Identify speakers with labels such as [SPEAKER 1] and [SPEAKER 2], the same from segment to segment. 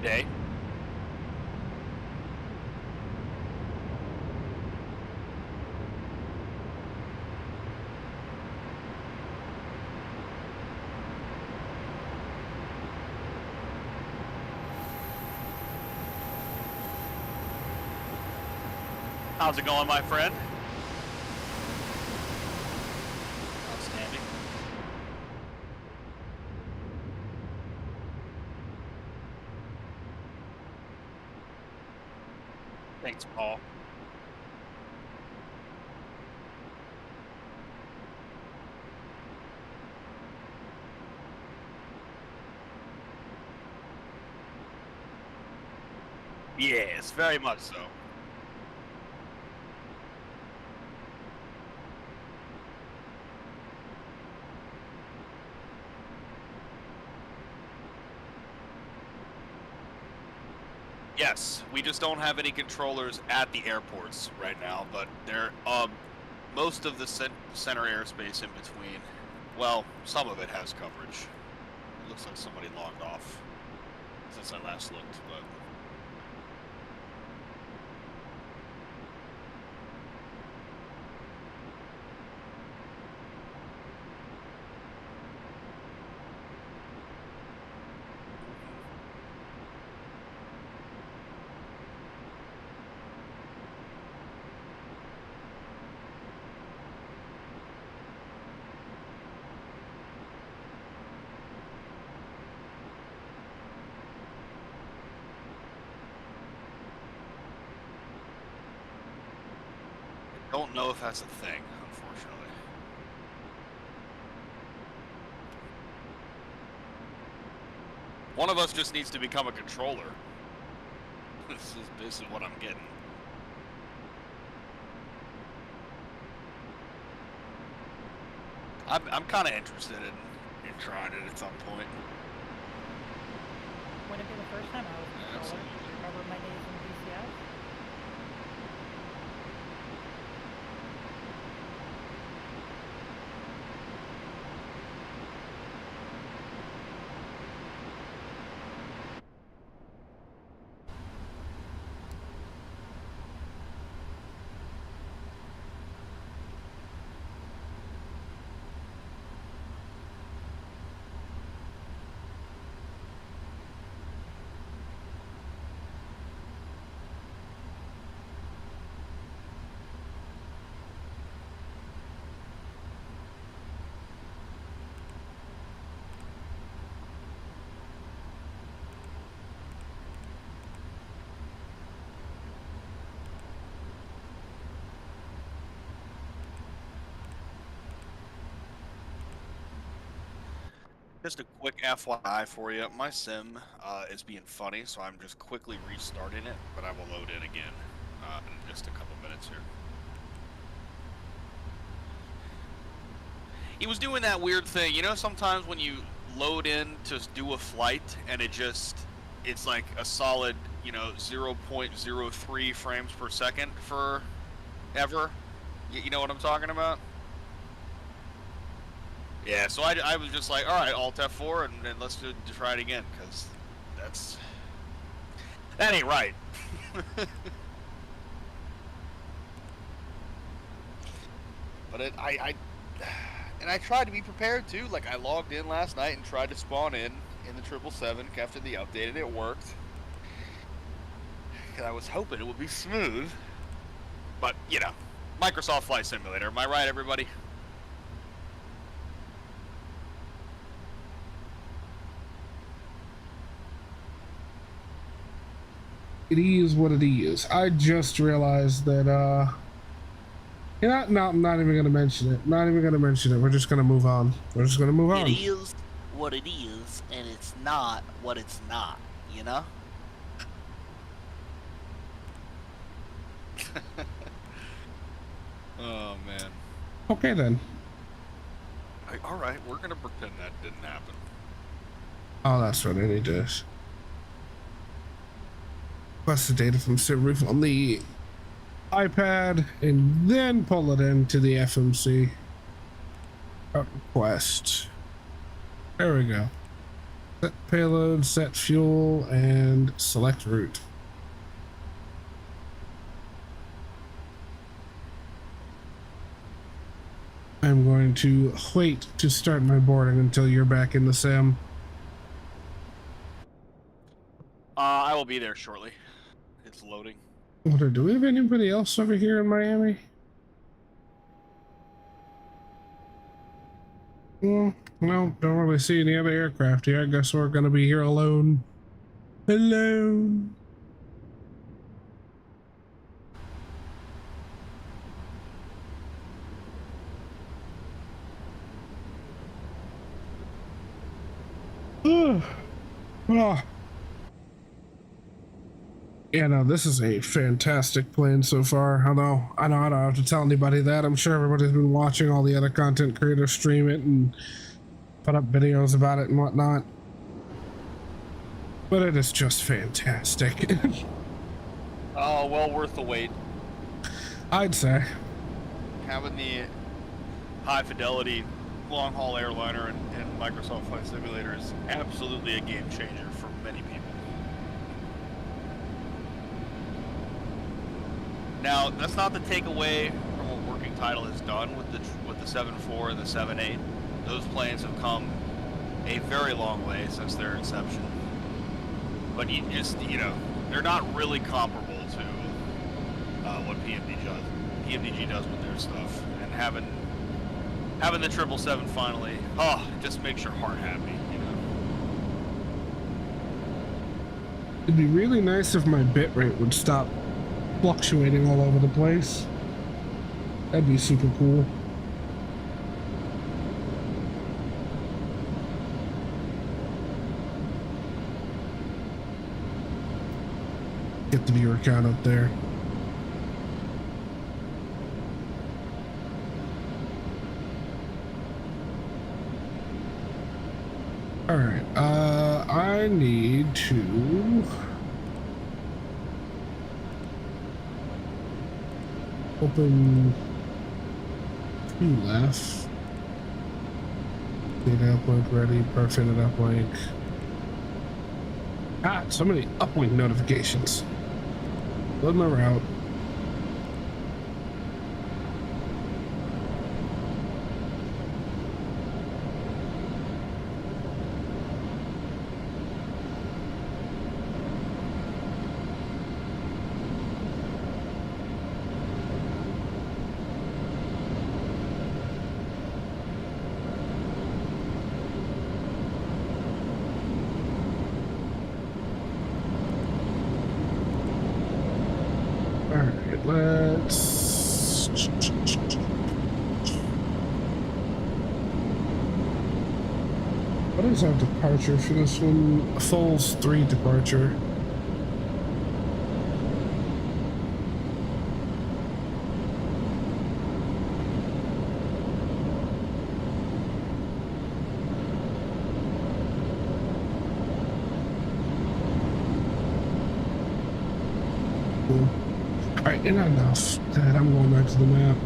[SPEAKER 1] day. How's it going, my friend? Outstanding. Thanks, Paul. Yes, very much so. Yes, we just don't have any controllers at the airports right now, but they're most of the center airspace in between. Well, some of it has coverage. It looks like somebody logged off since I last looked, but I don't know if that's a thing, unfortunately. One of us just needs to become a controller. This is what I'm getting. I'm kind of interested in trying it at some point.
[SPEAKER 2] Would it be the first time I was a controller? Do you remember my days in DCS?
[SPEAKER 1] Just a quick FYI for you, my sim is being funny, so I'm just quickly restarting it, but I will load in again in just a couple minutes here. He was doing that weird thing, you know, sometimes when you load in to do a flight and it's like a solid, you know, 0.03 frames per second for ever. You know what I'm talking about? Yeah, so I was just like, all right, Alt F4, and let's try it again, because that ain't right. But I tried to be prepared too. Like, I logged in last night and tried to spawn in the 777 after the update, and it worked. Because I was hoping it would be smooth. But, you know, Microsoft Flight Simulator. Am I right, everybody?
[SPEAKER 3] It is what it is. I just realized that, you know, no, I'm not even going to mention it. Not even going to mention it. We're just going to move on. We're just going to move on.
[SPEAKER 1] It is what it is, and it's not what it's not, you know? Oh, man.
[SPEAKER 3] Okay, then.
[SPEAKER 1] All right, we're going to pretend that didn't happen.
[SPEAKER 3] Oh, that's right. I need to request the data from SimRoof on the iPad and then pull it into the FMC request. There we go. Set payload, set fuel, and select route. I'm going to wait to start my boarding until you're back in the sim.
[SPEAKER 1] I will be there shortly. It's loading.
[SPEAKER 3] Do we have anybody else over here in Miami? No, don't really see any other aircraft here. I guess we're gonna be here alone. Alone. Oh. Yeah, no, this is a fantastic plane so far. Although I know I don't have to tell anybody that. I'm sure everybody's been watching all the other content creators stream it and put up videos about it and whatnot. But it is just fantastic.
[SPEAKER 1] Oh, well worth the wait.
[SPEAKER 3] I'd say.
[SPEAKER 1] Having the high fidelity long haul airliner and Microsoft Flight Simulator is absolutely a game changer for many people. Now, that's not to take away from what Working Title has done with the 7.4 and the 7.8. Those planes have come a very long way since their inception. But you know, they're not really comparable to what PMDG does with their stuff. And having the 777 finally, it just makes your heart happy, you know.
[SPEAKER 3] It'd be really nice if my bitrate would stop fluctuating all over the place. That'd be super cool. Get the viewer count up there. All right, I need to open 2 left. Data uplink ready, perfect uplink. So many uplink notifications. Load my route. What is our departure for this one? A Foals 3 departure. Cool. Alright, enough. Dad, I'm going back to the map.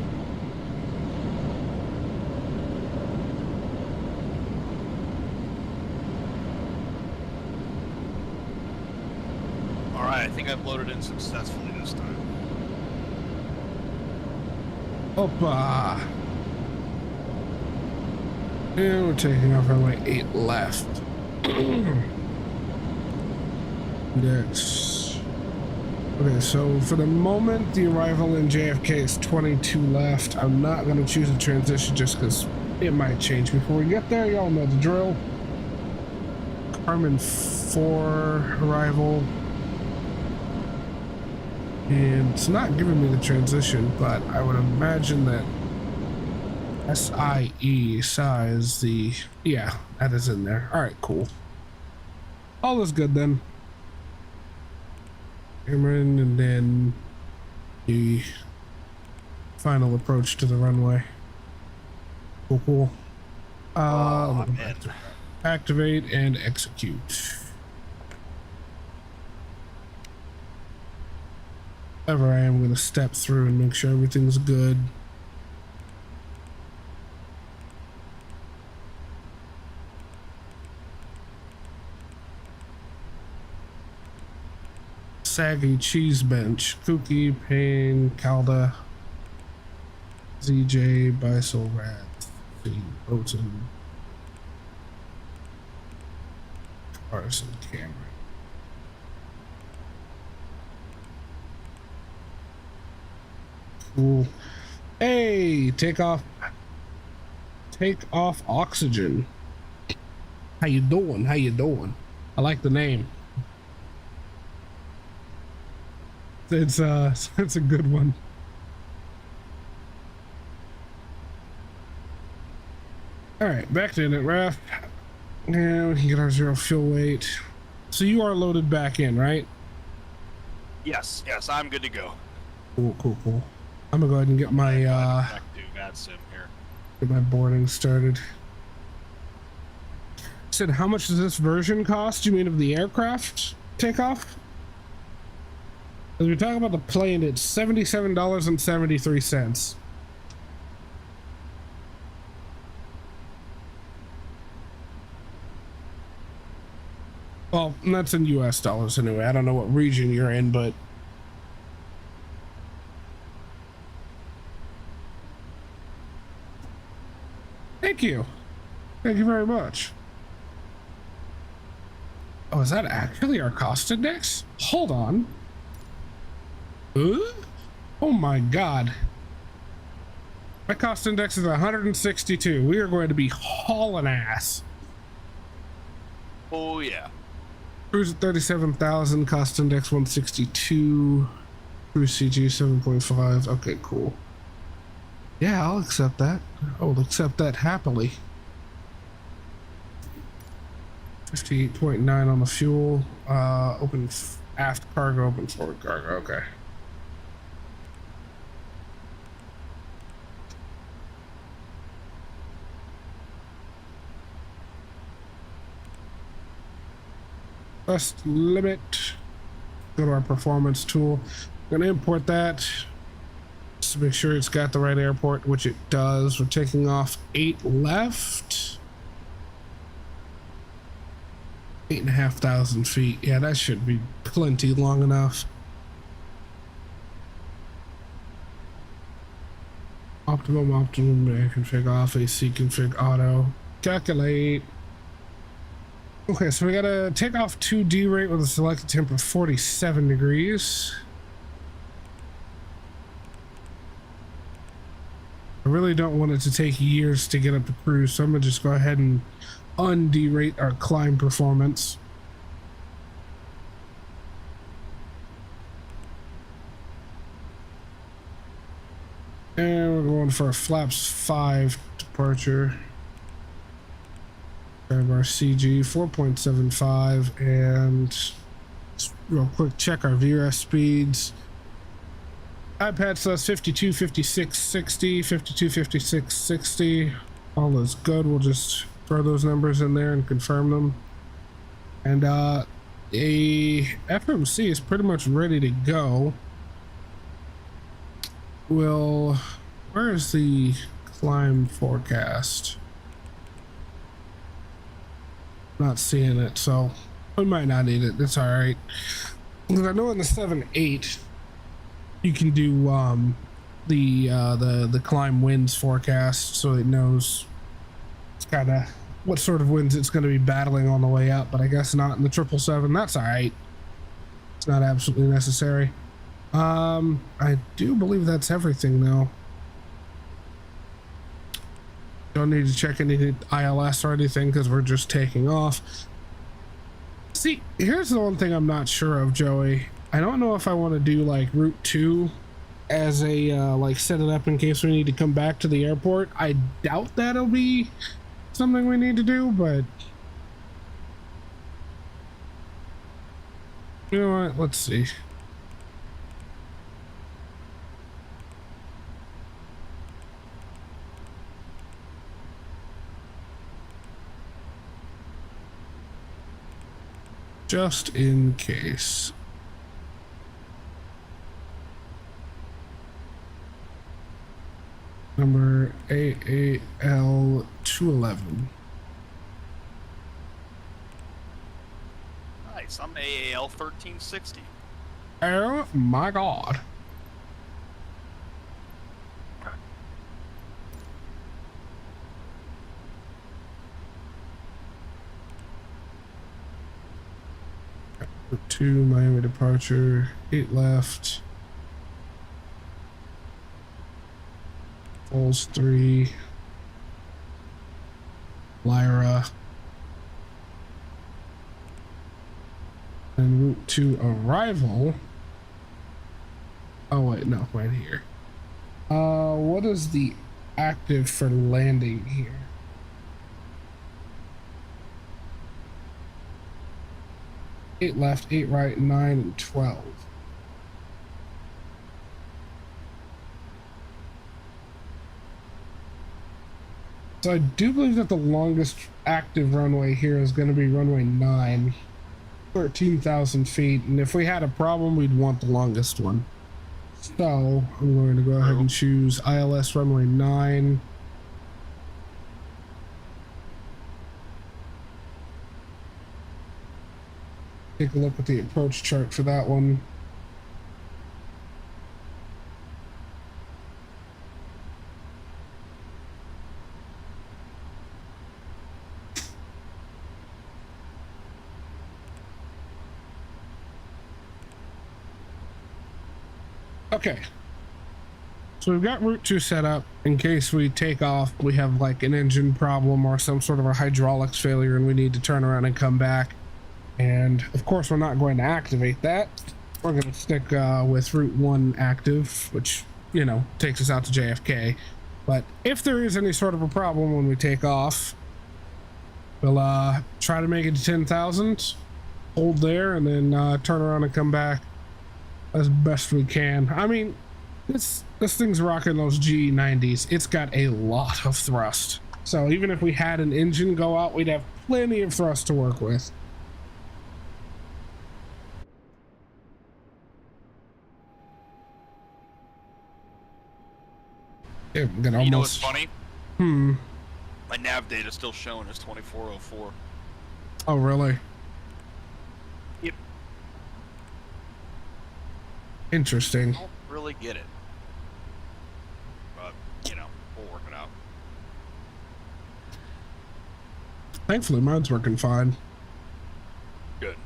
[SPEAKER 1] I think I've loaded in successfully this time.
[SPEAKER 3] Opa! And we're taking off runway 8 left. Next. Okay, so for the moment, the arrival in JFK is 22 left. I'm not going to choose a transition just because it might change before we get there. Y'all know the drill. Carmen 4 arrival. And it's not giving me the transition, but I would imagine that SIE size the, yeah, that is in there. All right, cool. All is good then. Cameron, and then the final approach to the runway. Cool. Activate and execute. Whatever I am going to step through and make sure everything's good. Saggy Cheese Bench, Cookie, Payne, Calda, ZJ, Bisel, Rat, Oten, Carson, Cameron. Cool. Hey, take off oxygen. How you doing? How you doing? I like the name. It's a good one. All right, back to it, Raph. Now we can get our 0 fuel weight. So you are loaded back in, right?
[SPEAKER 1] Yes, I'm good to go.
[SPEAKER 3] Cool. I'm gonna go ahead and get my
[SPEAKER 1] back to sim here.
[SPEAKER 3] get my boarding started. Said, how much does this version cost? You mean of the aircraft takeoff? As we talk about the plane, it's $77.73. Well, that's in US dollars anyway. I don't know what region you're in, but thank you very much. Oh, is that actually our cost index? Hold on. Oh my god, my cost index is 162. We are going to be hauling ass.
[SPEAKER 1] Oh yeah.
[SPEAKER 3] Cruise at 37,000, cost index 162, cruise CG 7.5. Okay, cool. Yeah, I'll accept that. I'll accept that happily. 58.9 on the fuel. Open aft cargo, open forward cargo. Okay. Thrust limit. Go to our performance tool. I'm gonna import that just to make sure it's got the right airport, which it does. We're taking off 8 left. 8,500 feet. Yeah, that should be plenty long enough. Optimum, config off, AC config auto. Calculate. Okay, so we got a takeoff 2D rate with a selected temp of 47 degrees. I really don't want it to take years to get up to cruise, so I'm gonna just go ahead and un-derate our climb performance. And we're going for a flaps 5 departure. Grab our CG 4.75 and just real quick check our VRF speeds. iPad says 52, 56, 60, 52, 56, 60. All is good. We'll just throw those numbers in there and confirm them. And a FMC is pretty much ready to go. Where is the climb forecast? Not seeing it, so we might not need it. That's all right. Because I know in the 7.8 you can do the climb winds forecast, so it knows it's kind of what sort of winds it's going to be battling on the way up. But I guess not in the 777. That's all right. It's not absolutely necessary. I do believe that's everything though. Don't need to check any ILS or anything because we're just taking off. See, here's the one thing I'm not sure of, Joey. I don't know if I want to do like Route 2 as a like set it up in case we need to come back to the airport. I doubt that'll be something we need to do, but you know what? Let's see. Just in case. Number AAL 211.
[SPEAKER 1] Nice, I'm AAL 1360.
[SPEAKER 3] Oh my God. Route 2, Miami departure, 8 left. Falls 3. Lyra. And route 2 arrival. Oh wait, no, right here. What is the active for landing here? Eight left, 8 right, 9 and 12. So I do believe that the longest active runway here is going to be runway 9, 13,000 feet. And if we had a problem, we'd want the longest one. So I'm going to go ahead and choose ILS runway 9. Take a look at the approach chart for that one. Okay, so we've got route 2 set up in case we take off, we have like an engine problem or some sort of a hydraulics failure and we need to turn around and come back. And of course we're not going to activate that. We're going to stick with route 1 active, which, you know, takes us out to JFK. But if there is any sort of a problem when we take off, we'll try to make it to 10,000, hold there, and then turn around and come back as best we can. I mean, this thing's rocking those GE-90s. It's got a lot of thrust. So even if we had an engine go out, we'd have plenty of thrust to work with. Yeah,
[SPEAKER 1] you know what's funny?
[SPEAKER 3] My
[SPEAKER 1] nav data still showing as 2404.
[SPEAKER 3] Oh, really?
[SPEAKER 1] Yep.
[SPEAKER 3] Interesting.
[SPEAKER 1] I don't really get it. But, you know, we'll work it out.
[SPEAKER 3] Thankfully, mine's working fine.
[SPEAKER 1] Good.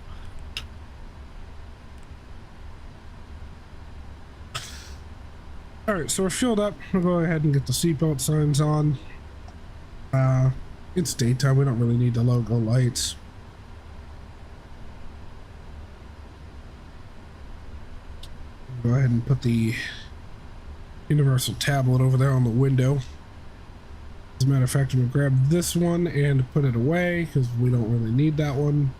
[SPEAKER 3] All right, so we're fueled up. We'll go ahead and get the seatbelt signs on. It's daytime. We don't really need the logo lights. Go ahead and put the universal tablet over there on the window. As a matter of fact, I'm gonna grab this one and put it away because we don't really need that one.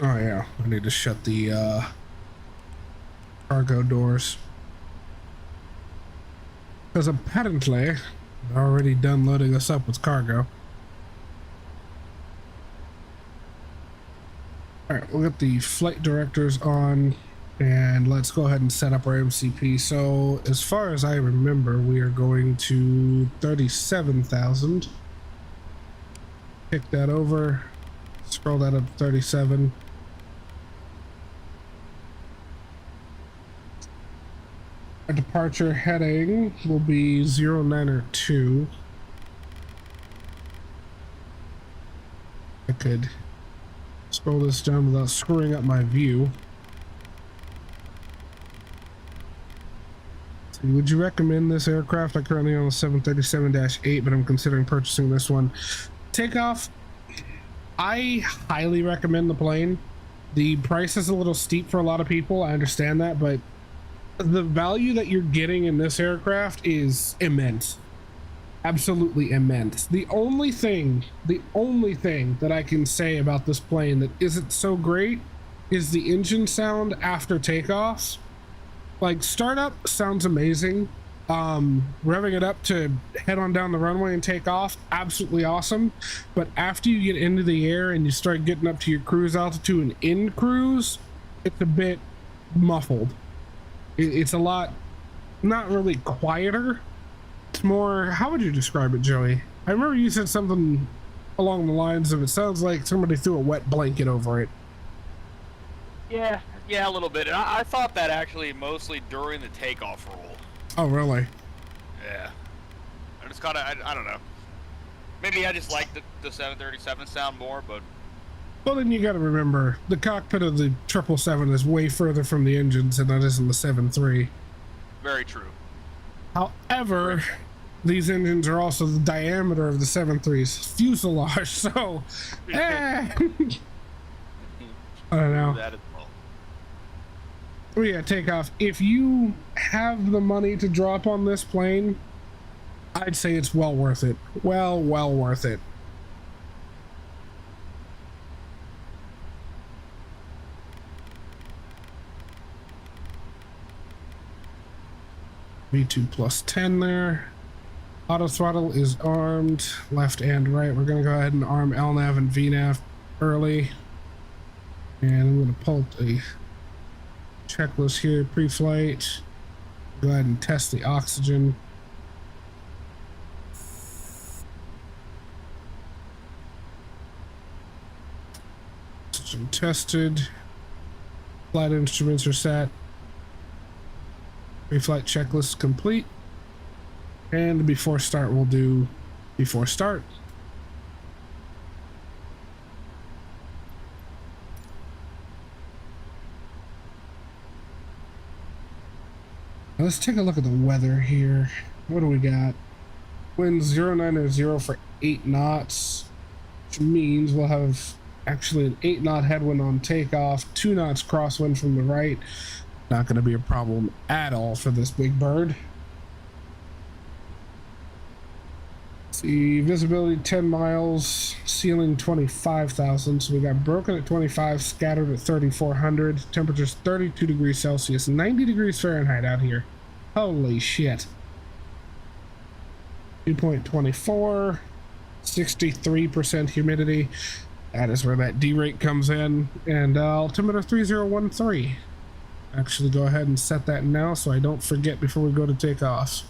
[SPEAKER 3] Oh yeah, I need to shut the cargo doors. Because apparently, they're already done loading us up with cargo. Alright, we'll get the flight directors on and let's go ahead and set up our MCP. So as far as I remember, we are going to 37,000. Pick that over, scroll that up to 37. Our departure heading will be 0902. I could scroll this down without screwing up my view. So would you recommend this aircraft? I currently own a 737-8, but I'm considering purchasing this one. Takeoff, I highly recommend the plane. The price is a little steep for a lot of people, I understand that, but the value that you're getting in this aircraft is immense. Absolutely immense. The only thing that I can say about this plane that isn't so great is the engine sound after takeoffs. Like, startup sounds amazing. Revving it up to head on down the runway and take off, absolutely awesome. But after you get into the air and you start getting up to your cruise altitude and in cruise, it's a bit muffled. It's a lot, not really quieter. It's more, how would you describe it, Joey? I remember you said something along the lines of it sounds like somebody threw a wet blanket over it.
[SPEAKER 1] Yeah, a little bit. And I thought that actually mostly during the takeoff roll.
[SPEAKER 3] Oh, really?
[SPEAKER 1] Yeah. I just kind of, I don't know. Maybe I just like the 737 sound more, but...
[SPEAKER 3] Well, then you got to remember, the cockpit of the 777 is way further from the engines than it is in the 7.3.
[SPEAKER 1] Very true.
[SPEAKER 3] However, these engines are also the diameter of the 7.3's fuselage, so... I don't know.
[SPEAKER 1] That as well.
[SPEAKER 3] Oh yeah, takeoff. If you have the money to drop on this plane, I'd say it's well worth it. Well worth it. V2 plus 10 there. Auto throttle is armed left and right. We're gonna go ahead and arm LNAV and VNAV early. And I'm gonna pull up a checklist here, pre-flight. Go ahead and test the oxygen. Oxygen tested. Flight instruments are set. Pre-flight checklist complete. And before start, we'll do before start. Now let's take a look at the weather here. What do we got? Wind 090 for 8 knots, which means we'll have actually an 8 knot headwind on takeoff, 2 knots crosswind from the right. Not going to be a problem at all for this big bird. See, visibility 10 miles, ceiling 25,000. So we got broken at 25, scattered at 3,400. Temperatures 32 degrees Celsius, 90 degrees Fahrenheit out here. Holy shit. 2.24, 63% humidity. That is where that D rate comes in. And altimeter 3013. Actually, go ahead and set that now so I don't forget before we go to take off.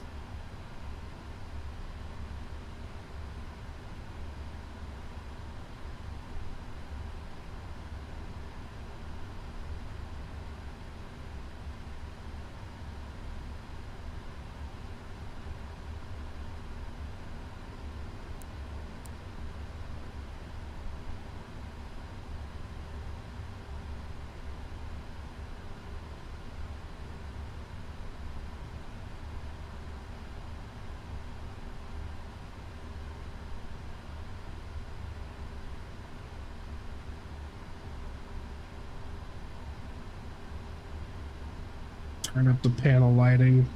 [SPEAKER 3] Turn up the panel lighting.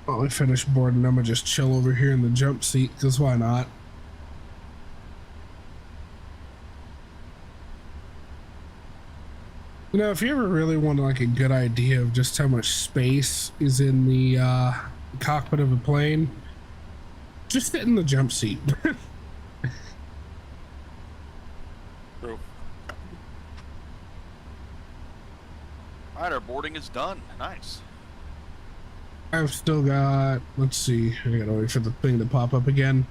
[SPEAKER 3] While I finish boarding, I'm gonna just chill over here in the jump seat, because why not? You know, if you ever really want like a good idea of just how much space is in the cockpit of a plane, just sit in the jump seat.
[SPEAKER 1] True. All right, our boarding is done. Nice.
[SPEAKER 3] I've still got, let's see, I gotta wait for the thing to pop up again.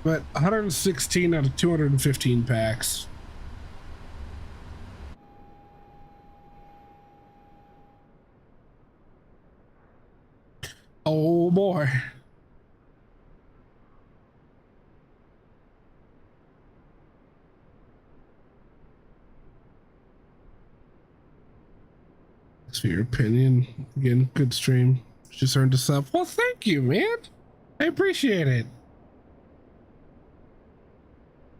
[SPEAKER 3] But 116 out of 215 packs. Oh boy. Thanks for your opinion. Again, good stream. Just earned a sub. Well, thank you, man. I appreciate it.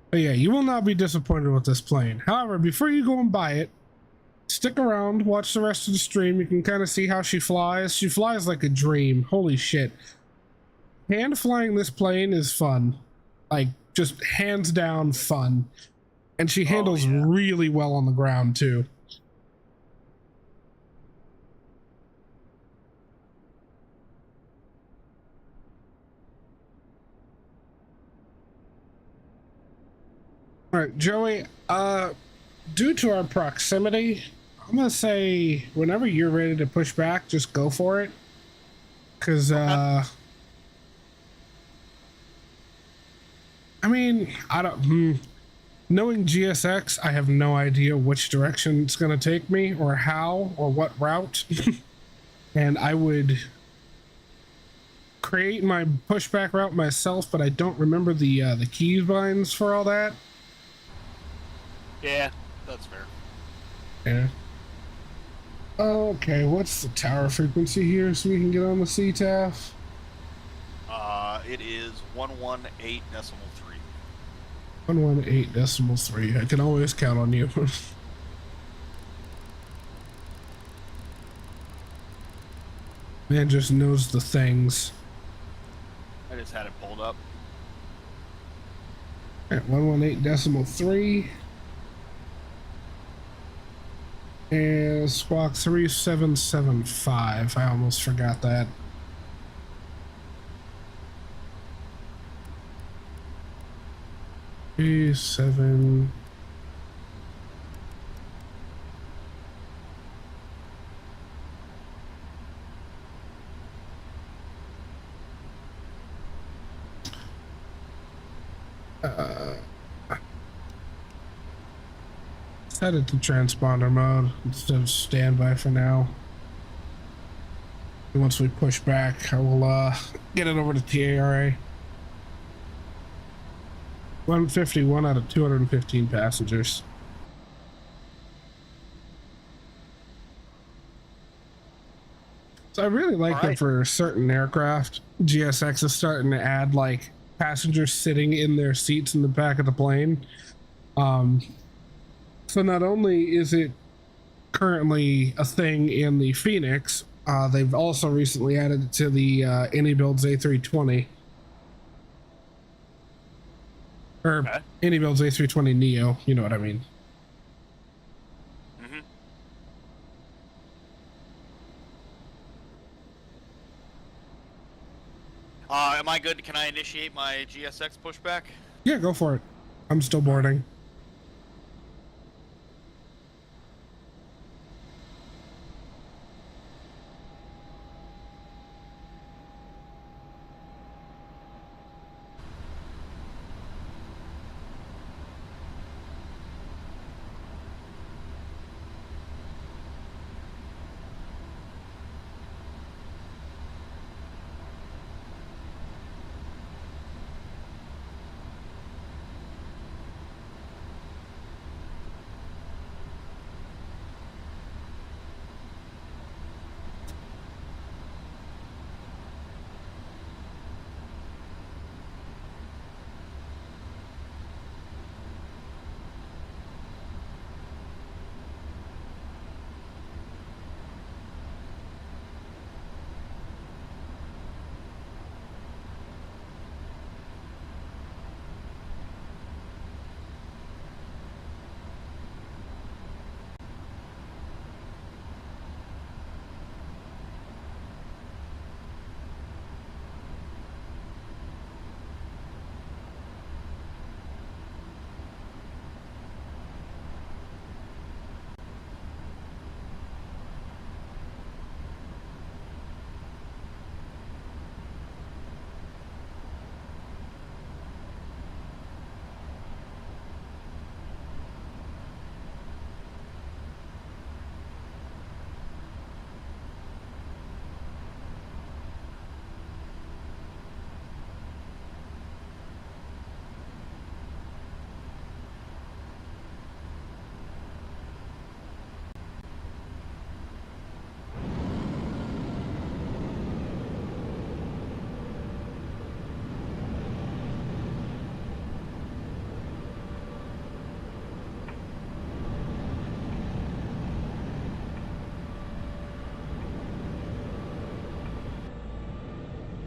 [SPEAKER 3] But yeah, you will not be disappointed with this plane. However, before you go and buy it, stick around, watch the rest of the stream. You can kind of see how she flies. She flies like a dream. Holy shit. Hand flying this plane is fun. Like, just hands down fun. And she handles really well on the ground, too. All right, Joey, due to our proximity, I'm gonna say whenever you're ready to push back, just go for it. Cause, I mean, knowing GSX, I have no idea which direction it's gonna take me or how or what route. And I would create my pushback route myself, but I don't remember the keys binds for all that.
[SPEAKER 1] Yeah, that's fair.
[SPEAKER 3] Yeah. Okay, what's the tower frequency here so we can get on the CTAF?
[SPEAKER 1] It is 118.3.
[SPEAKER 3] 118.3. I can always count on you. Man just knows the things.
[SPEAKER 1] I just had it pulled up.
[SPEAKER 3] At 118.3. And squawk 3775. I almost forgot that. Seven. Set it to transponder mode instead of standby for now. Once we push back, I will get it over to TARA. 151 out of 215 passengers. So I really like that for certain aircraft. GSX is starting to add like passengers sitting in their seats in the back of the plane. So not only is it currently a thing in the Phoenix, they've also recently added it to the AnyBuilds A320. Or AnyBuilds A320 Neo, you know what I mean.
[SPEAKER 1] Mm-hmm. Am I good? Can I initiate my GSX pushback?
[SPEAKER 3] Yeah, go for it. I'm still boarding.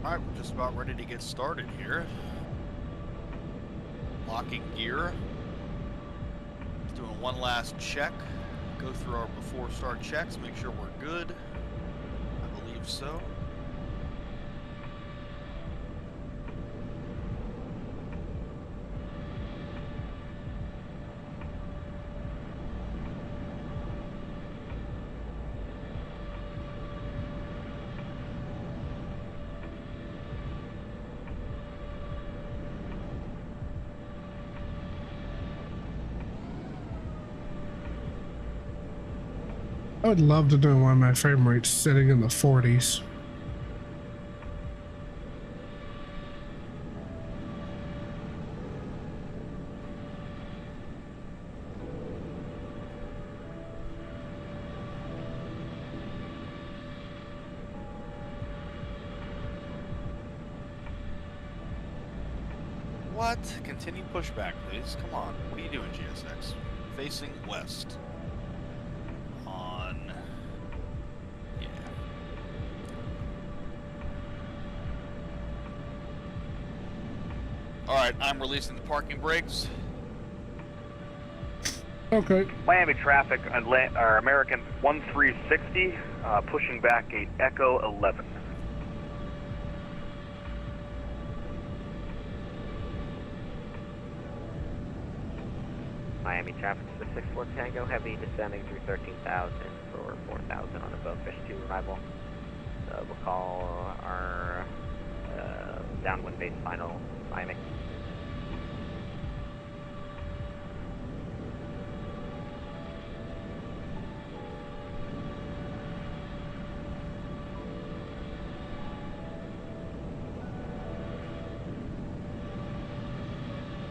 [SPEAKER 1] Alright, we're just about ready to get started here. Locking gear. Doing one last check. Go through our before start checks, make sure we're good. I believe so.
[SPEAKER 3] I would love to know why my frame rate's sitting in the 40s.
[SPEAKER 1] What? Continue pushback, please. Come on. What are you doing, GSX? Facing west. Alright, I'm releasing the parking brakes.
[SPEAKER 3] Okay.
[SPEAKER 4] Miami traffic, American 1360, pushing back gate Echo 11.
[SPEAKER 5] Miami traffic to the 64 Tango, heavy descending through 13,000 for 4,000 on the Bonefish 2 arrival. We'll call our downwind base final, Miami.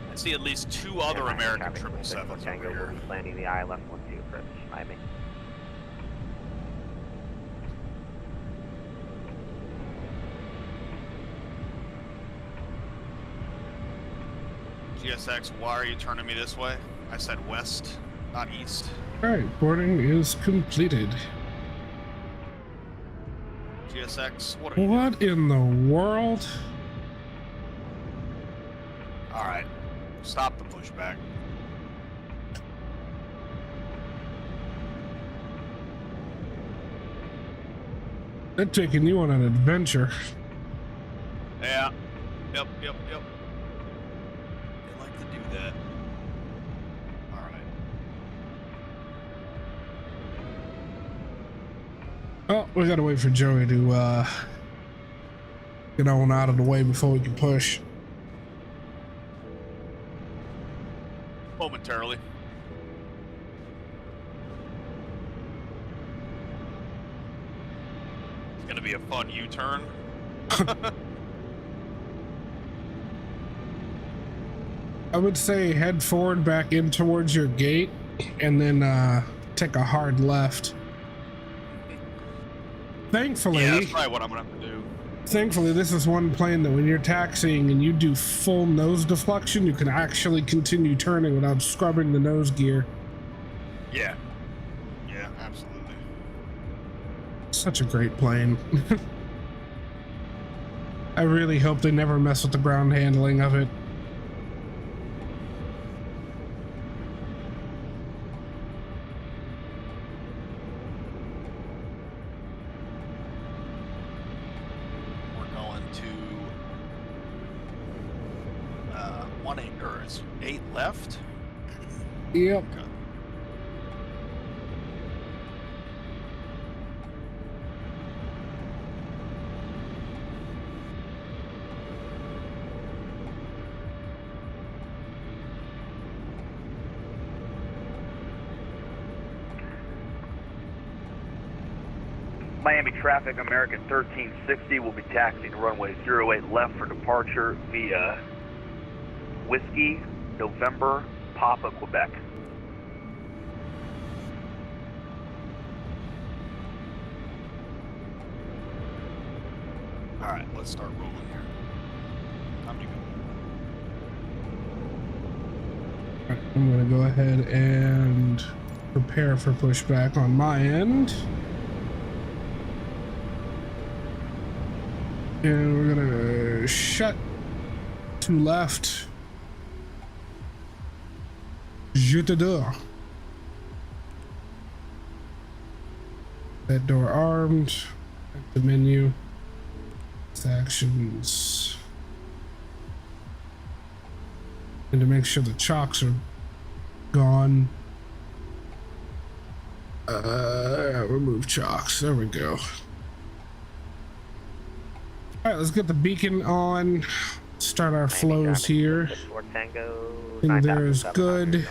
[SPEAKER 1] I see at least two other American 777s
[SPEAKER 5] Tango
[SPEAKER 1] over
[SPEAKER 5] will
[SPEAKER 1] here.
[SPEAKER 5] be landing the ILF 12 approach, Miami.
[SPEAKER 1] GSX, why are you turning me this way? I said west, not east.
[SPEAKER 3] Alright, boarding is completed.
[SPEAKER 1] GSX, what are you
[SPEAKER 3] What in the world?
[SPEAKER 1] Alright, stop the pushback.
[SPEAKER 3] They're taking you on an adventure.
[SPEAKER 1] Yeah. Yep. They like to do that. Alright.
[SPEAKER 3] Oh, we gotta wait for Joey to get on out of the way before we can push.
[SPEAKER 1] Momentarily. It's gonna be a fun U-turn.
[SPEAKER 3] I would say head forward back in towards your gate and then take a hard left. Thankfully,
[SPEAKER 1] Yeah, that's probably what I'm gonna have to do.
[SPEAKER 3] Thankfully, this is one plane that when you're taxiing and you do full nose deflection, you can actually continue turning without scrubbing the nose gear.
[SPEAKER 1] Yeah. Yeah, absolutely.
[SPEAKER 3] Such a great plane. I really hope they never mess with the ground handling of it.
[SPEAKER 1] Left?
[SPEAKER 3] Yep.
[SPEAKER 1] Okay.
[SPEAKER 4] Miami traffic, American 1360 will be taxiing to runway 08 left for departure via Whiskey, November, Papa, Quebec.
[SPEAKER 1] All right, let's start rolling here. Time to go.
[SPEAKER 3] Right, I'm gonna go ahead and prepare for pushback on my end. And we're gonna shut to left. Je t'adore. That door armed. At the menu. Actions. And to make sure the chocks are gone. Remove chocks. There we go. Alright, let's get the beacon on. Start our flows here. And there's good.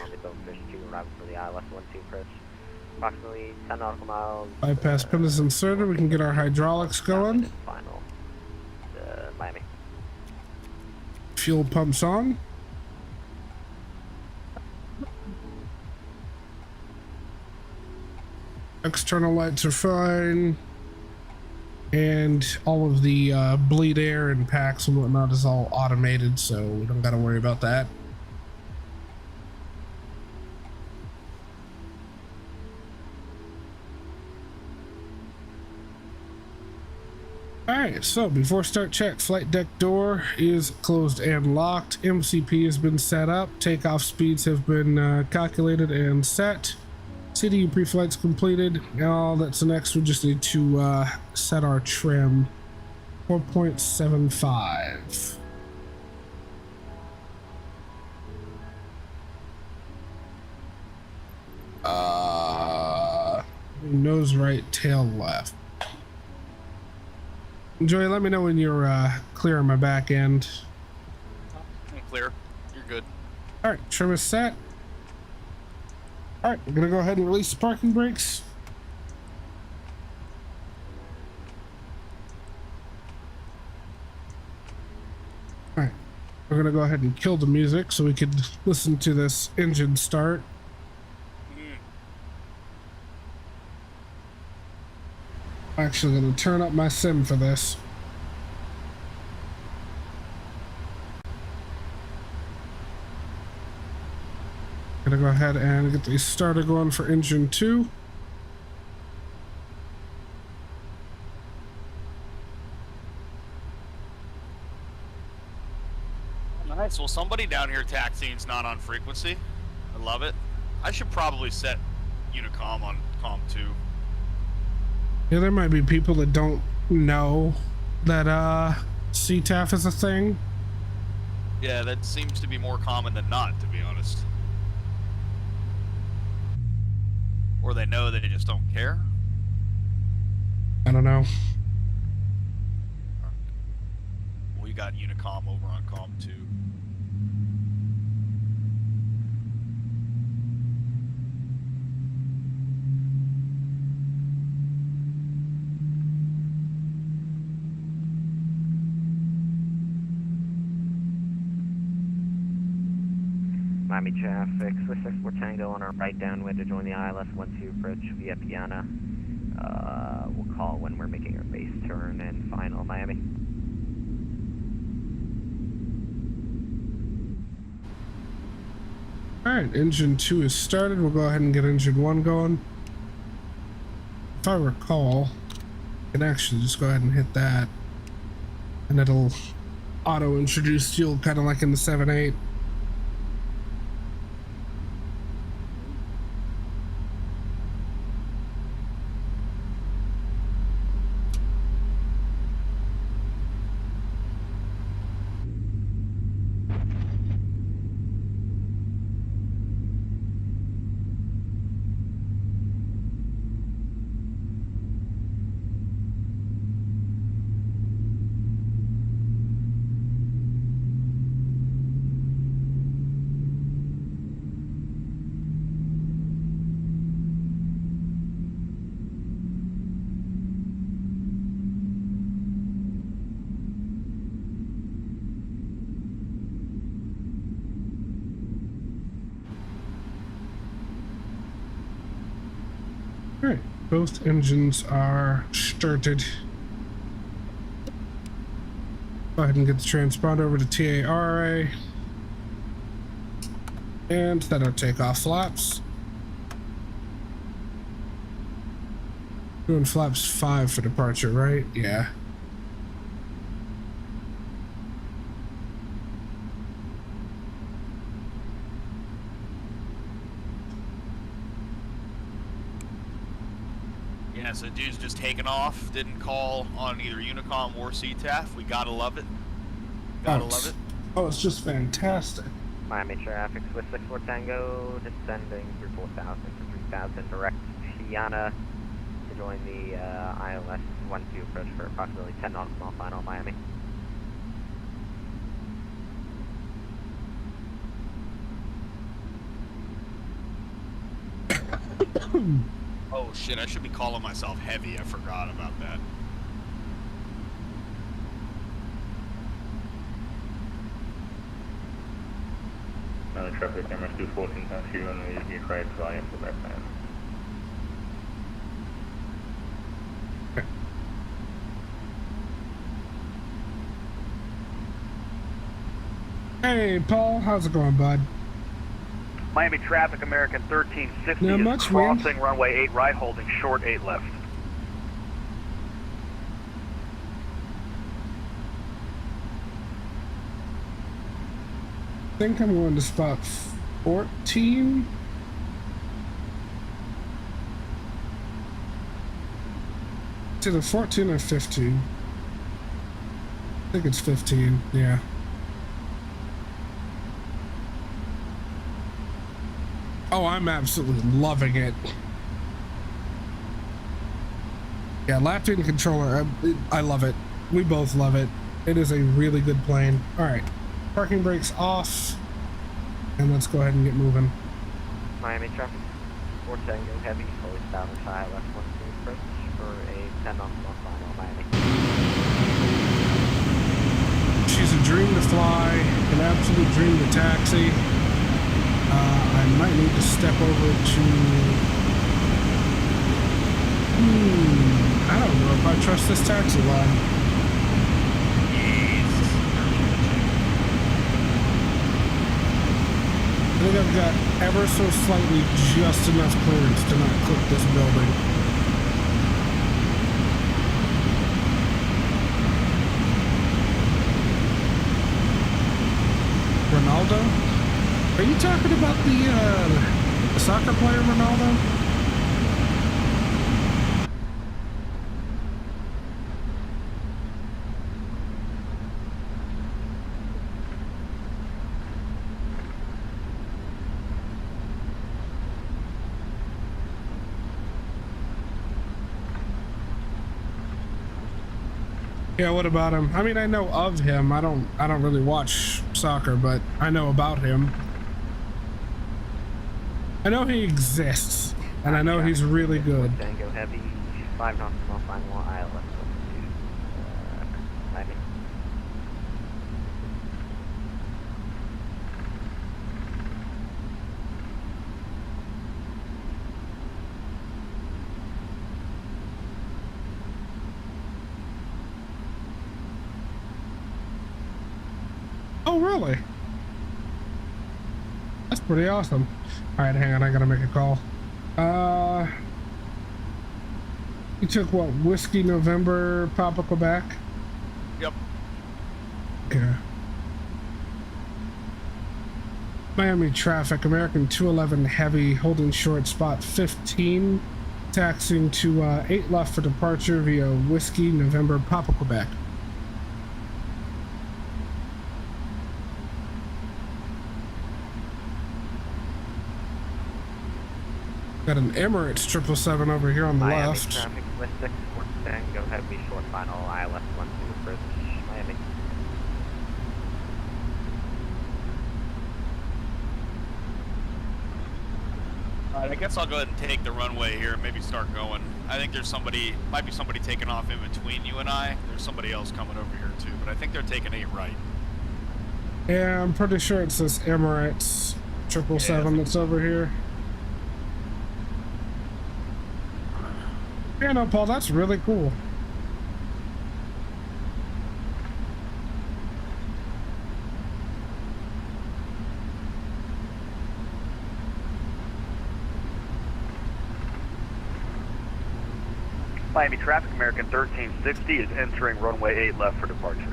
[SPEAKER 5] Approximately 10 nautical miles.
[SPEAKER 3] Bypass pin is inserted. We can get our hydraulics going.
[SPEAKER 5] Final. Miami.
[SPEAKER 3] Fuel pumps on. External lights are fine. And all of the bleed air and packs and whatnot is all automated, so we don't gotta worry about that. Alright, so before start check, flight deck door is closed and locked. MCP has been set up. Takeoff speeds have been calculated and set. CDU pre-flight's completed. All that's next, we just need to set our trim. 4.75. Nose right, tail left. Joey, let me know when you're clear on my back end.
[SPEAKER 1] I'm clear. You're good.
[SPEAKER 3] All right, trim is set. All right, we're gonna go ahead and release the parking brakes. All right, we're gonna go ahead and kill the music so we can listen to this engine start. I'm actually gonna turn up my sim for this. Gonna go ahead and get the starter going for engine 2.
[SPEAKER 1] Nice. Well, somebody down here taxiing's not on frequency. I love it. I should probably set Unicom on COM 2.
[SPEAKER 3] Yeah, there might be people that don't know that CTAF is a thing.
[SPEAKER 1] Yeah, that seems to be more common than not, to be honest. Or they know they just don't care.
[SPEAKER 3] I don't know.
[SPEAKER 1] We got Unicom over on COM 2.
[SPEAKER 5] Miami traffic, Swiss 64 Tango on our right downwind to join the ILS 12 approach via Piana. We'll call when we're making our base turn and final Miami.
[SPEAKER 3] Alright, engine 2 is started. We'll go ahead and get engine 1 going. If I recall, I can actually just go ahead and hit that. And it'll auto-introduce fuel, kind of like in the 7.8. Alright, both engines are started. Go ahead and get the transponder over to TARA. And then our takeoff flaps. Doing flaps 5 for departure, right? Yeah.
[SPEAKER 1] so dude's just taking off, didn't call on either Unicom or CTAF. We gotta love it. Gotta love it.
[SPEAKER 3] Oh, it's just fantastic.
[SPEAKER 5] Miami traffic, Swiss 64 Tango, descending through 4,000 to 3,000, direct Tiana to join the ILS 1-2 approach for approximately 10 nautical mile final, Miami.
[SPEAKER 1] Oh shit, I should be calling myself heavy. I forgot about that.
[SPEAKER 6] Traffic MS2 14 taxi runway is right via for that time.
[SPEAKER 3] Hey, Paul, how's it going, bud?
[SPEAKER 4] Miami traffic, American 1360
[SPEAKER 3] Not
[SPEAKER 4] is
[SPEAKER 3] much, man.
[SPEAKER 4] crossing runway 8 right, holding short 8 left.
[SPEAKER 3] I think I'm going to spot 14. It's either 14 or 15. I think it's 15, yeah. Oh, I'm absolutely loving it. Yeah, laptop controller, I love it. We both love it. It is a really good plane. All right, parking brakes off, and let's go ahead and get moving.
[SPEAKER 5] Miami traffic, 4 Tango Heavy, fully established ILS 1-2 approach for a 10 nautical mile final, Miami.
[SPEAKER 3] She's a dream to fly, an absolute dream to taxi. I might need to step over to... I don't know if I trust this taxi line. I think I've got ever so slightly just enough clearance to not clip this building. Ronaldo? Are you talking about the soccer player Ronaldo? Yeah, what about him? I mean, I know of him. I don't really watch soccer, but I know about him. I know he exists, and I know he's really good.
[SPEAKER 5] Tango Heavy, 5 nautical mile final, ILS 1-2, Miami.
[SPEAKER 3] Oh, really? That's pretty awesome. All right, hang on, I gotta make a call. You took what, Whiskey November, Papa Quebec?
[SPEAKER 1] Yep.
[SPEAKER 3] Okay. Miami traffic, American 211 Heavy, holding short spot 15, taxiing to 8 left for departure via Whiskey November, Papa Quebec. Got an Emirates 777 over here on the
[SPEAKER 5] Miami
[SPEAKER 3] left.
[SPEAKER 5] traffic, Swiss 64 Tango Heavy, short final, ILS 1-2 approach, Miami.
[SPEAKER 1] Alright, I guess I'll go ahead and take the runway here and maybe start going. I think there's somebody, might be somebody taking off in between you and I. There's somebody else coming over here too, but I think they're taking 8 right.
[SPEAKER 3] Yeah, I'm pretty sure it's this Emirates 777 that's over here. Yeah, no, Paul, that's really cool.
[SPEAKER 4] Miami traffic, American 1360 is entering runway 8 left for departure.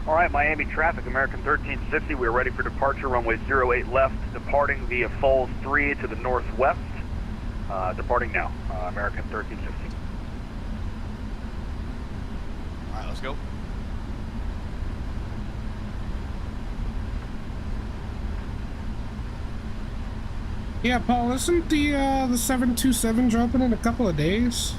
[SPEAKER 4] All right, Miami traffic, American 1360. We are ready for departure. Runway 08 left, departing via Falls 3 to the northwest. Departing now, American 1360.
[SPEAKER 1] All right, let's go.
[SPEAKER 3] Yeah, Paul, isn't the 727 dropping in a couple of days?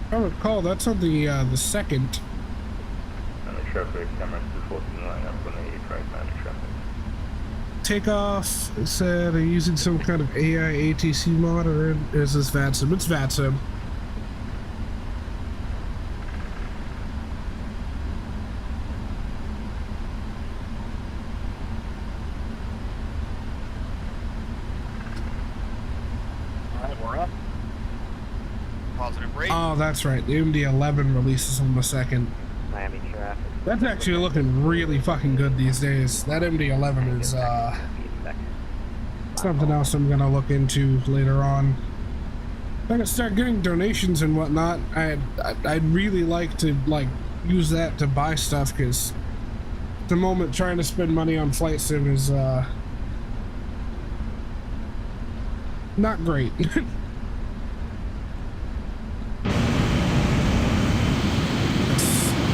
[SPEAKER 3] If I recall, that's on the 2nd.
[SPEAKER 6] Nano traffic, MS249, I'm gonna right Nano traffic.
[SPEAKER 3] Takeoff, it said, are you using some kind of AI ATC mod, or is this VATSIM? It's VATSIM. Oh, that's right. The AMD 11 releases on the 2nd.
[SPEAKER 5] Miami traffic.
[SPEAKER 3] That's actually looking really fucking good these days. That MD 11 is something else I'm gonna look into later on. If I can start getting donations and whatnot, I'd really like to use that to buy stuff, because at the moment trying to spend money on flight sim is not great.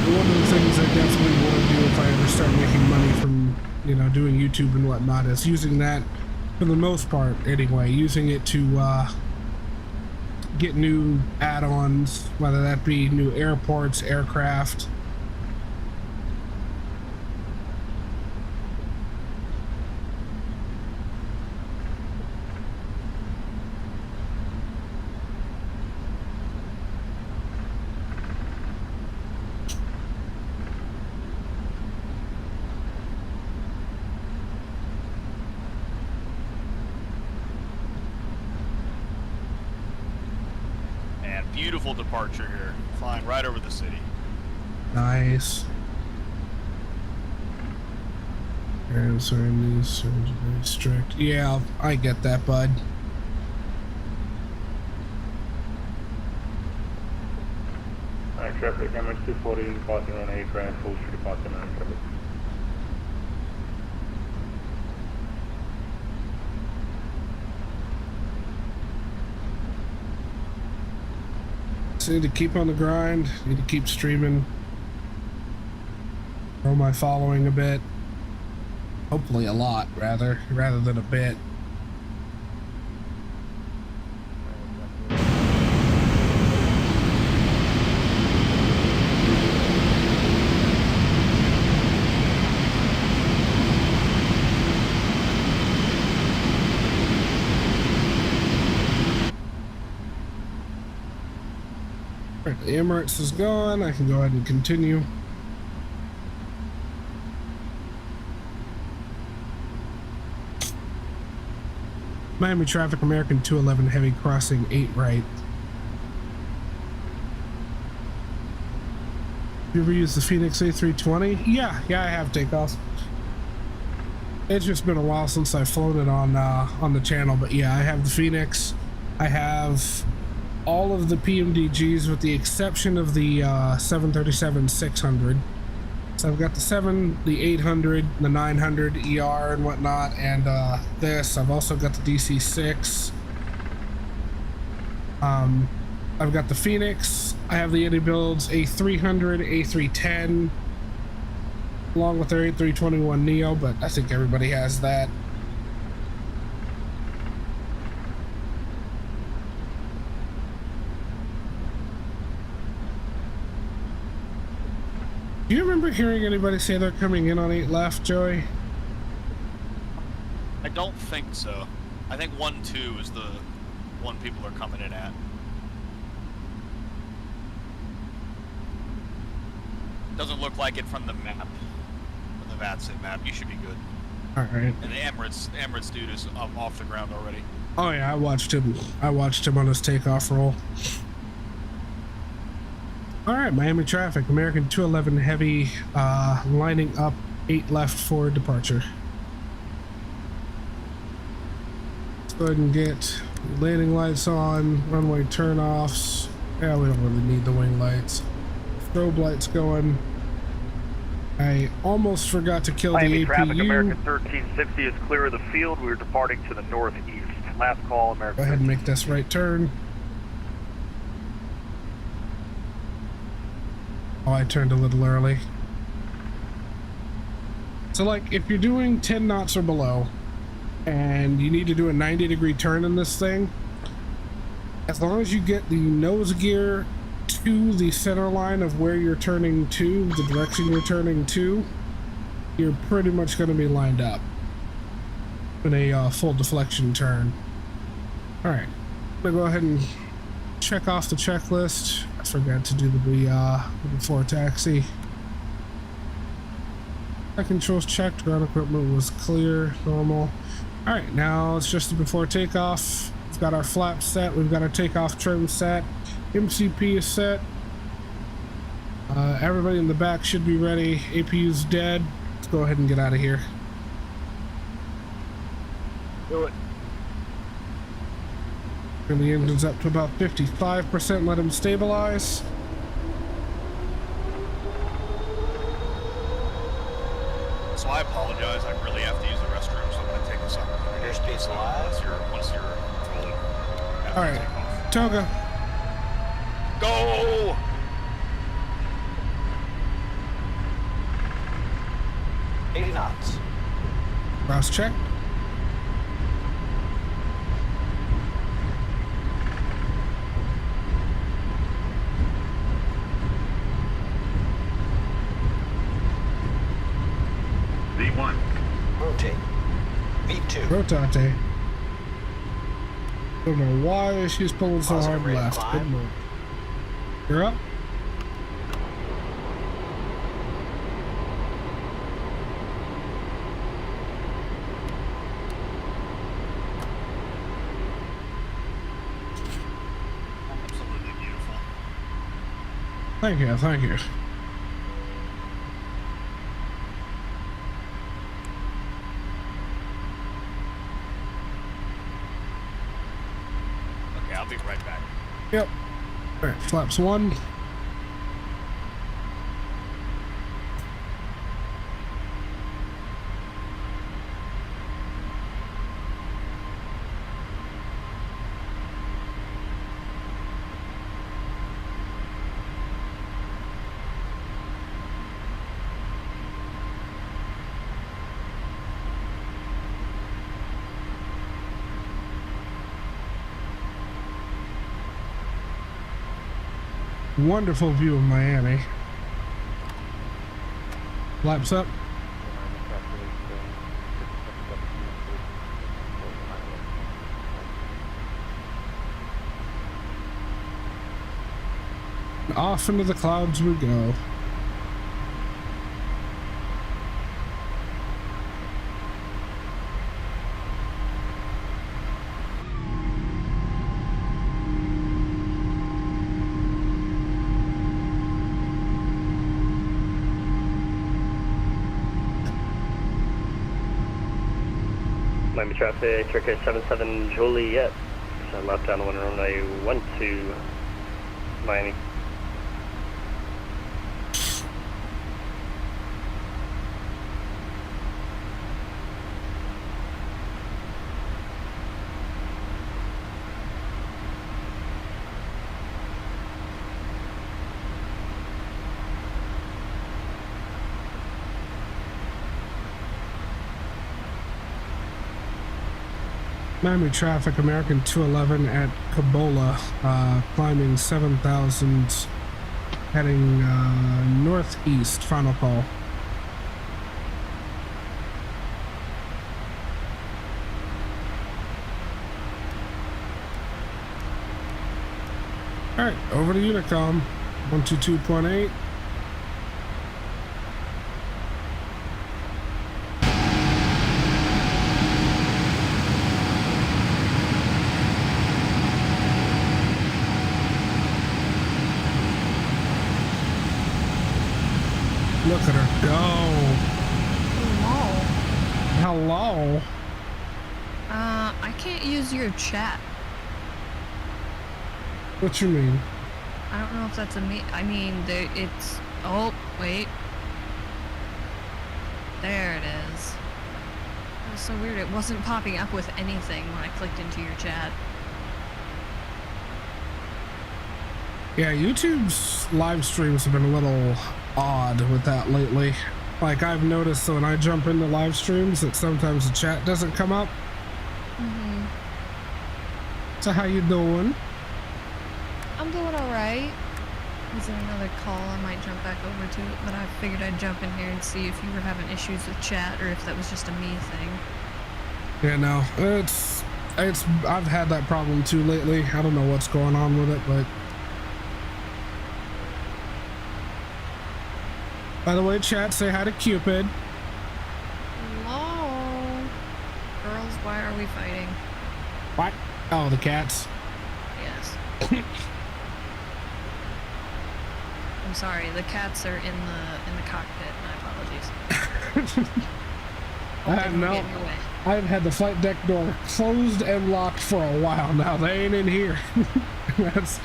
[SPEAKER 3] One of the things I definitely want to do if I ever start making money from, you know, doing YouTube and whatnot, is using that, for the most part anyway, using it to get new add-ons, whether that be new airports, aircraft.
[SPEAKER 1] Beautiful departure here, flying right over the city.
[SPEAKER 3] Nice. And so these are very strict. Yeah, I get that, bud.
[SPEAKER 6] Alright, traffic, MS240 departing on 8 right, full street departing on traffic.
[SPEAKER 3] So need to keep on the grind, need to keep streaming, grow my following a bit, hopefully a lot rather than a bit. Right, the Emirates is gone. I can go ahead and continue. Miami traffic, American 211 heavy crossing 8 right. You ever use the Phoenix A320? Yeah, I have takeoff. It's just been a while since I've flown it on the channel, but yeah, I have the Phoenix. I have all of the PMDGs with the exception of the 737-600. So I've got the 7, the 800, the 900 ER and whatnot, and this. I've also got the DC-6. I've got the Phoenix. I have the Yeti builds A300, A310, along with their A321 Neo, but I think everybody has that. Do you remember hearing anybody say they're coming in on 8 left, Joey?
[SPEAKER 1] I don't think so. I think 1-2 is the one people are coming in at. Doesn't look like it from the map, from the VATSIM map. You should be good.
[SPEAKER 3] All right.
[SPEAKER 1] And the Emirates dude is off the ground already.
[SPEAKER 3] Oh yeah, I watched him on his takeoff roll. All right, Miami traffic, American 211 heavy, lining up 8 left for departure. Let's go ahead and get landing lights on, runway turnoffs, Yeah, we don't really need the wing lights. Strobe lights going. I almost forgot to kill the
[SPEAKER 4] Miami traffic,
[SPEAKER 3] APU.
[SPEAKER 4] American 1360 is clear of the field. We're departing to the northeast. Last call, American.
[SPEAKER 3] Go ahead and make this right turn. Oh, I turned a little early. So like, if you're doing 10 knots or below, and you need to do a 90-degree turn in this thing, as long as you get the nose gear to the center line of where you're turning to, the direction you're turning to, you're pretty much going to be lined up in a full deflection turn. Alright, I'm going to go ahead and check off the checklist. I forgot to do the before taxi. My controls checked, ground equipment was clear, normal. Alright, now it's just the before takeoff. We've got our flaps set, we've got our takeoff trim set, MCP is set. Everybody in the back should be ready. APU's dead. Let's go ahead and get out of here.
[SPEAKER 4] Do it.
[SPEAKER 3] Turn the engines up to about 55%, let them stabilize.
[SPEAKER 1] So I apologize. I really have to use the restroom, so I'm going to take this opportunity.
[SPEAKER 7] Airspace allowed.
[SPEAKER 1] Once you're rolling.
[SPEAKER 3] All right, Toga.
[SPEAKER 1] Go!
[SPEAKER 7] $80 knots.
[SPEAKER 3] Cross check.
[SPEAKER 4] V1.
[SPEAKER 7] Rotate. V2.
[SPEAKER 3] Rotate. Don't know why she's pulling so
[SPEAKER 7] Positive
[SPEAKER 3] hard
[SPEAKER 7] rate of
[SPEAKER 3] left.
[SPEAKER 7] climb.
[SPEAKER 3] Good move. You're up.
[SPEAKER 1] Absolutely beautiful.
[SPEAKER 3] Thank you, thank you.
[SPEAKER 1] Okay, I'll be right back.
[SPEAKER 3] Yep. All right, flaps 1. Wonderful view of Miami. Flaps up. Off into the clouds we go.
[SPEAKER 8] Miami traffic, Turkish 77 Juliet. Left down one runway 12 Miami.
[SPEAKER 3] Miami traffic, American 211 at Kabola, climbing 7,000, heading northeast, final call. Alright, over to Unicom, 122.8. Look at her go. Hello.
[SPEAKER 9] I can't use your chat.
[SPEAKER 3] What you mean?
[SPEAKER 9] I don't know if that's a me. I mean, it's. Oh, wait. There it is. That was so weird. It wasn't popping up with anything when I clicked into your chat.
[SPEAKER 3] Yeah, YouTube's live streams have been a little odd with that lately. Like, I've noticed that when I jump into live streams that sometimes the chat doesn't come up.
[SPEAKER 9] Mm-hmm.
[SPEAKER 3] So how you doing?
[SPEAKER 9] I'm doing alright. Is there another call? I might jump back over to it, but I figured I'd jump in here and see if you were having issues with chat or if that was just a me thing.
[SPEAKER 3] Yeah, no, it's I've had that problem too lately. I don't know what's going on with it, but by the way, chat, say hi to Cupid.
[SPEAKER 9] Hello. Girls, why are we fighting?
[SPEAKER 3] What? Oh, the cats.
[SPEAKER 9] Yes. I'm sorry, the cats are in the cockpit. My apologies.
[SPEAKER 3] No, I've had the flight deck door closed and locked for a while now. They ain't in here. that's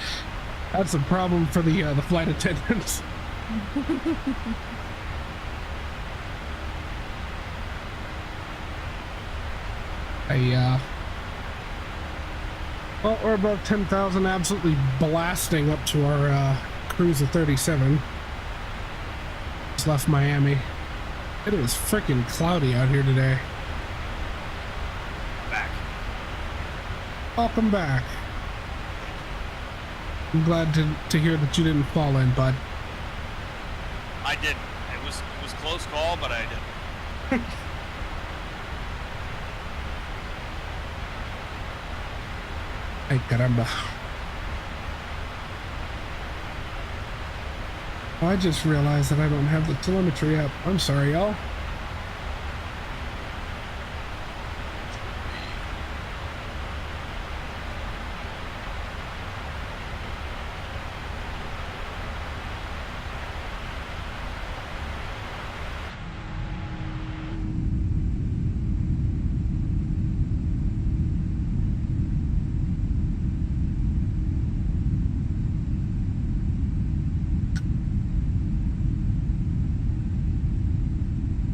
[SPEAKER 3] a problem for the flight attendants. Well, we're above 10,000, absolutely blasting up to our cruise of 37. Just left Miami. It was freaking cloudy out here today.
[SPEAKER 1] Back.
[SPEAKER 3] Welcome back. I'm glad to hear that you didn't fall in, bud.
[SPEAKER 1] I didn't. It was close call, but I didn't.
[SPEAKER 3] Ay, caramba. Oh, I just realized that I don't have the telemetry up. I'm sorry, y'all.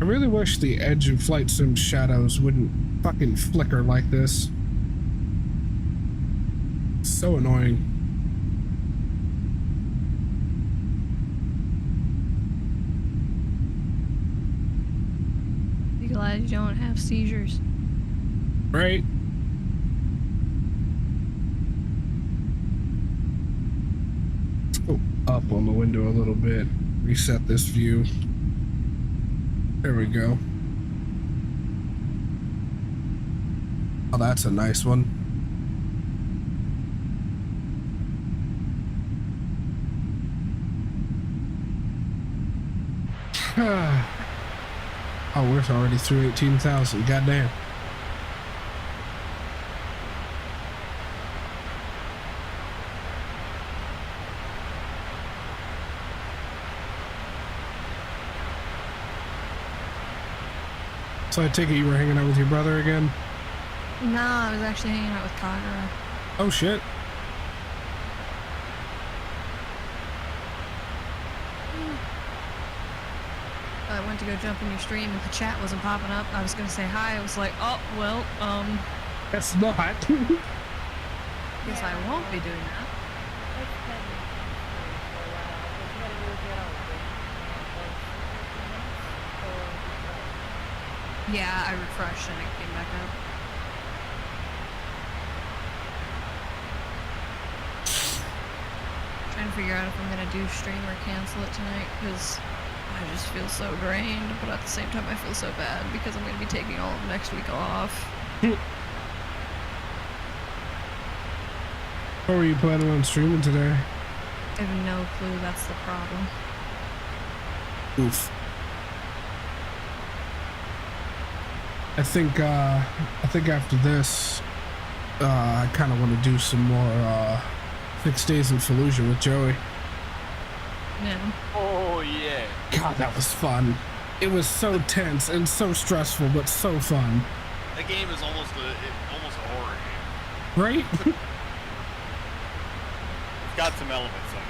[SPEAKER 3] I really wish the edge of Flight Sim shadows wouldn't fucking flicker like this. So annoying.
[SPEAKER 9] Be glad you don't have seizures.
[SPEAKER 3] Right? Let's go up on the window a little bit. Reset this view. There we go. Oh, that's a nice one. Oh, we're already through 18,000. Goddamn. So I take it you were hanging out with your brother again?
[SPEAKER 9] No, I was actually hanging out with Kagura.
[SPEAKER 3] Oh shit.
[SPEAKER 9] I went to go jump in your stream and the chat wasn't popping up. I was gonna say hi. I was like, oh, well,
[SPEAKER 3] That's not.
[SPEAKER 9] guess I won't be doing that. Yeah, I refreshed and it came back up. Trying to figure out if I'm gonna do stream or cancel it tonight because I just feel so drained, but at the same time I feel so bad because I'm gonna be taking all of next week off.
[SPEAKER 3] What were you planning on streaming today?
[SPEAKER 9] I have no clue, that's the problem.
[SPEAKER 3] Oof. I think after this, I kind of want to do some more 6 days in Fallujah with Joey.
[SPEAKER 9] Yeah.
[SPEAKER 1] Oh yeah.
[SPEAKER 3] God, that was fun. It was so tense and so stressful, but so fun.
[SPEAKER 1] That game is almost a horror game.
[SPEAKER 3] Right?
[SPEAKER 1] It's got some elements of it.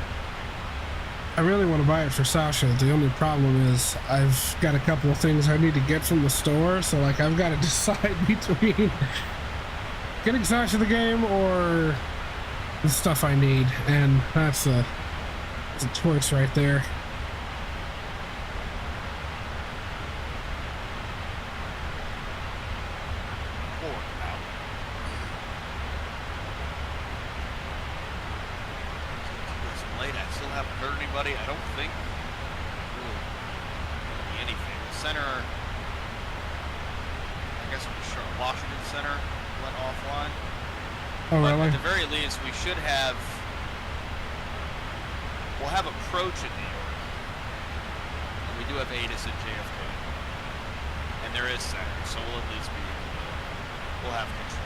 [SPEAKER 3] I really want to buy it for Sasha. The only problem is I've got a couple of things I need to get from the store, so like I've got to decide between getting Sasha the game or the stuff I need, and that's a choice right there.
[SPEAKER 1] I don't think really anything. The center, I guess I'm sure Washington Center went offline.
[SPEAKER 3] Oh,
[SPEAKER 1] but
[SPEAKER 3] really?
[SPEAKER 1] at the very least, we'll have approach in New York. And we do have ATIS at JFK. And there is center, so we'll at least we'll have control.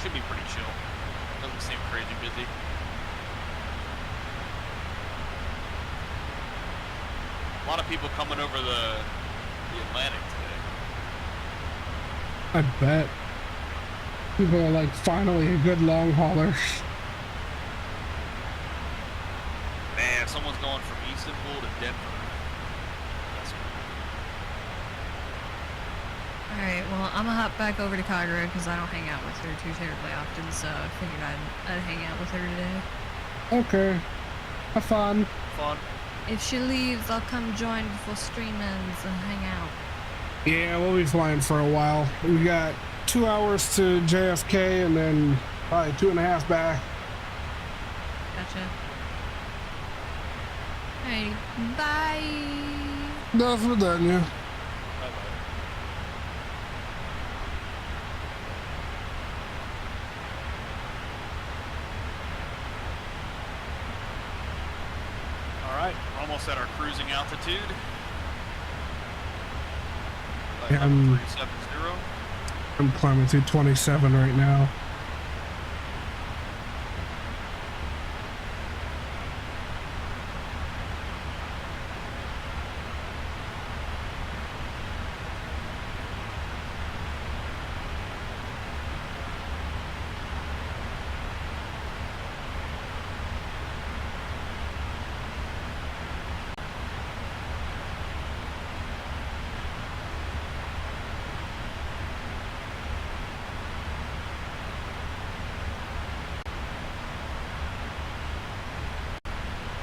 [SPEAKER 1] Should be pretty chill. Doesn't seem crazy busy. A lot of people coming over the Atlantic today.
[SPEAKER 3] I bet. People are like, finally a good long hauler.
[SPEAKER 1] Man, someone's going from Istanbul to Denver. That's cool.
[SPEAKER 9] Alright, well, I'm gonna hop back over to Kagura because I don't hang out with her too terribly often, so I figured I'd hang out with her today.
[SPEAKER 3] Okay. Have fun.
[SPEAKER 1] Fun.
[SPEAKER 9] If she leaves, I'll come join before stream ends and hang out.
[SPEAKER 3] Yeah, we'll be flying for a while. We got 2 hours to JFK and then probably 2.5 back.
[SPEAKER 9] Gotcha. Alright, bye!
[SPEAKER 3] Nothing done, yeah.
[SPEAKER 1] Almost at our cruising altitude.
[SPEAKER 3] Yeah,
[SPEAKER 1] 370.
[SPEAKER 3] I'm climbing through 27 right now.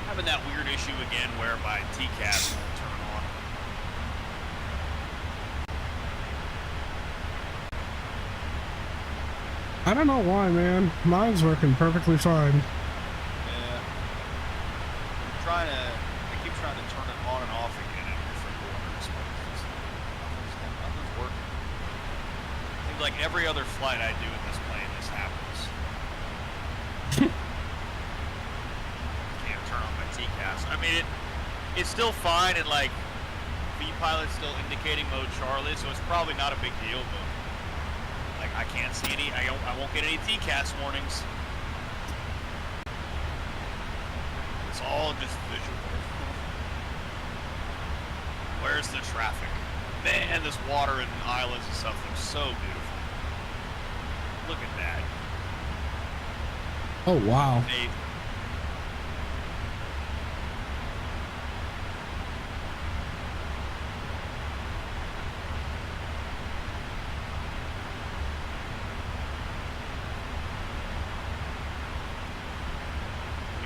[SPEAKER 1] Having that weird issue again where my TCAS won't turn on.
[SPEAKER 3] I don't know why, man. Mine's working perfectly fine.
[SPEAKER 1] Yeah. I keep trying to turn it on and off again in different orders, but nothing's working. Seems like every other flight I do in this plane, this happens. I mean, it's still fine, and like V-pilot's still indicating mode Charlie, so it's probably not a big deal. But like, I can't see any. I won't get any TCAS warnings. It's all just visual. Where's the traffic? Man, this water and islands and stuff looks so beautiful. Look at that.
[SPEAKER 3] Oh wow.
[SPEAKER 1] Hey,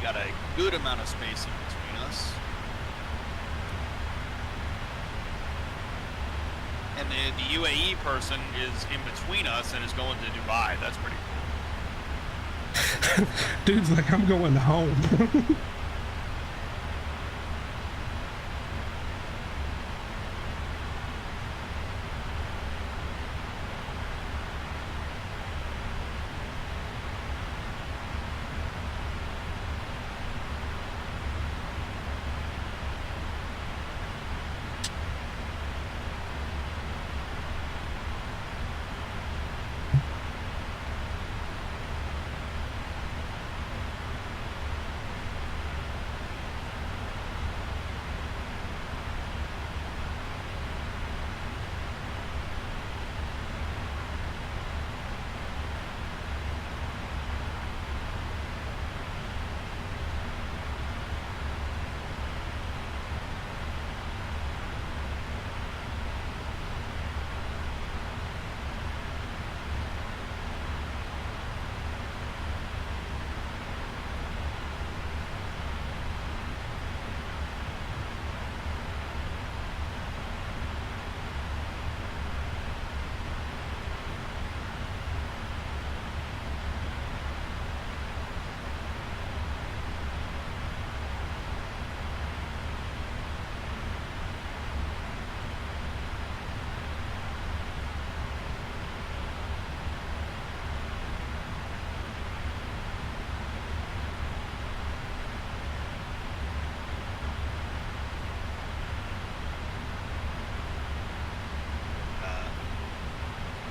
[SPEAKER 1] got a good amount of space in between us. And the UAE person is in between us and is going to Dubai. That's pretty cool.
[SPEAKER 3] Dude's like, I'm going home.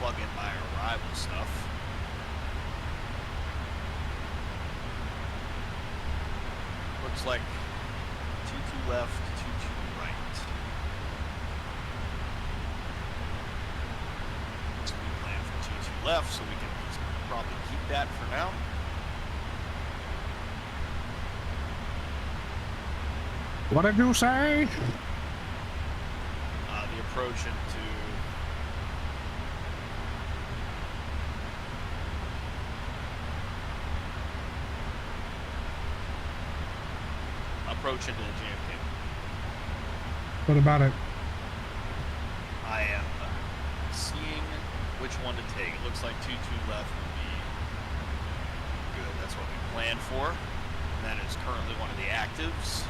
[SPEAKER 1] plug in my arrival stuff. Looks like 2-2 left, 2-2 right. So we plan for 2-2 left, so we can probably keep that for now.
[SPEAKER 3] What did you say?
[SPEAKER 1] The approach into JFK.
[SPEAKER 3] What about it?
[SPEAKER 1] I am seeing which one to take. It looks like 2-2 left would be good. That's what we planned for. And that is currently one of the actives.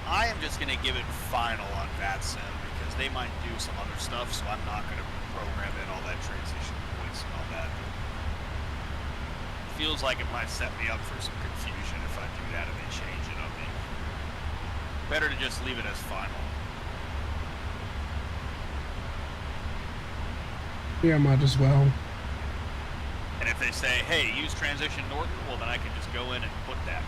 [SPEAKER 1] I am just going to give it final on VATSIM because they might do some other stuff, so I'm not going to program in all that transition points and all that. It feels like it might set me up for some confusion if I do that and they change it on me. Better to just leave it as final.
[SPEAKER 3] Yeah, might as well.
[SPEAKER 1] And if they say, hey, use transition Norton, well then I can just go in and put that.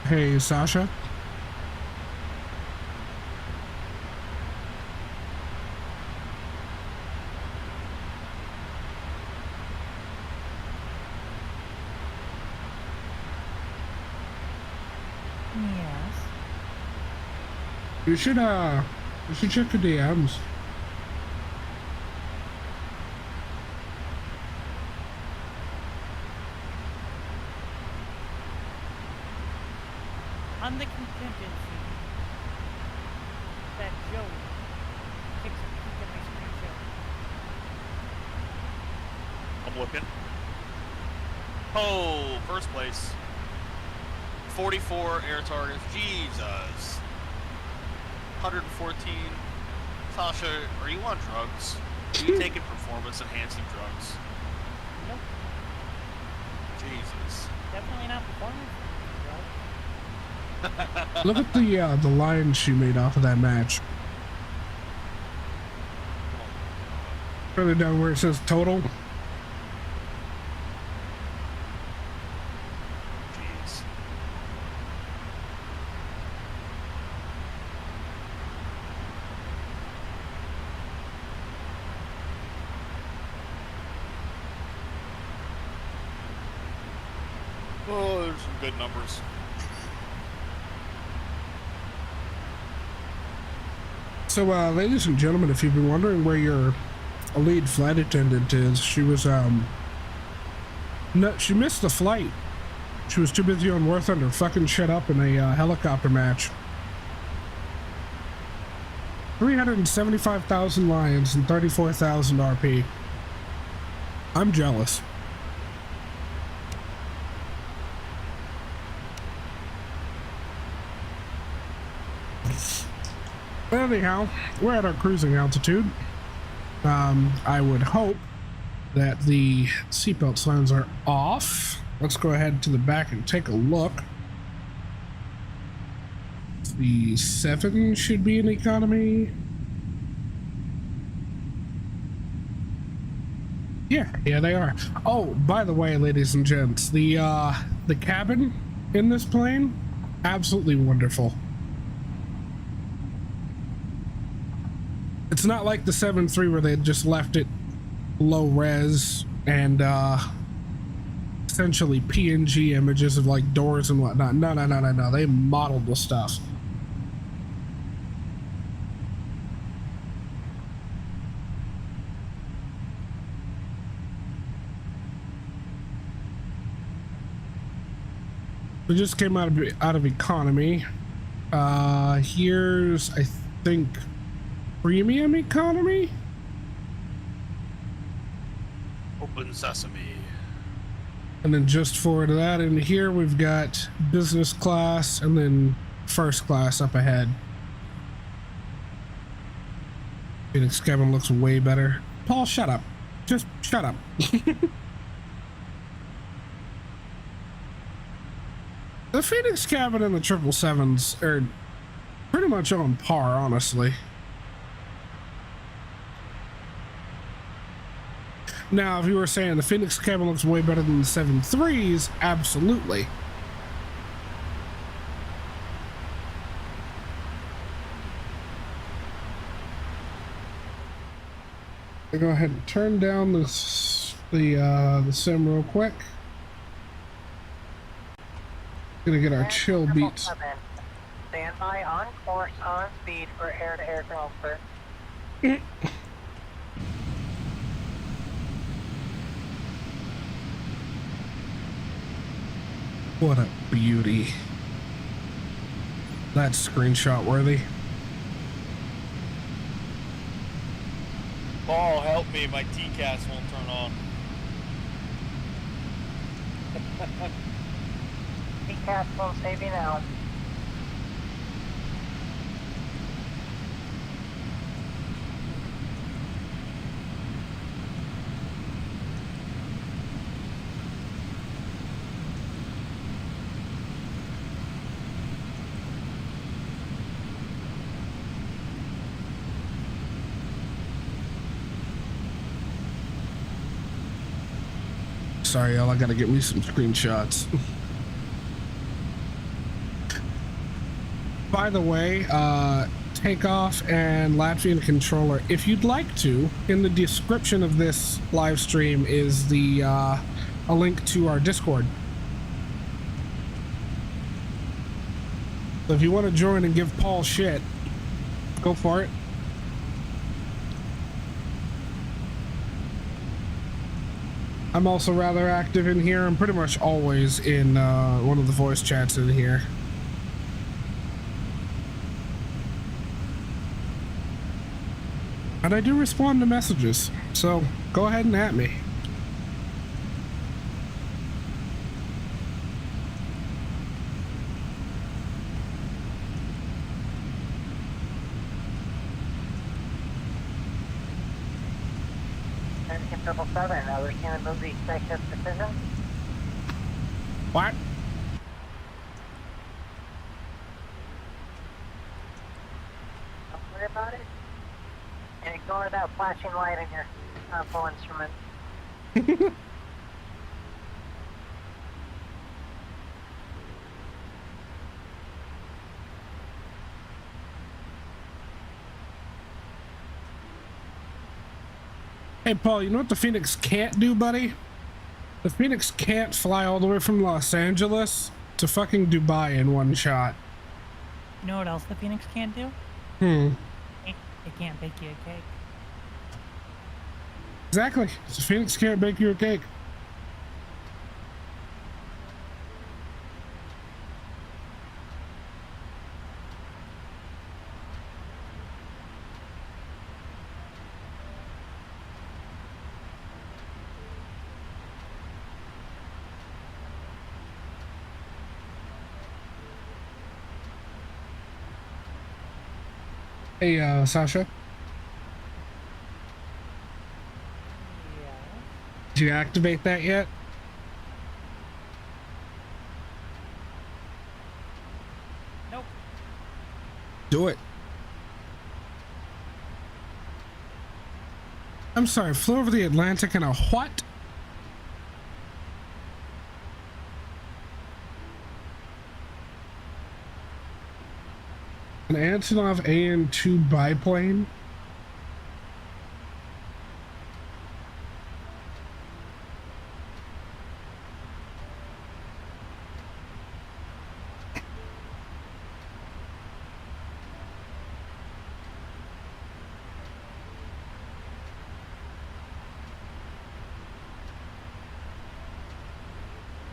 [SPEAKER 3] Hey, Sasha.
[SPEAKER 2] Yes.
[SPEAKER 3] You should check your DMs.
[SPEAKER 2] On the contingency that Joe takes a peek at my screenshot.
[SPEAKER 1] I'm looking. Oh, first place. 44 air targets. Jesus. 114. Sasha, are you on drugs? Are you taking performance enhancing drugs?
[SPEAKER 2] Nope.
[SPEAKER 1] Jesus.
[SPEAKER 2] Definitely not performance.
[SPEAKER 3] Look at the line she made off of that match. Further down where it says total.
[SPEAKER 1] Jeez. Oh, there's some good numbers.
[SPEAKER 3] So, ladies and gentlemen, if you've been wondering where your lead flight attendant is, she was, no, she missed the flight. She was too busy on War Thunder fucking shit up in a helicopter match. 375,000 lions and 34,000 RP. I'm jealous. Anyhow, we're at our cruising altitude. I would hope that the seatbelt signs are off. Let's go ahead to the back and take a look. The 7 should be in economy. Yeah, they are. Oh, by the way, ladies and gents, the cabin in this plane, absolutely wonderful. It's not like the 7.3 where they just left it low res and essentially PNG images of like doors and whatnot. No. They modeled the stuff. We just came out of economy. Here's, I think, premium economy.
[SPEAKER 1] Open sesame.
[SPEAKER 3] And then just forward to that in here, we've got business class and then first class up ahead. Phoenix cabin looks way better. Paul, shut up. Just shut up. The Phoenix cabin and the 777s are pretty much on par, honestly. Now, if you were saying the Phoenix cabin looks way better than the 7.3s, absolutely. I'll go ahead and turn down the sim real quick. Gonna get our chill beats.
[SPEAKER 2] Stand by on course, on speed for air-to-air transfer.
[SPEAKER 3] What a beauty. That's screenshot worthy.
[SPEAKER 1] Paul, help me. My TCAS won't turn on.
[SPEAKER 2] TCAS will save you now.
[SPEAKER 3] Sorry, y'all, I gotta get me some screenshots. By the way, takeoff and Latvian controller, if you'd like to, in the description of this live stream is the a link to our Discord. So if you want to join and give Paul shit, go for it. I'm also rather active in here. I'm pretty much always in one of the voice chats in here. And I do respond to messages, so go ahead and at me.
[SPEAKER 2] American 777, understand the movie Texas decision?
[SPEAKER 3] What?
[SPEAKER 2] Don't worry about it. And ignore that flashing light in your full instrument.
[SPEAKER 3] Hey, Paul, you know what the Phoenix can't do, buddy? The Phoenix can't fly all the way from Los Angeles to fucking Dubai in one shot.
[SPEAKER 2] You know what else the Phoenix can't do? It can't bake you a cake.
[SPEAKER 3] Exactly. The Phoenix can't bake you a cake. Hey, Sasha.
[SPEAKER 2] Yeah.
[SPEAKER 3] Did you activate that yet?
[SPEAKER 2] Nope.
[SPEAKER 3] Do it. I'm sorry, flew over the Atlantic in a what? An Antonov AN2 biplane?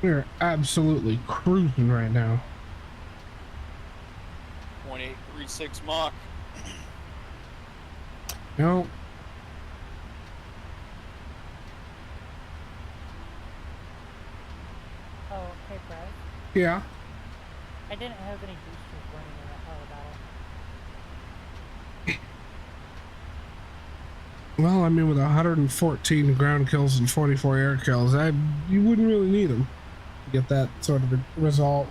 [SPEAKER 3] We're absolutely cruising right now.
[SPEAKER 1] 0.836 Mach.
[SPEAKER 3] No.
[SPEAKER 2] Oh, hey, Brad.
[SPEAKER 3] Yeah.
[SPEAKER 2] I didn't have any boosters running in that part of the battle.
[SPEAKER 3] Well, I mean, with 114 ground kills and 44 air kills, you wouldn't really need them to get that sort of a result.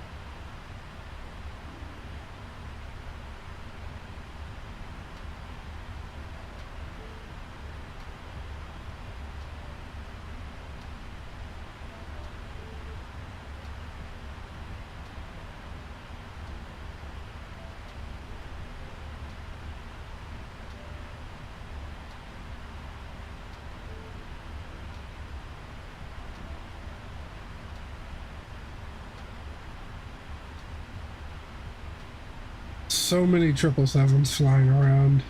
[SPEAKER 3] So many 777s flying around.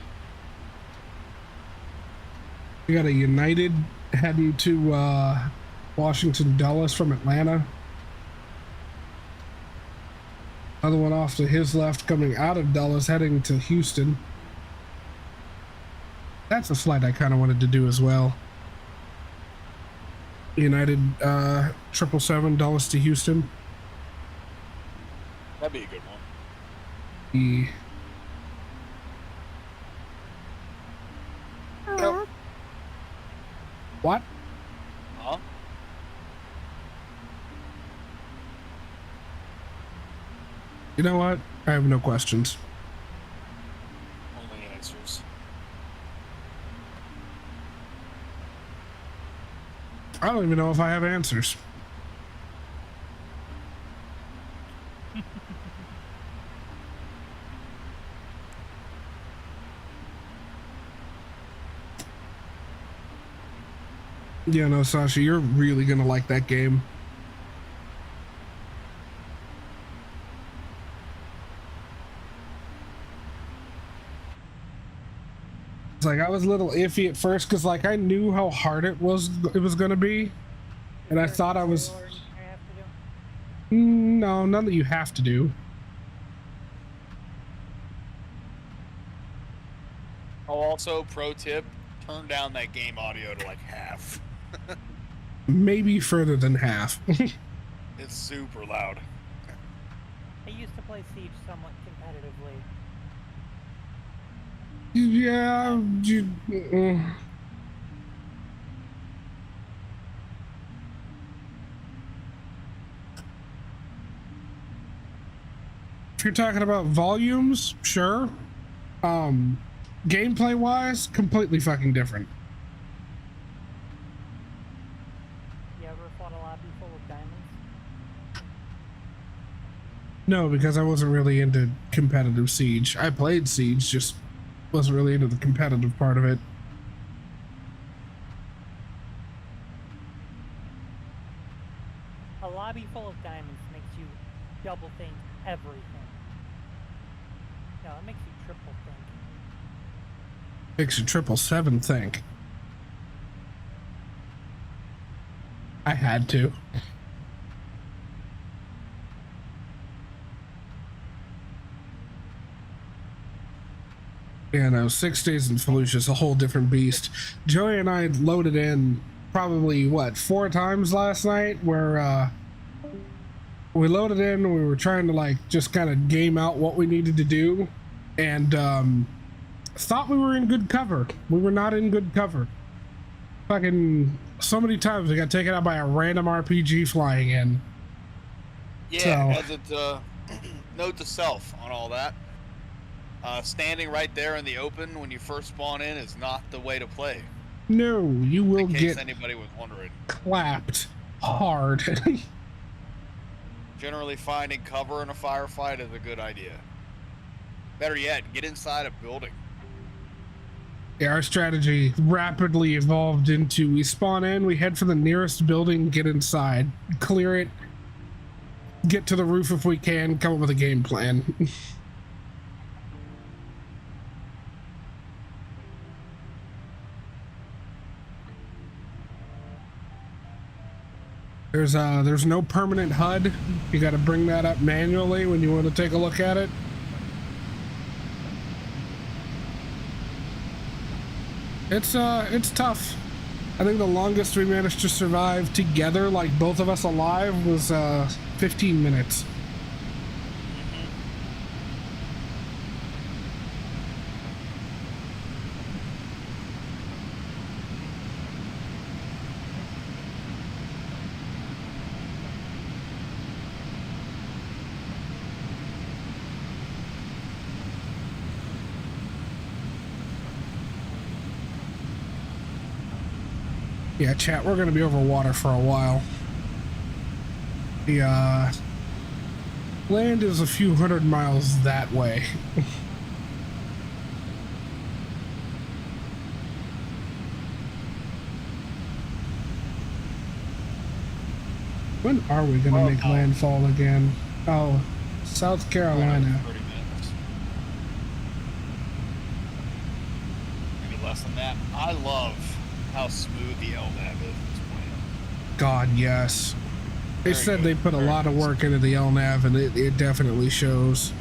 [SPEAKER 3] We got a United heading to Washington Dulles from Atlanta. Another one off to his left coming out of Dulles heading to Houston. That's a flight I kind of wanted to do as well. United 777 Dulles to Houston.
[SPEAKER 1] That'd be a good one.
[SPEAKER 3] Nope. What?
[SPEAKER 1] Huh?
[SPEAKER 3] You know what? I have no questions.
[SPEAKER 1] Only answers.
[SPEAKER 3] I don't even know if I have answers. Yeah, no, Sasha, you're really gonna like that game. It's like I was a little iffy at first because like I knew how hard it was gonna be, and I thought I was. No, none that you have to do.
[SPEAKER 1] Oh, also, pro tip, turn down that game audio to like half.
[SPEAKER 3] Maybe further than half.
[SPEAKER 1] It's super loud.
[SPEAKER 2] I used to play Siege somewhat competitively.
[SPEAKER 3] Yeah, if you're talking about volumes, sure. Gameplay wise, completely fucking different.
[SPEAKER 2] You ever fought a lobby full of diamonds?
[SPEAKER 3] No, because I wasn't really into competitive Siege. I played Siege, just wasn't really into the competitive part of it.
[SPEAKER 2] A lobby full of diamonds makes you double think everything. No, it makes you triple think.
[SPEAKER 3] Makes you 777 think. I had to. Yeah, no, 6 days in Fallujah is a whole different beast. Joey and I loaded in probably, what, 4 times last night, where we loaded in, we were trying to, like, just kind of game out what we needed to do, and thought we were in good cover. We were not in good cover. Fucking so many times we got taken out by a random RPG flying in.
[SPEAKER 1] Yeah, as it, note to self on all that. Standing right there in the open when you first spawn in is not the way to play.
[SPEAKER 3] No, you will
[SPEAKER 1] in case
[SPEAKER 3] get
[SPEAKER 1] anybody was wondering.
[SPEAKER 3] clapped hard.
[SPEAKER 1] Generally finding cover in a firefight is a good idea. Better yet, get inside a building.
[SPEAKER 3] Yeah, our strategy rapidly evolved into we spawn in, we head for the nearest building, get inside, clear it, get to the roof if we can, come up with a game plan. There's no permanent HUD. You got to bring that up manually when you want to take a look at it. It's tough. I think the longest we managed to survive together, like both of us alive, was 15 minutes. Yeah, chat, we're going to be over water for a while. The land is a few hundred miles that way. When are we going to make landfall again? Oh, South Carolina.
[SPEAKER 1] 30 minutes. Maybe less than that. I love how smooth the LNAV is at this point.
[SPEAKER 3] God, yes. They
[SPEAKER 1] Very
[SPEAKER 3] said
[SPEAKER 1] good.
[SPEAKER 3] they put a
[SPEAKER 1] Very
[SPEAKER 3] lot of
[SPEAKER 1] good.
[SPEAKER 3] work into the LNAV, and it definitely shows.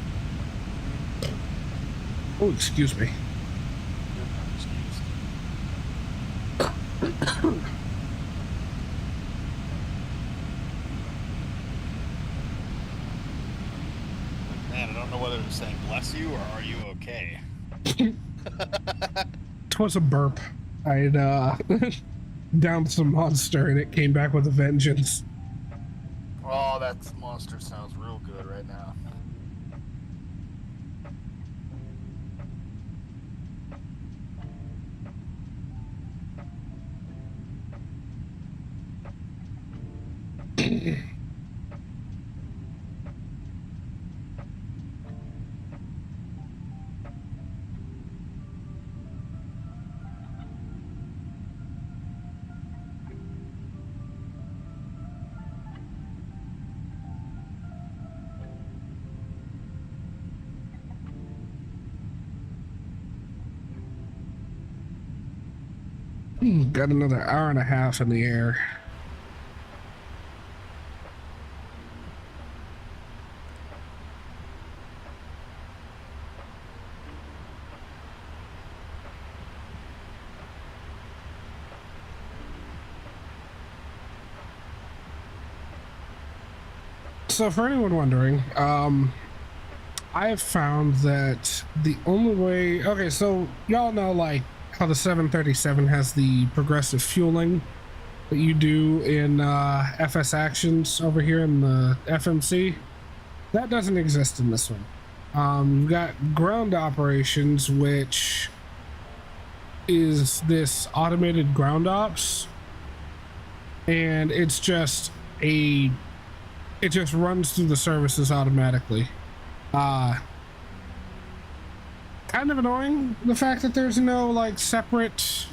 [SPEAKER 3] Oh, excuse me.
[SPEAKER 1] Man, I don't know whether to say bless you or are you okay?
[SPEAKER 3] Twas a burp. I'd downed some monster and it came back with a vengeance.
[SPEAKER 1] Oh, that monster sounds real good right now.
[SPEAKER 3] Got another hour and a half in the air. So for anyone wondering, I have found that the only way, okay, so y'all know like how the 737 has the progressive fueling that you do in FS Actions over here in the FMC. That doesn't exist in this one. You've got ground operations, which is this automated ground ops, and it's just it just runs through the services automatically. Kind of annoying, the fact that there's no like separate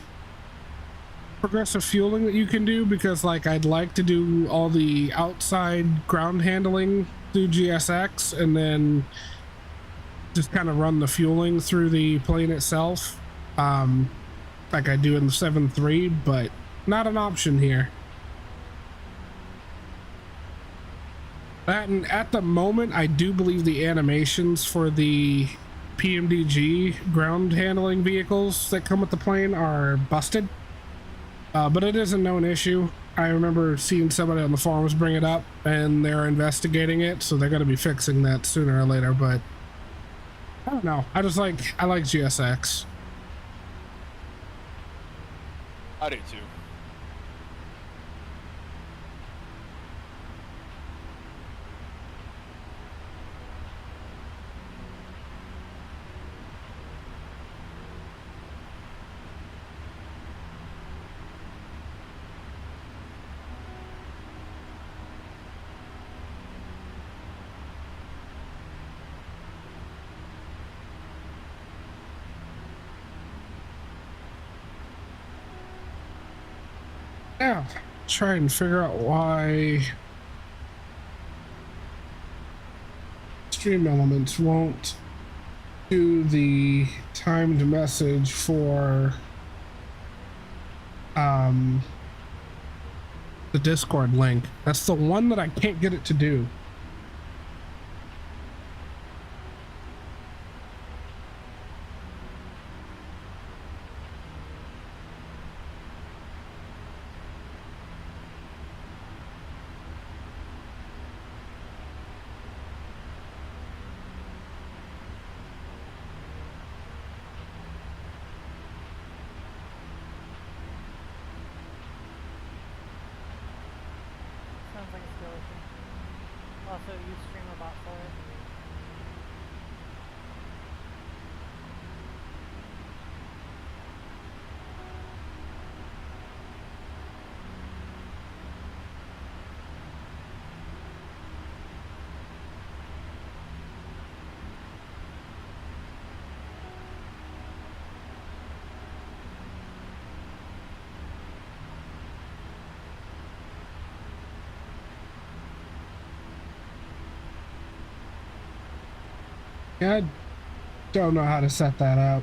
[SPEAKER 3] progressive fueling that you can do, because like I'd like to do all the outside ground handling through GSX and then just kind of run the fueling through the plane itself, like I do in the 7.3, but not an option here. And at the moment, I do believe the animations for the PMDG ground handling vehicles that come with the plane are busted, but it is a known issue. I remember seeing somebody on the forums bring it up, and they're investigating it, so they're going to be fixing that sooner or later. But I don't know. I like GSX.
[SPEAKER 1] I do too.
[SPEAKER 3] Yeah, try and figure out why Stream Elements won't do the timed message for the Discord link. That's the one that I can't get it to do.
[SPEAKER 2] Sounds like a skill issue. Also, use StreamerBot for it.
[SPEAKER 3] Yeah, I don't know how to set that up.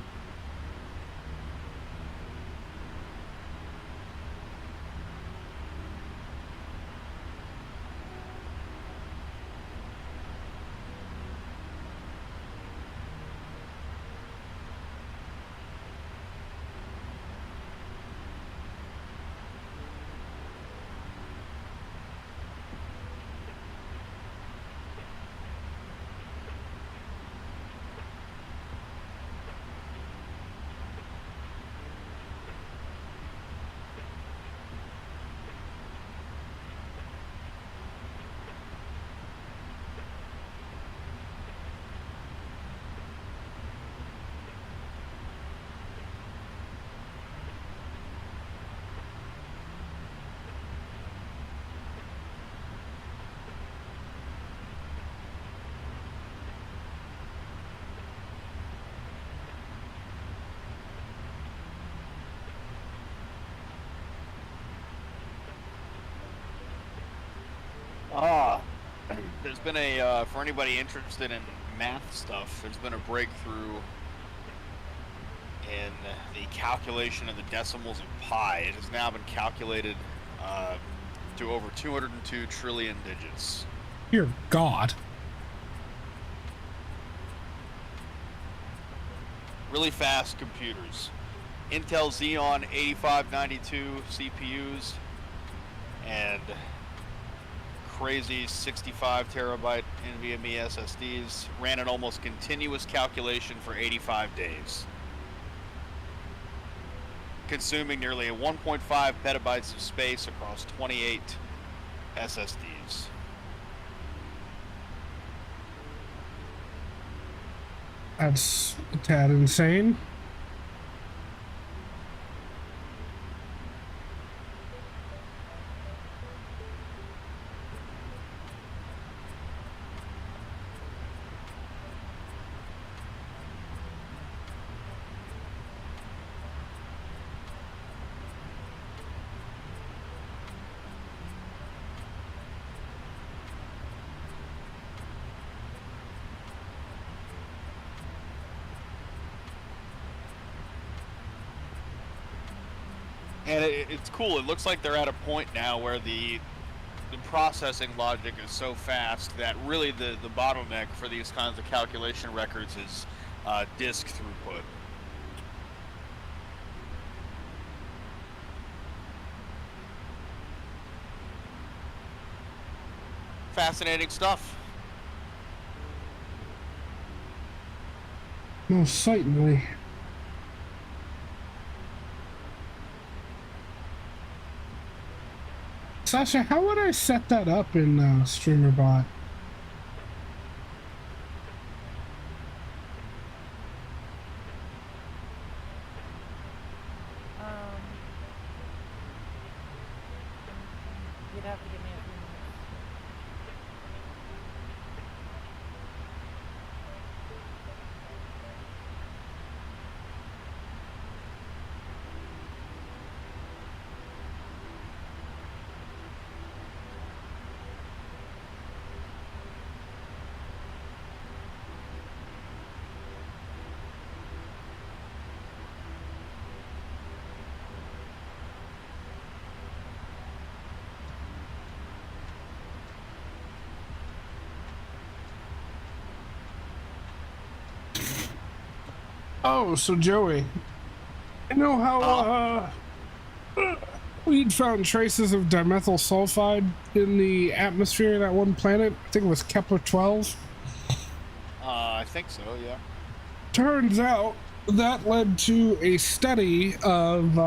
[SPEAKER 1] There's been a, for anybody interested in math stuff, there's been a breakthrough in the calculation of the decimals of pi. It has now been calculated to over 202 trillion digits.
[SPEAKER 3] Dear God.
[SPEAKER 1] Really fast computers. Intel Xeon 8592 CPUs and crazy 65 terabyte NVMe SSDs ran an almost continuous calculation for 85 days, consuming nearly 1.5 petabytes of space across 28 SSDs.
[SPEAKER 3] That's a tad insane.
[SPEAKER 1] And it's cool. It looks like they're at a point now where the processing logic is so fast that really the bottleneck for these kinds of calculation records is disk throughput. Fascinating stuff.
[SPEAKER 3] Most certainly. Sasha, how would I set that up in StreamerBot?
[SPEAKER 2] You'd have to give me a few minutes.
[SPEAKER 3] Oh, so Joey, you know how we'd found traces of dimethyl sulfide in the atmosphere of that one planet? I think it was Kepler 12.
[SPEAKER 1] I think so, yeah.
[SPEAKER 3] Turns out that led to a study of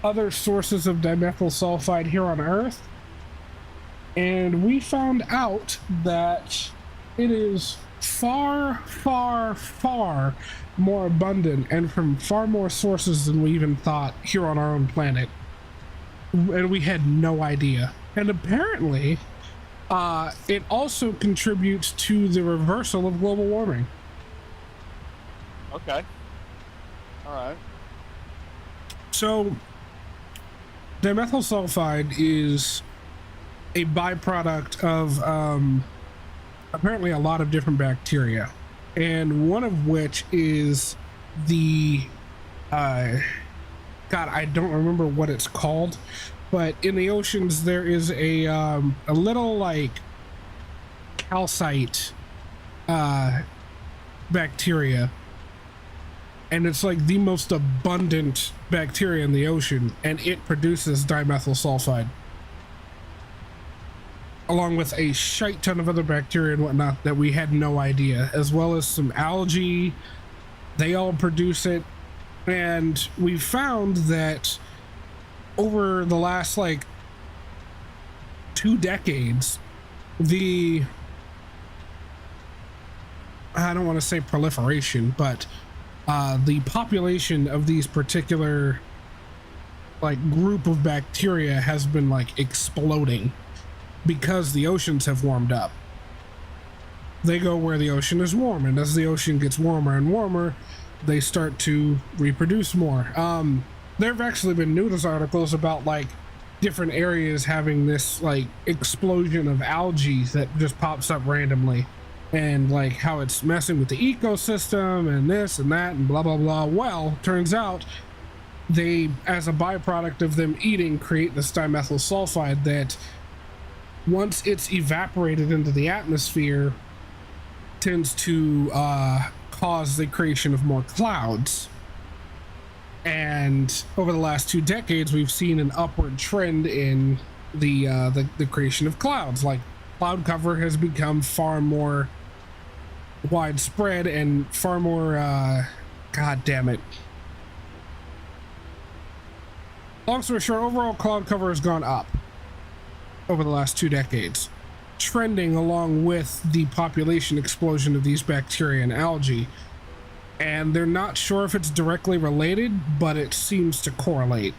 [SPEAKER 3] other sources of dimethyl sulfide here on Earth, and we found out that it is far, far, far more abundant and from far more sources than we even thought here on our own planet, and we had no idea. And apparently it also contributes to the reversal of global warming.
[SPEAKER 1] Okay. All right.
[SPEAKER 3] So dimethyl sulfide is a byproduct of apparently a lot of different bacteria, and one of which is the God, I don't remember what it's called, but in the oceans there is a little like calcite bacteria, and it's like the most abundant bacteria in the ocean, and it produces dimethyl sulfide along with a shite ton of other bacteria and whatnot that we had no idea, as well as some algae. They all produce it, and we found that over the last like 2 decades, I don't want to say proliferation, but the population of these particular like group of bacteria has been like exploding because the oceans have warmed up. They go where the ocean is warm, and as the ocean gets warmer and warmer, they start to reproduce more. There have actually been news articles about like different areas having this like explosion of algae that just pops up randomly, and like how it's messing with the ecosystem and this and that and blah blah blah. Well, turns out they, as a byproduct of them eating, create this dimethyl sulfide that, once it's evaporated into the atmosphere, tends to cause the creation of more clouds. And over the last 2 decades, we've seen an upward trend in the creation of clouds. Like, cloud cover has become far more widespread and far more god damn it. Long story short, overall cloud cover has gone up over the last 2 decades, trending along with the population explosion of these bacteria and algae. And they're not sure if it's directly related, but it seems to correlate.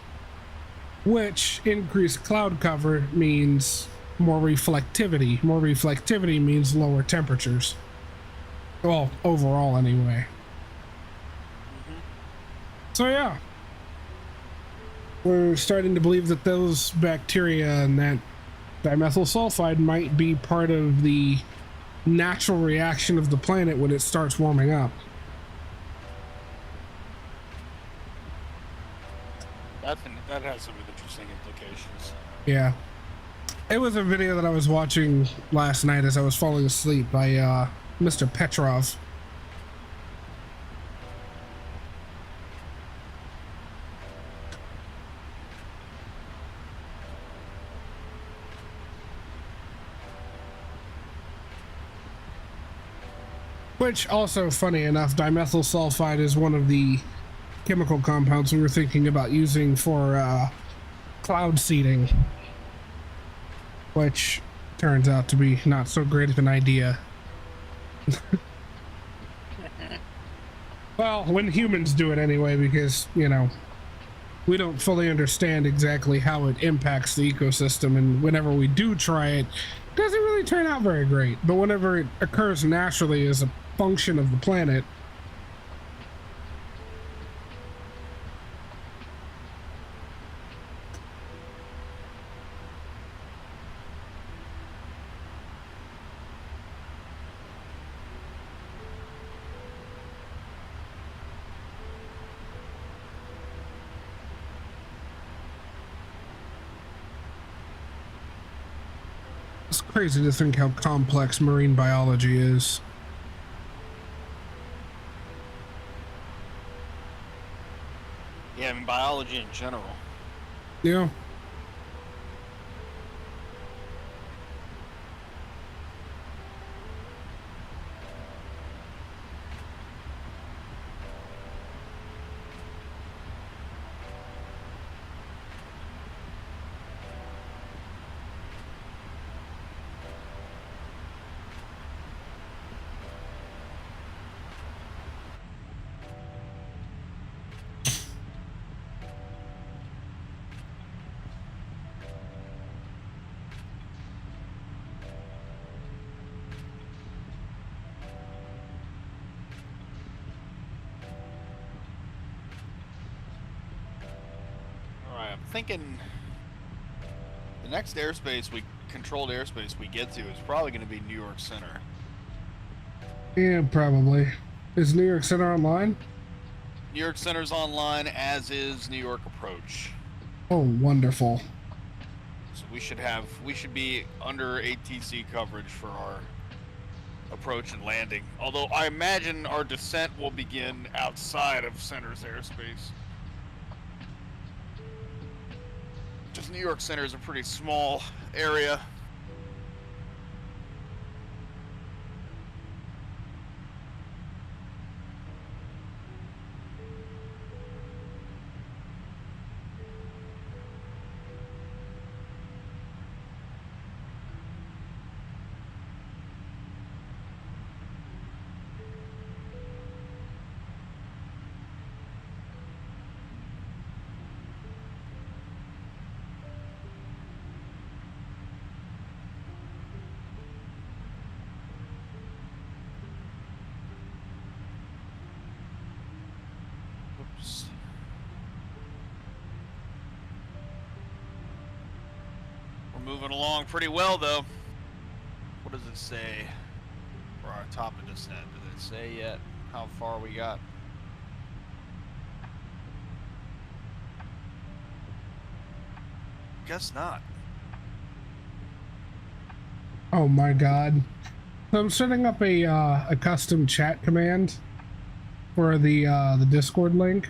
[SPEAKER 3] Which, increased cloud cover means more reflectivity. More reflectivity means lower temperatures. Well, overall anyway. So yeah, we're starting to believe that those bacteria and that dimethyl sulfide might be part of the natural reaction of the planet when it starts warming up.
[SPEAKER 1] That has some interesting implications.
[SPEAKER 3] Yeah. It was a video that I was watching last night as I was falling asleep by Mr. Petrov. Which, also funny enough, dimethyl sulfide is one of the chemical compounds we were thinking about using for cloud seeding, which turns out to be not so great of an idea. Well, when humans do it anyway, because, you know, we don't fully understand exactly how it impacts the ecosystem, and whenever we do try it, it doesn't really turn out very great. But whenever it occurs naturally as a function of the planet, it's crazy to think how complex marine biology is.
[SPEAKER 1] technology in general.
[SPEAKER 3] Yeah.
[SPEAKER 1] Alright, I'm thinking the next controlled airspace we get to is probably going to be New York Center.
[SPEAKER 3] Yeah, probably. Is New York Center online?
[SPEAKER 1] New York Center's online, as is New York Approach.
[SPEAKER 3] Oh, wonderful.
[SPEAKER 1] So we should be under ATC coverage for our approach and landing. Although I imagine our descent will begin outside of Center's airspace. Just New York Center is a pretty small area. Oops. We're moving along pretty well, though. What does it say for our top of descent? Does it say yet how far we got? Guess not.
[SPEAKER 3] Oh my god. So I'm setting up a custom chat command for the Discord link.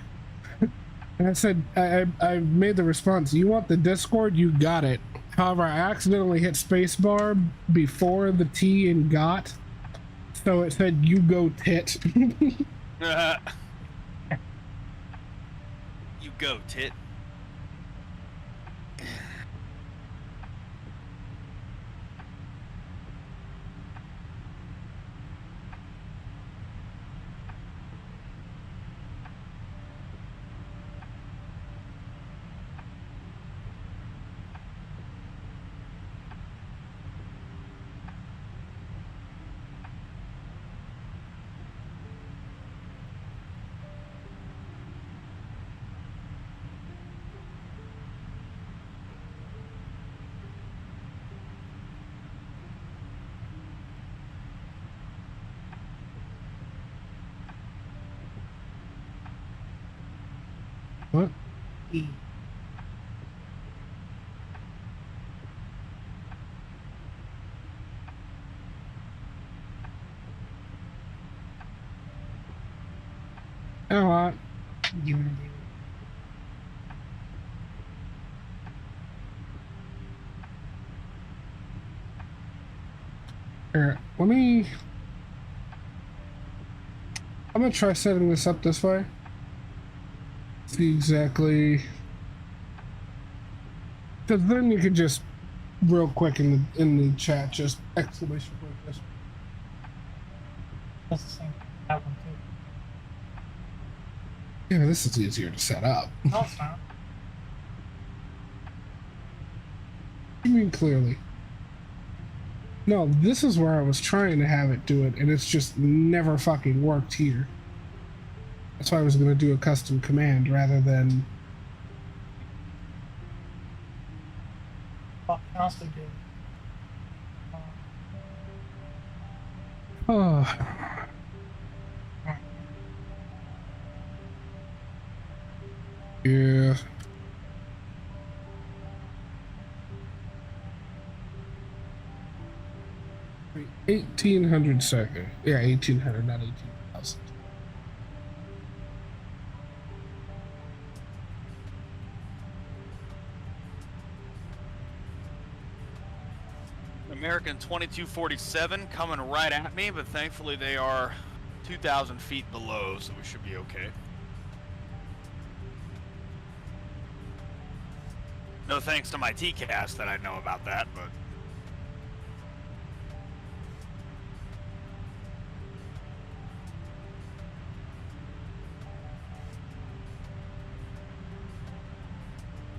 [SPEAKER 3] And I said, I made the response, you want the Discord, you got it. However, I accidentally hit spacebar before the T in got, so it said, you go tit.
[SPEAKER 1] You go, tit.
[SPEAKER 3] What? Oh, what?
[SPEAKER 2] You wanna do?
[SPEAKER 3] Here, let me... I'm gonna try setting this up this way. See exactly... Because then you can just, real quick in the chat, just exclamation point this.
[SPEAKER 2] That's the same. That one too.
[SPEAKER 3] Yeah, this is easier to set up.
[SPEAKER 2] No, it's not.
[SPEAKER 3] You mean clearly? No, this is where I was trying to have it do it, and it's just never fucking worked here. That's why I was gonna do a custom command rather than...
[SPEAKER 2] What else we do?
[SPEAKER 3] Oh. Yeah. Wait, 1800 second. Yeah, 1800, not 18,000.
[SPEAKER 1] American 2247 coming right at me, but thankfully they are 2,000 feet below, so we should be okay. No thanks to my TCAS that I know about that, but...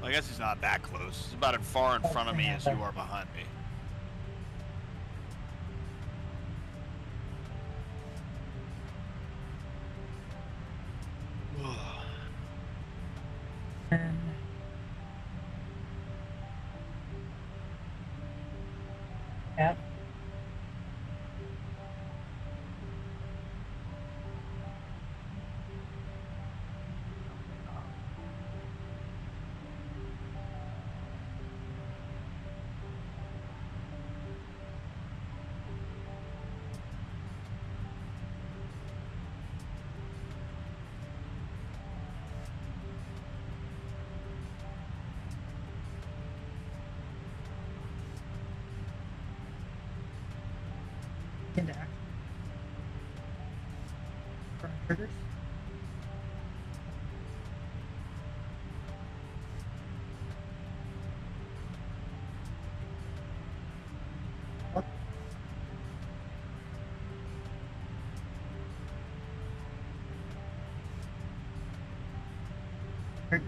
[SPEAKER 1] I guess he's not that close. He's about as far in front of me as you are behind me.
[SPEAKER 2] Yep. Into action. Front triggers. What? Triggers.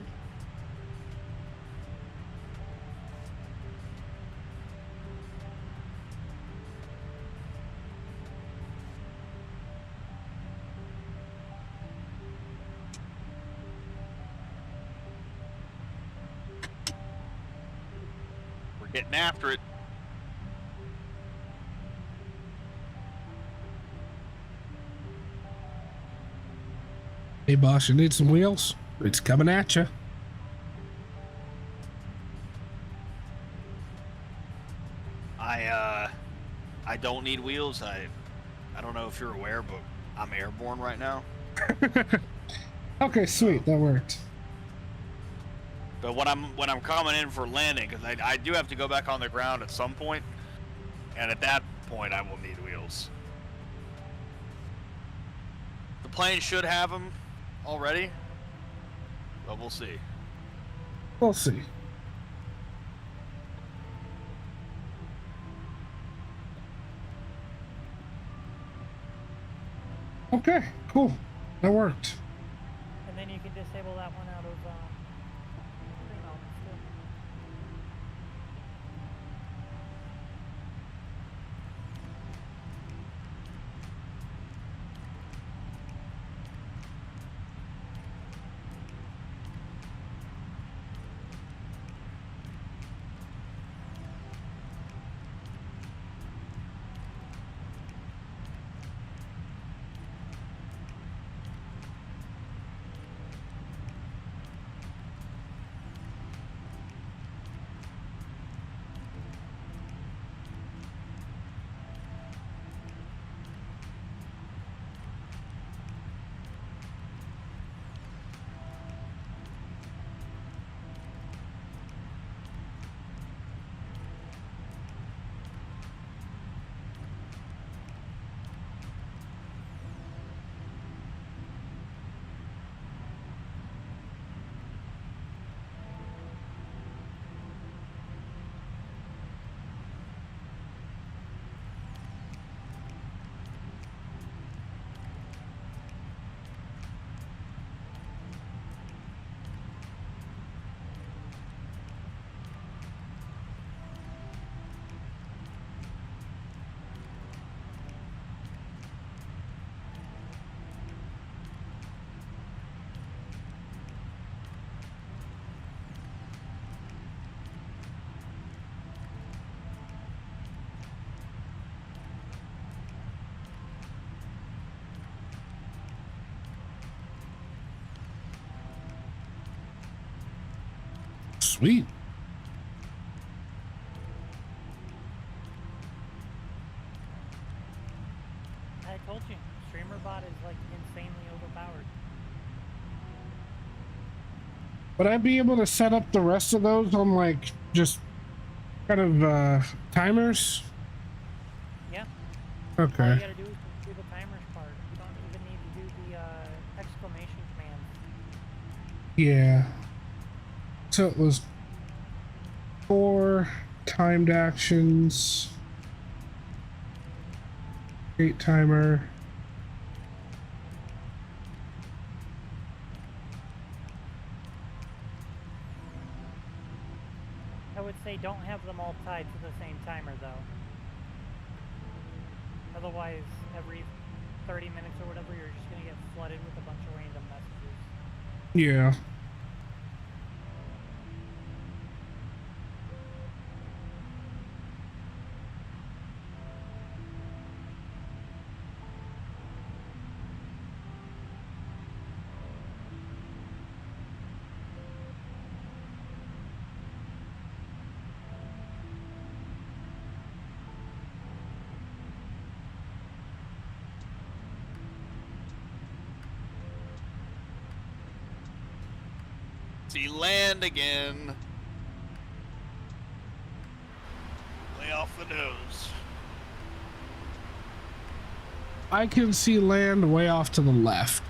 [SPEAKER 1] Getting after it.
[SPEAKER 3] Hey boss, you need some wheels? It's coming at you.
[SPEAKER 1] I don't need wheels. I don't know if you're aware, but I'm airborne right now.
[SPEAKER 3] Okay, sweet, that worked.
[SPEAKER 1] But when I'm coming in for landing, because I do have to go back on the ground at some point, and at that point I will need wheels. The plane should have them already, but we'll see.
[SPEAKER 3] We'll see. Okay, cool. That worked.
[SPEAKER 2] And then you can disable that one out of
[SPEAKER 3] Sweet.
[SPEAKER 2] I told you, StreamerBot is like insanely overpowered.
[SPEAKER 3] Would I be able to set up the rest of those on like just kind of timers?
[SPEAKER 2] All
[SPEAKER 3] Okay.
[SPEAKER 2] you gotta do is do the timers part. You don't even need to do the exclamation command.
[SPEAKER 3] Yeah. So it was 4 timed actions, 8 timer.
[SPEAKER 2] I would say don't have them all tied to the same timer though. Otherwise, every 30 minutes or whatever, you're just gonna get flooded with a bunch of random messages.
[SPEAKER 3] Yeah.
[SPEAKER 1] See land again. Way off the nose.
[SPEAKER 3] I can see land way off to the left.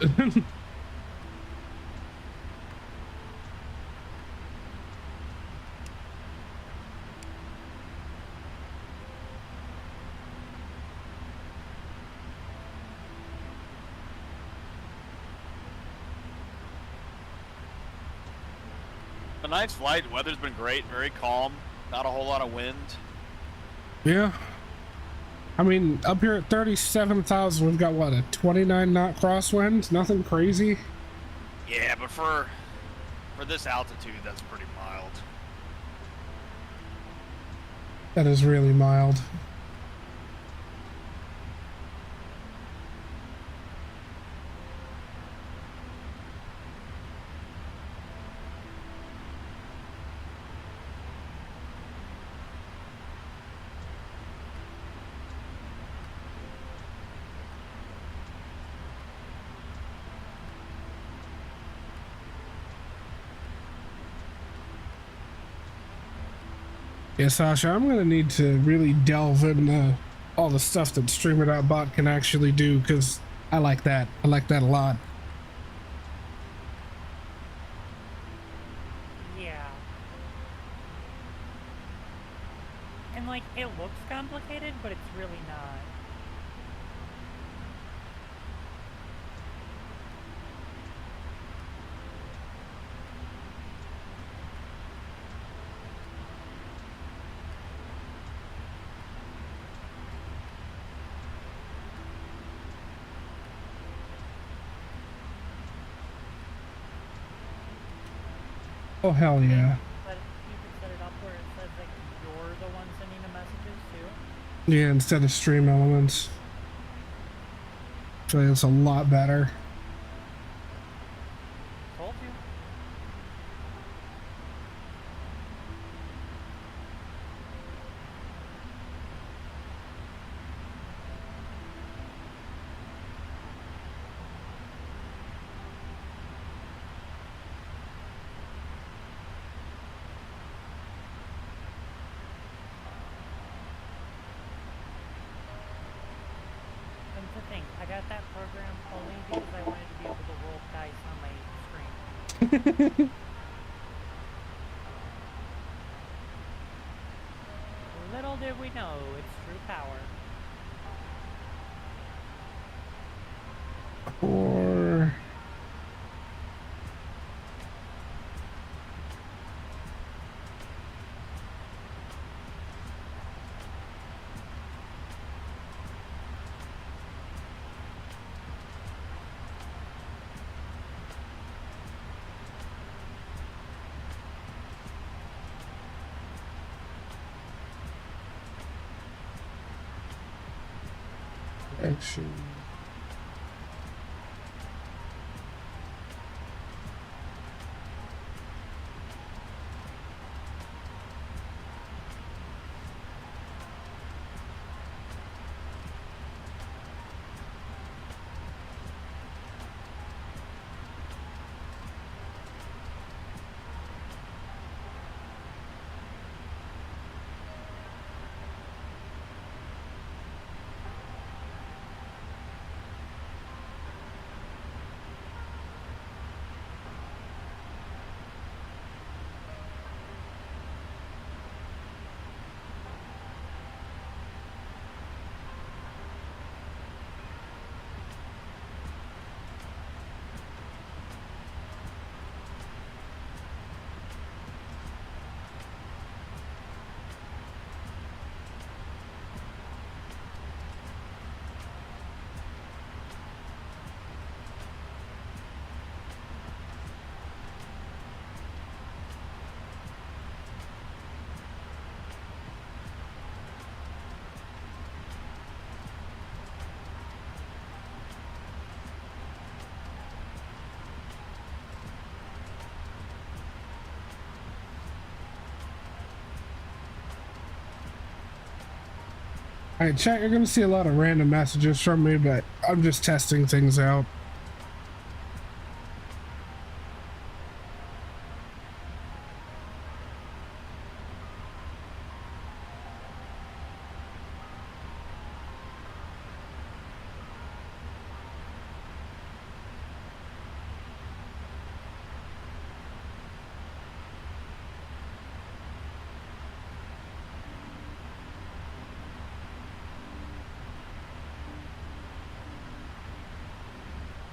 [SPEAKER 1] A nice flight. Weather's been great. Very calm. Not a whole lot of wind.
[SPEAKER 3] Yeah. I mean, up here at 37,000, we've got what, a 29 knot crosswind? Nothing crazy.
[SPEAKER 1] Yeah, but for this altitude, that's pretty mild.
[SPEAKER 3] That is really mild. Yeah, Sasha, I'm gonna need to really delve into all the stuff that Streamer.bot can actually do, because I like that. I like that a lot.
[SPEAKER 2] Yeah. And like, it looks complicated, but it's really not.
[SPEAKER 3] Oh, hell yeah.
[SPEAKER 2] But you can set it up where it says like you're the one sending the messages too.
[SPEAKER 3] Yeah, instead of stream elements. I feel like it's a lot better.
[SPEAKER 2] Told you. And to think, I got that program only because I wanted to be able to roll dice on my screen. Little did we know, it's true power.
[SPEAKER 3] Or... action. All right, chat, you're gonna see a lot of random messages from me, but I'm just testing things out.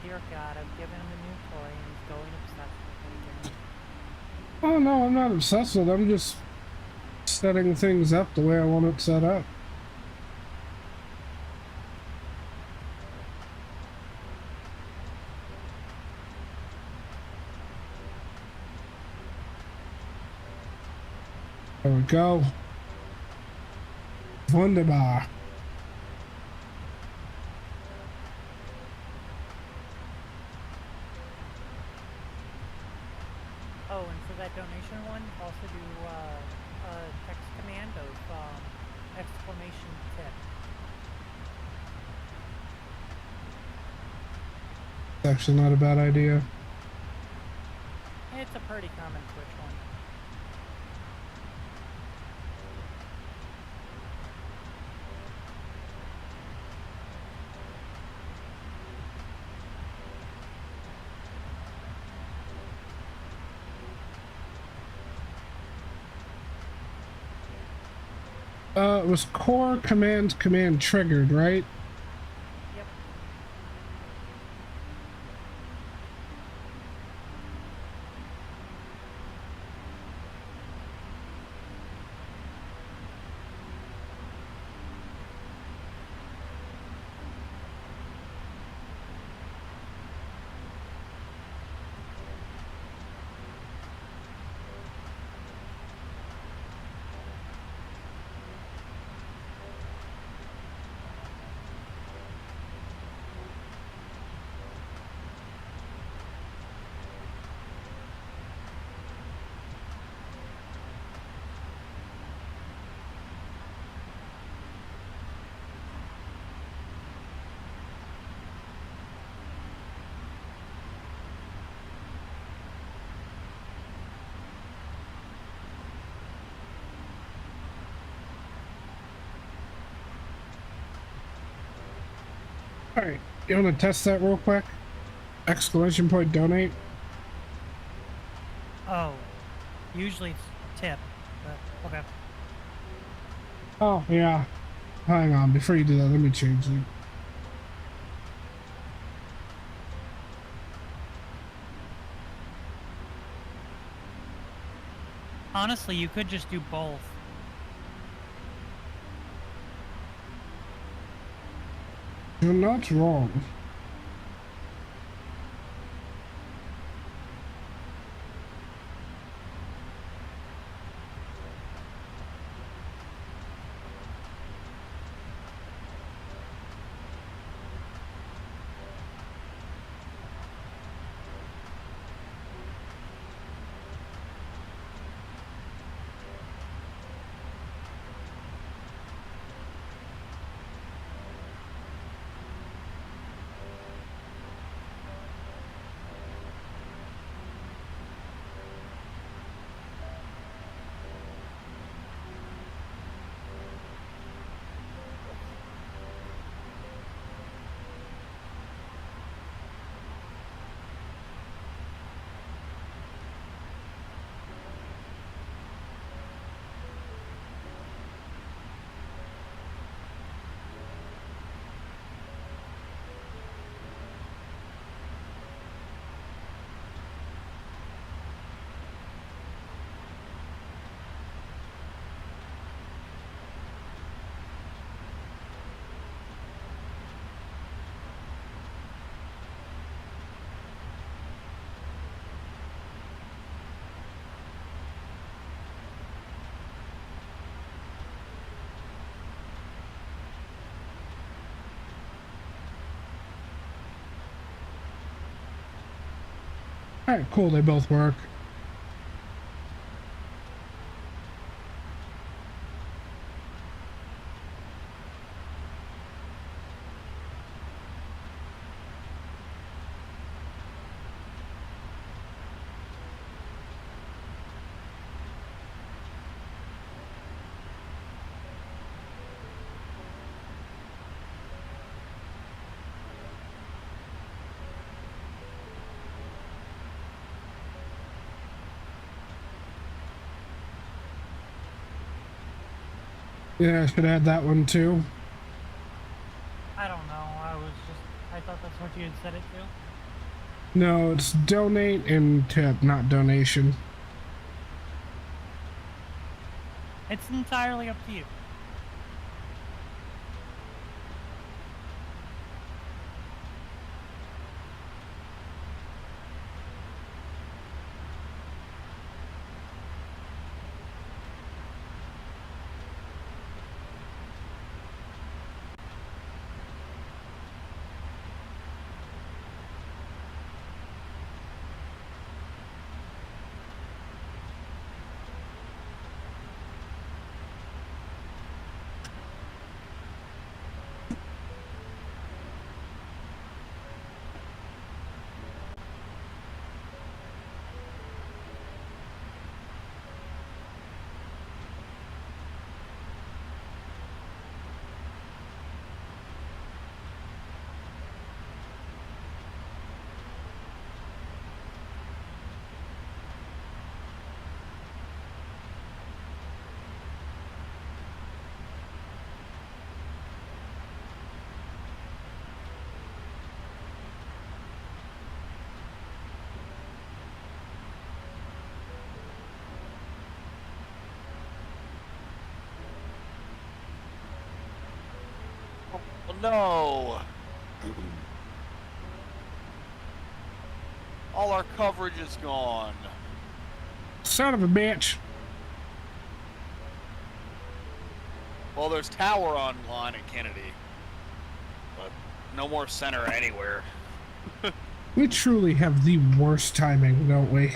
[SPEAKER 2] Dear God, I've given him a new toy and he's going obsessed with it again.
[SPEAKER 3] Oh no, I'm not obsessed with it. I'm just setting things up the way I want it set up. There we go. Wunderbar.
[SPEAKER 2] Oh, and for that donation one, also do a text command of exclamation tip.
[SPEAKER 3] It's actually not a bad idea.
[SPEAKER 2] It's a pretty common Twitch one.
[SPEAKER 3] It was core command triggered, right?
[SPEAKER 2] Yep.
[SPEAKER 3] All right, you want to test that real quick? Exclamation point donate.
[SPEAKER 2] Oh, usually it's tip, but okay.
[SPEAKER 3] Oh yeah. Hang on, before you do that, let me change it.
[SPEAKER 2] Honestly, you could just do both.
[SPEAKER 3] You're not wrong. All right, cool. They both work. Yeah, I should add that one too.
[SPEAKER 2] I don't know. I thought that's what you had set it to.
[SPEAKER 3] No, it's donate and tip, not donation.
[SPEAKER 2] It's entirely up to you.
[SPEAKER 1] Oh, no. All our coverage is gone.
[SPEAKER 3] Son of a bitch.
[SPEAKER 1] Well, there's tower online at Kennedy, but no more center anywhere.
[SPEAKER 3] We truly have the worst timing, don't we?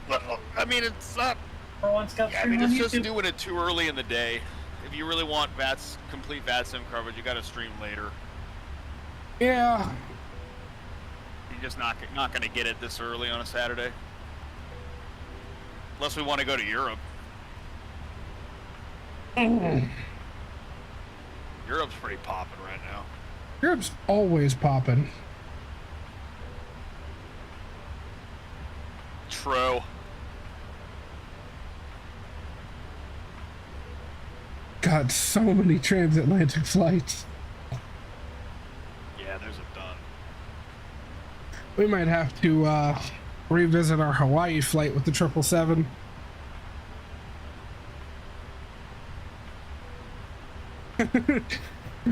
[SPEAKER 1] Well, I mean, it's not. Yeah, I mean, it's just doing it too early in the day. If you really want complete VATSIM coverage, you got to stream later.
[SPEAKER 3] Yeah.
[SPEAKER 1] You're just not going to get it this early on a Saturday, unless we want to go to Europe. Europe's pretty popping right now.
[SPEAKER 3] Europe's always popping.
[SPEAKER 1] True.
[SPEAKER 3] God, so many transatlantic flights.
[SPEAKER 1] Yeah, there's a ton.
[SPEAKER 3] We might have to revisit our Hawaii flight with the 777.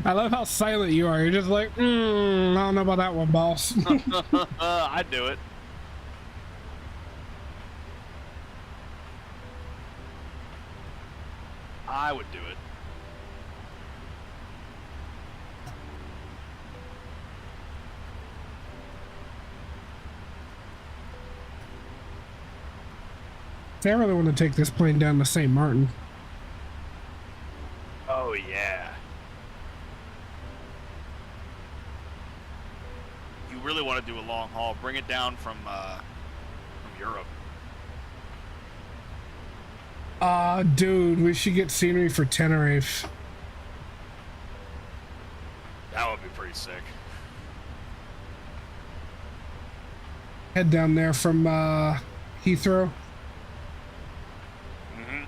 [SPEAKER 3] I love how silent you are. You're just like, I don't know about that one, boss.
[SPEAKER 1] I'd do it. I would do it.
[SPEAKER 3] I really want to take this plane down to St. Martin.
[SPEAKER 1] Oh, yeah. You really want to do a long haul, bring it down from Europe.
[SPEAKER 3] Dude, we should get scenery for Tenerife.
[SPEAKER 1] That would be pretty sick.
[SPEAKER 3] Head down there from Heathrow.
[SPEAKER 1] Mm-hmm.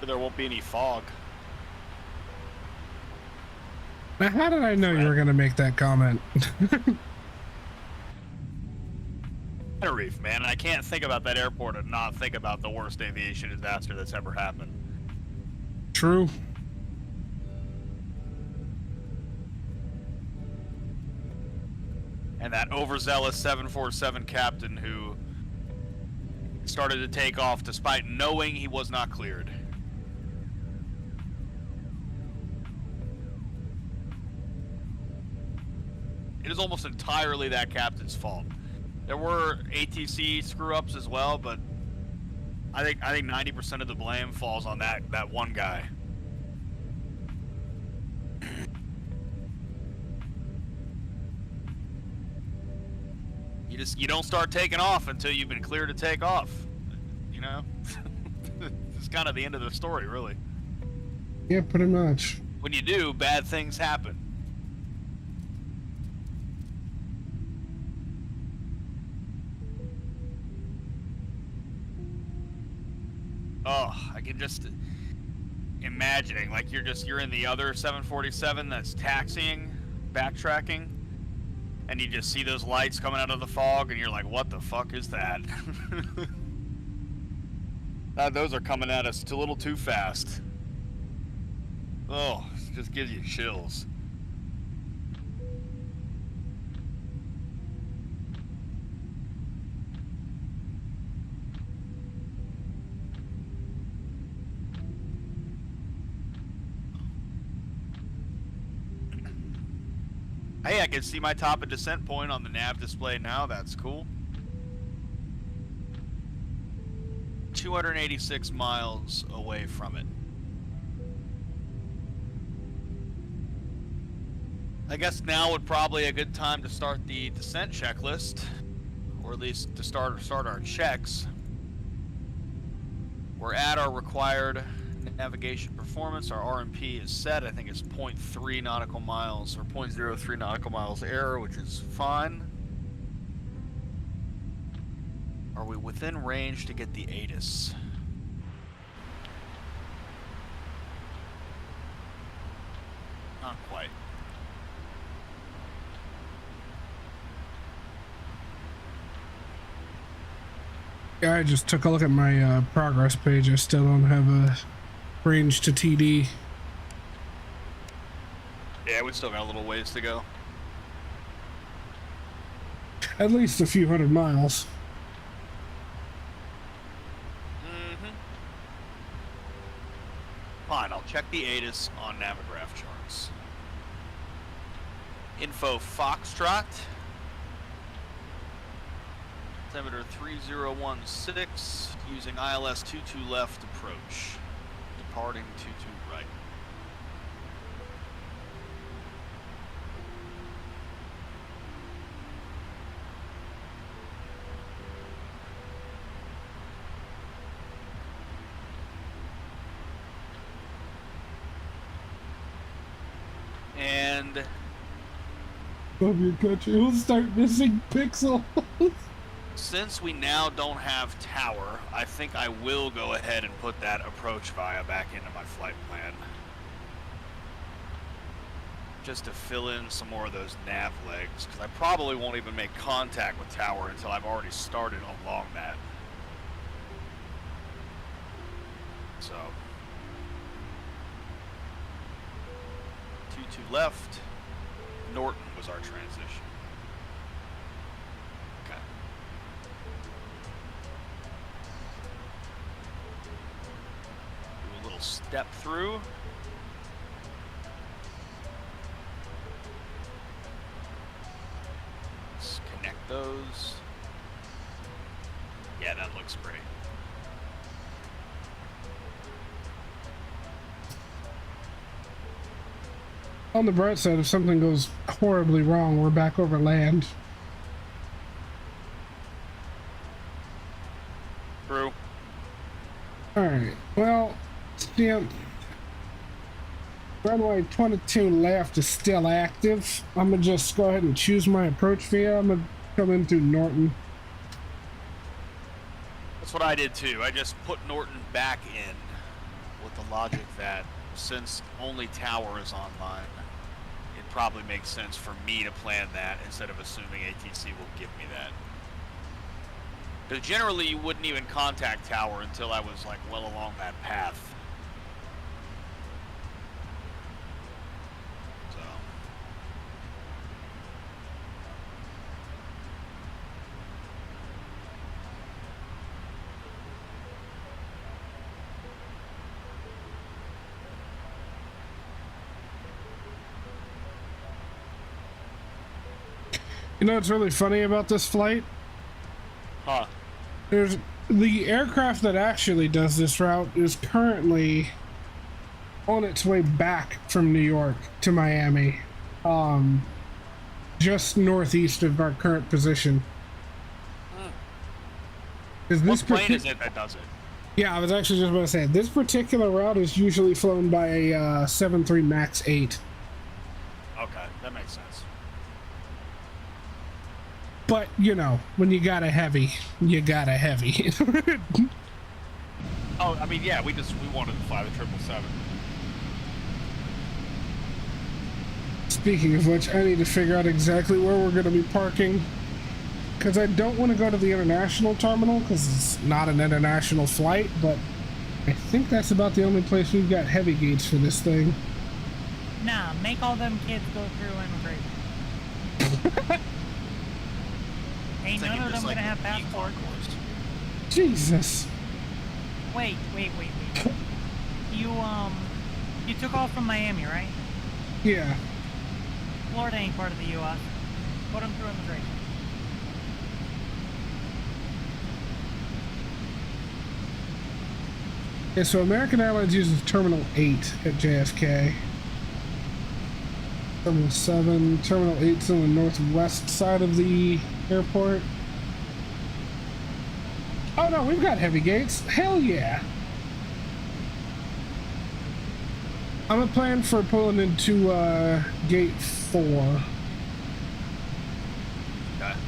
[SPEAKER 1] There won't be any fog.
[SPEAKER 3] Now, how did I know you were going to make that comment?
[SPEAKER 1] Tenerife, man. I can't think about that airport and not think about the worst aviation disaster that's ever happened.
[SPEAKER 3] True.
[SPEAKER 1] And that overzealous 747 captain who started to take off despite knowing he was not cleared. It is almost entirely that captain's fault. There were ATC screw-ups as well, but I think 90% of the blame falls on that one guy. You don't start taking off until you've been cleared to take off. You know? It's kind of the end of the story, really.
[SPEAKER 3] Yeah, pretty much.
[SPEAKER 1] When you do, bad things happen. Oh, I can just imagining like you're in the other 747 that's taxiing, backtracking, and you just see those lights coming out of the fog, and you're like, what the fuck is that? Those are coming at us a little too fast. Oh, it just gives you chills. Hey, I can see my top of descent point on the nav display now. That's cool. 286 miles away from it. I guess now would probably a good time to start the descent checklist, or at least to start our checks. We're at our required navigation performance. Our RMP is set. I think it's 0.3 nautical miles or 0.03 nautical miles error, which is fine. Are we within range to get the ATIS? Not quite.
[SPEAKER 3] Yeah, I just took a look at my progress page. I still don't have a range to TD.
[SPEAKER 1] Yeah, we still got a little ways to go.
[SPEAKER 3] At least a few hundred miles.
[SPEAKER 1] Fine, I'll check the ATIS on Navigraph charts. Info Foxtrot. Altimeter 3016, using ILS 22 left approach. Departing 22 right. And
[SPEAKER 3] Love your country. We'll start missing pixels.
[SPEAKER 1] since we now don't have tower, I think I will go ahead and put that approach via back into my flight plan. Just to fill in some more of those nav legs, because I probably won't even make contact with tower until I've already started along that. So 22 left. Norton was our transition. Okay. Do a little step through. Let's connect those. Yeah, that looks great.
[SPEAKER 3] On the bright side, if something goes horribly wrong, we're back over land.
[SPEAKER 1] True.
[SPEAKER 3] Alright, well, still, runway 22 left is still active. I'm gonna just go ahead and choose my approach via. I'm gonna come in through Norton.
[SPEAKER 1] That's what I did too. I just put Norton back in with the logic that since only tower is online, it probably makes sense for me to plan that instead of assuming ATC will give me that. Because generally you wouldn't even contact tower until I was like well along that path. So.
[SPEAKER 3] You know what's really funny about this flight?
[SPEAKER 1] Huh.
[SPEAKER 3] There's the aircraft that actually does this route is currently on its way back from New York to Miami, just northeast of our current position.
[SPEAKER 1] What plane is it that does it?
[SPEAKER 3] Yeah, I was actually just about to say, this particular route is usually flown by a 7.3 MAX 8.
[SPEAKER 1] Okay, that makes sense.
[SPEAKER 3] But, you know, when you got a heavy, you got a heavy.
[SPEAKER 1] Oh, I mean, yeah, we wanted to fly the 777.
[SPEAKER 3] Speaking of which, I need to figure out exactly where we're going to be parking. Because I don't want to go to the international terminal, because it's not an international flight, but I think that's about the only place we've got heavy gates for this thing.
[SPEAKER 2] Nah, make all them kids go through immigration. Ain't none of them gonna have passports.
[SPEAKER 3] Jesus.
[SPEAKER 2] Wait. You took off from Miami, right?
[SPEAKER 3] Yeah.
[SPEAKER 2] Florida ain't part of the U.S. Put them through immigration.
[SPEAKER 3] Yeah, so American Airlines uses Terminal 8 at JFK. Terminal 7, Terminal 8's on the northwest side of the airport. Oh no, we've got heavy gates. Hell yeah. I'm a plan for pulling into gate 4.
[SPEAKER 1] Okay,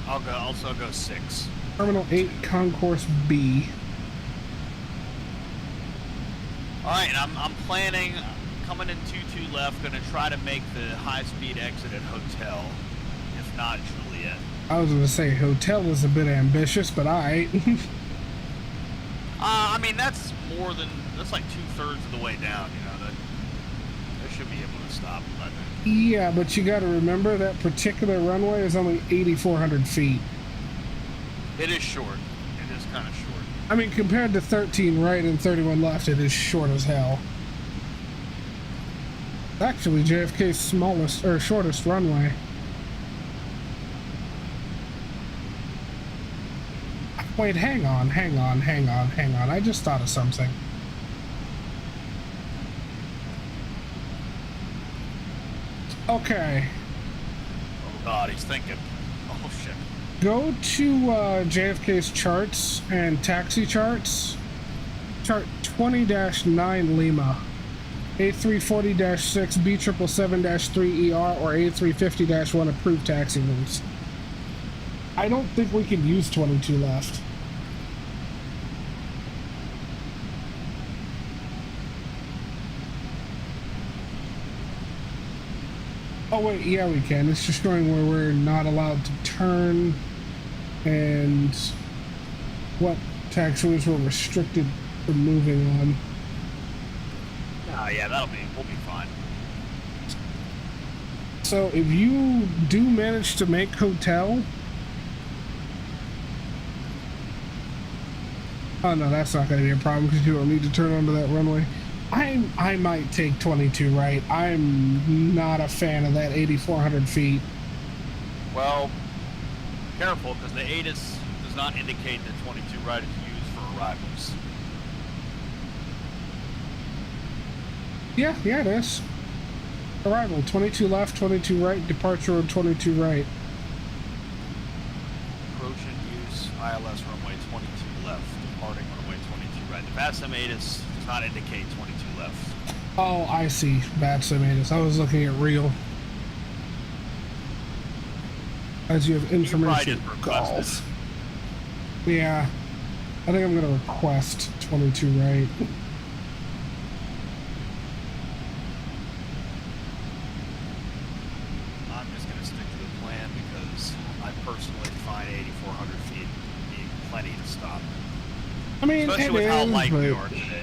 [SPEAKER 1] I'll go 6.
[SPEAKER 3] Terminal 8 Concourse B.
[SPEAKER 1] Alright, and I'm planning, coming in 22 left, gonna try to make the high-speed exit at Hotel, if not Juliet.
[SPEAKER 3] I was gonna say Hotel is a bit ambitious, but alright.
[SPEAKER 1] I mean, that's like 2/3 of the way down, you know, that should be able to stop, I think.
[SPEAKER 3] Yeah, but you gotta remember that particular runway is only 8,400 feet.
[SPEAKER 1] It is short. It is kind of short.
[SPEAKER 3] I mean, compared to 13 right and 31 left, it is short as hell. Actually, JFK's smallest, or shortest runway. Wait, hang on. I just thought of something. Okay.
[SPEAKER 1] Oh god, he's thinking. Oh shit.
[SPEAKER 3] Go to JFK's charts and taxi charts. Chart 20-9 Lima. A340-6 B777-3 ER or A350-1 approved taxi routes. I don't think we can use 22 left. Oh wait, yeah we can. It's just showing where we're not allowed to turn and what taxiways we're restricted from moving on.
[SPEAKER 1] Oh yeah, we'll be fine.
[SPEAKER 3] So if you do manage to make Hotel... Oh no, that's not going to be a problem because you don't need to turn onto that runway. I might take 22 right. I'm not a fan of that 8,400 feet.
[SPEAKER 1] Well, careful because the ATIS does not indicate that 22 right is used for arrivals.
[SPEAKER 3] Yeah, it is. Arrival, 22 left, 22 right, departure road, 22 right.
[SPEAKER 1] Approach and use ILS runway 22 left, departing runway 22 right. The VASM ATIS does not indicate 22 left.
[SPEAKER 3] Oh, I see. Bad Sematus. I was looking at real. As you have information calls. Yeah. I think I'm going to request 22 right.
[SPEAKER 1] I'm just going to stick to the plan because I personally find 8,400 feet being plenty to stop.
[SPEAKER 3] I mean,
[SPEAKER 1] especially with how light we are today.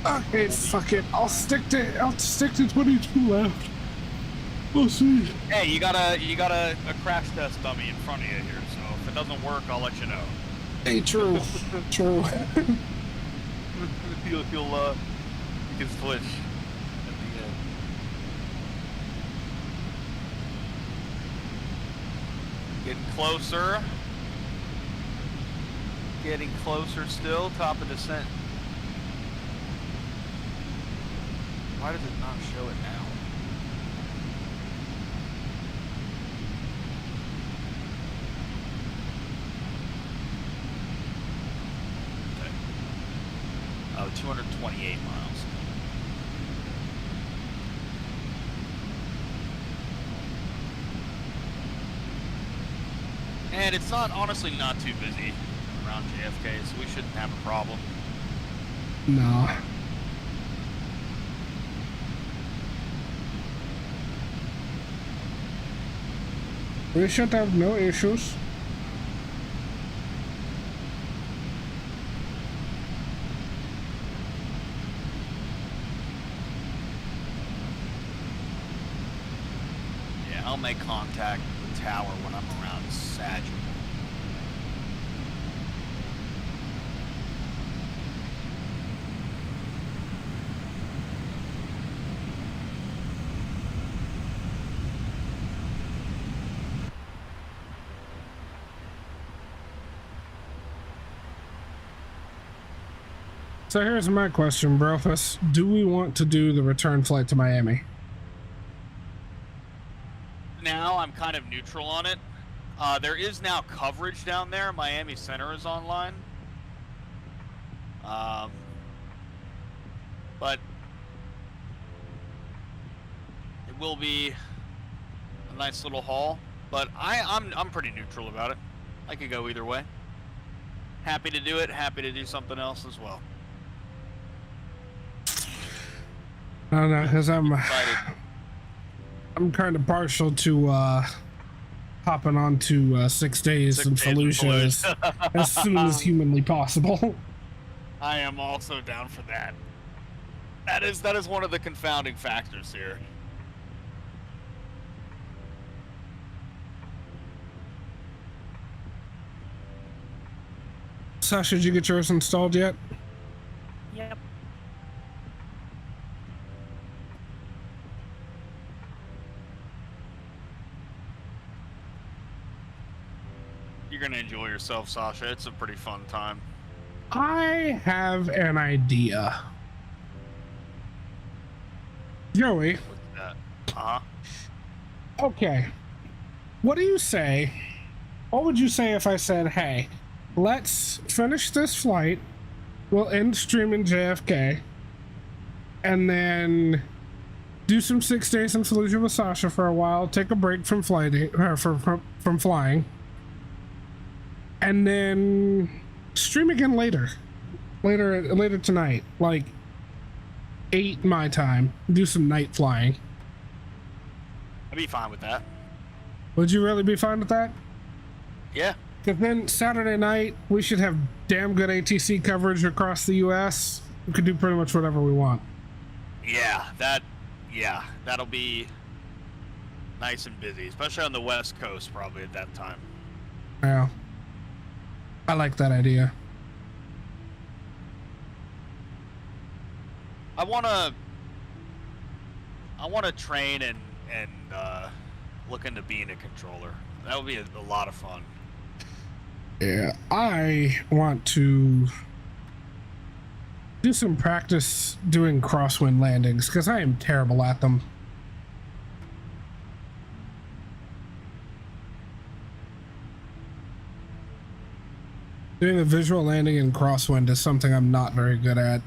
[SPEAKER 3] Okay, fuck it. I'll stick to 22 left. We'll see.
[SPEAKER 1] Hey, you got a crash test dummy in front of you here, so if it doesn't work, I'll let you know.
[SPEAKER 3] Hey, true. True.
[SPEAKER 1] You can switch at the end. Getting closer. Getting closer still. Top of descent. Why does it not show it now? Okay. Oh, 228 miles. And it's honestly not too busy around JFK, so we shouldn't have a problem.
[SPEAKER 3] No. We should have no issues.
[SPEAKER 1] Yeah, I'll make contact with the tower when I'm around Saginaw.
[SPEAKER 3] So here's my question, Brofus. Do we want to do the return flight to Miami?
[SPEAKER 1] Now I'm kind of neutral on it. There is now coverage down there. Miami Center is online. But it will be a nice little haul. But I'm pretty neutral about it. I could go either way. Happy to do it. Happy to do something else as well.
[SPEAKER 3] I don't know, because I'm kind of partial to hopping onto 6 days in Fallujah as soon as humanly possible.
[SPEAKER 1] I am also down for that. That is one of the confounding factors here.
[SPEAKER 3] Sasha, did you get yours installed yet?
[SPEAKER 2] Yep.
[SPEAKER 1] You're gonna enjoy yourself, Sasha. It's a pretty fun time.
[SPEAKER 3] I have an idea. Joey.
[SPEAKER 1] What's that? Uh-huh.
[SPEAKER 3] Okay. What do you say? What would you say if I said, hey, let's finish this flight, we'll end streaming JFK, and then do some 6 days in Fallujah with Sasha for a while, take a break from flying, from flying, and then stream again later tonight, like 8 my time, do some night flying.
[SPEAKER 1] I'd be fine with that.
[SPEAKER 3] Would you really be fine with that?
[SPEAKER 1] Yeah.
[SPEAKER 3] Because then Saturday night, we should have damn good ATC coverage across the US. We could do pretty much whatever we want.
[SPEAKER 1] Yeah, that'll be nice and busy, especially on the West Coast probably at that time.
[SPEAKER 3] Yeah. I like that idea.
[SPEAKER 1] I wanna train and look into being a controller. That would be a lot of fun.
[SPEAKER 3] Yeah, I want to do some practice doing crosswind landings because I am terrible at them. Doing a visual landing in crosswind is something I'm not very good at.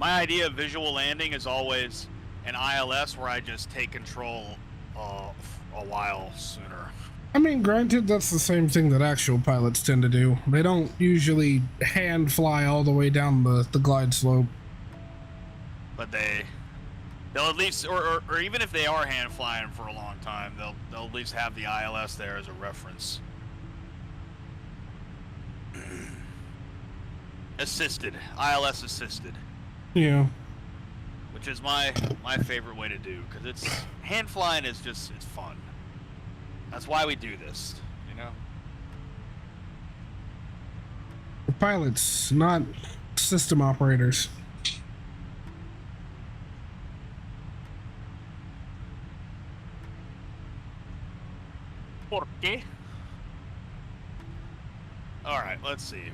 [SPEAKER 1] My idea of visual landing is always an ILS where I just take control a while sooner.
[SPEAKER 3] I mean, granted, that's the same thing that actual pilots tend to do. They don't usually hand fly all the way down the glide slope.
[SPEAKER 1] But they'll at least, or even if they are hand flying for a long time, they'll at least have the ILS there as a reference. Assisted, ILS assisted.
[SPEAKER 3] Yeah.
[SPEAKER 1] Which is my favorite way to do, because it's hand flying is just, it's fun. That's why we do this, you know.
[SPEAKER 3] We're pilots, not system operators.
[SPEAKER 1] ¿Por qué? All right, let's see.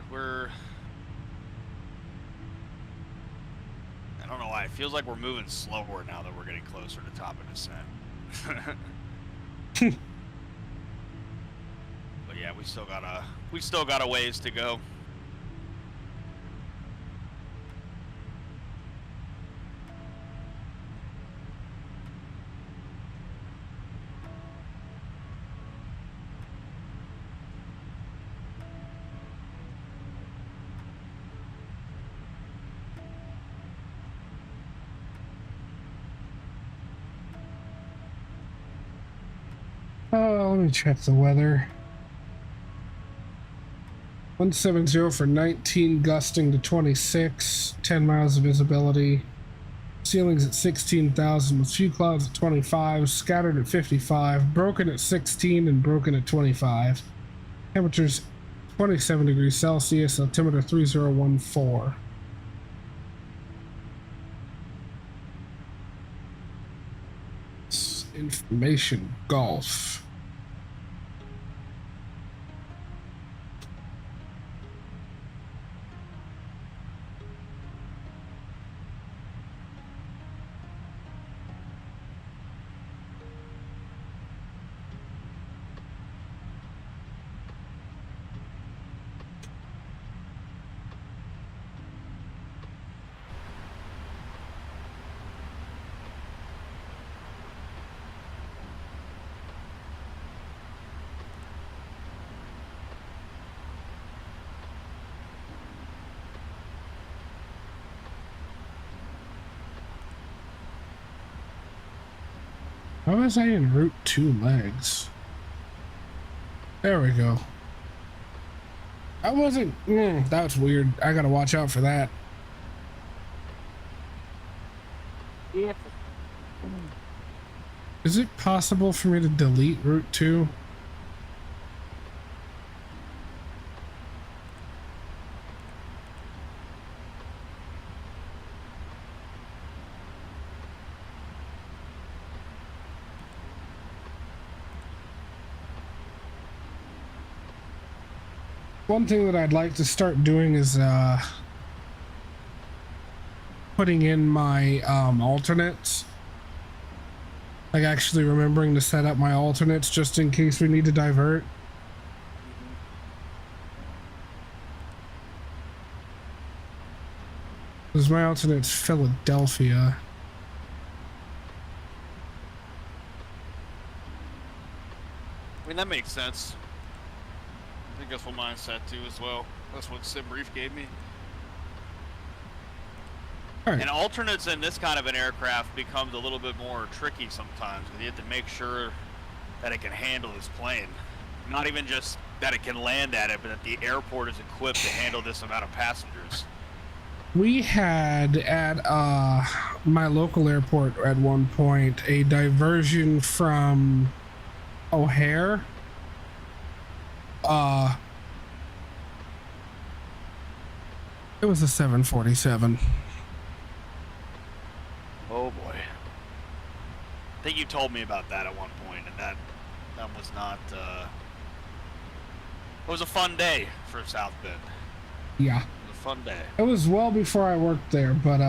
[SPEAKER 1] I don't know why. It feels like we're moving slower now that we're getting closer to top of descent. But yeah, we still got a ways to go.
[SPEAKER 3] let me check the weather. 170 for 19, gusting to 26, 10 miles of visibility. Ceilings at 16,000 with few clouds at 25, scattered at 55, broken at 16 and broken at 25. Temperatures 27 degrees Celsius, altimeter 3014. Information golf. How was I in route 2 legs? There we go. I wasn't... that's weird. I gotta watch out for that.
[SPEAKER 2] Yeah.
[SPEAKER 3] Is it possible for me to delete route 2? One thing that I'd like to start doing is putting in my alternates. Like actually remembering to set up my alternates just in case we need to divert. Because my alternate's Philadelphia.
[SPEAKER 1] I mean, that makes sense. I think that's what mine set to as well. That's what SimBrief gave me.
[SPEAKER 3] Right.
[SPEAKER 1] And alternates in this kind of an aircraft becomes a little bit more tricky sometimes, because you have to make sure that it can handle this plane. Not even just that it can land at it, but that the airport is equipped to handle this amount of passengers.
[SPEAKER 3] We had at my local airport at one point a diversion from O'Hare. It was a 747.
[SPEAKER 1] Oh boy. I think you told me about that at one point, and that was not, it was a fun day for South Bend.
[SPEAKER 3] Yeah.
[SPEAKER 1] It was a fun day.
[SPEAKER 3] It was well before I worked there, but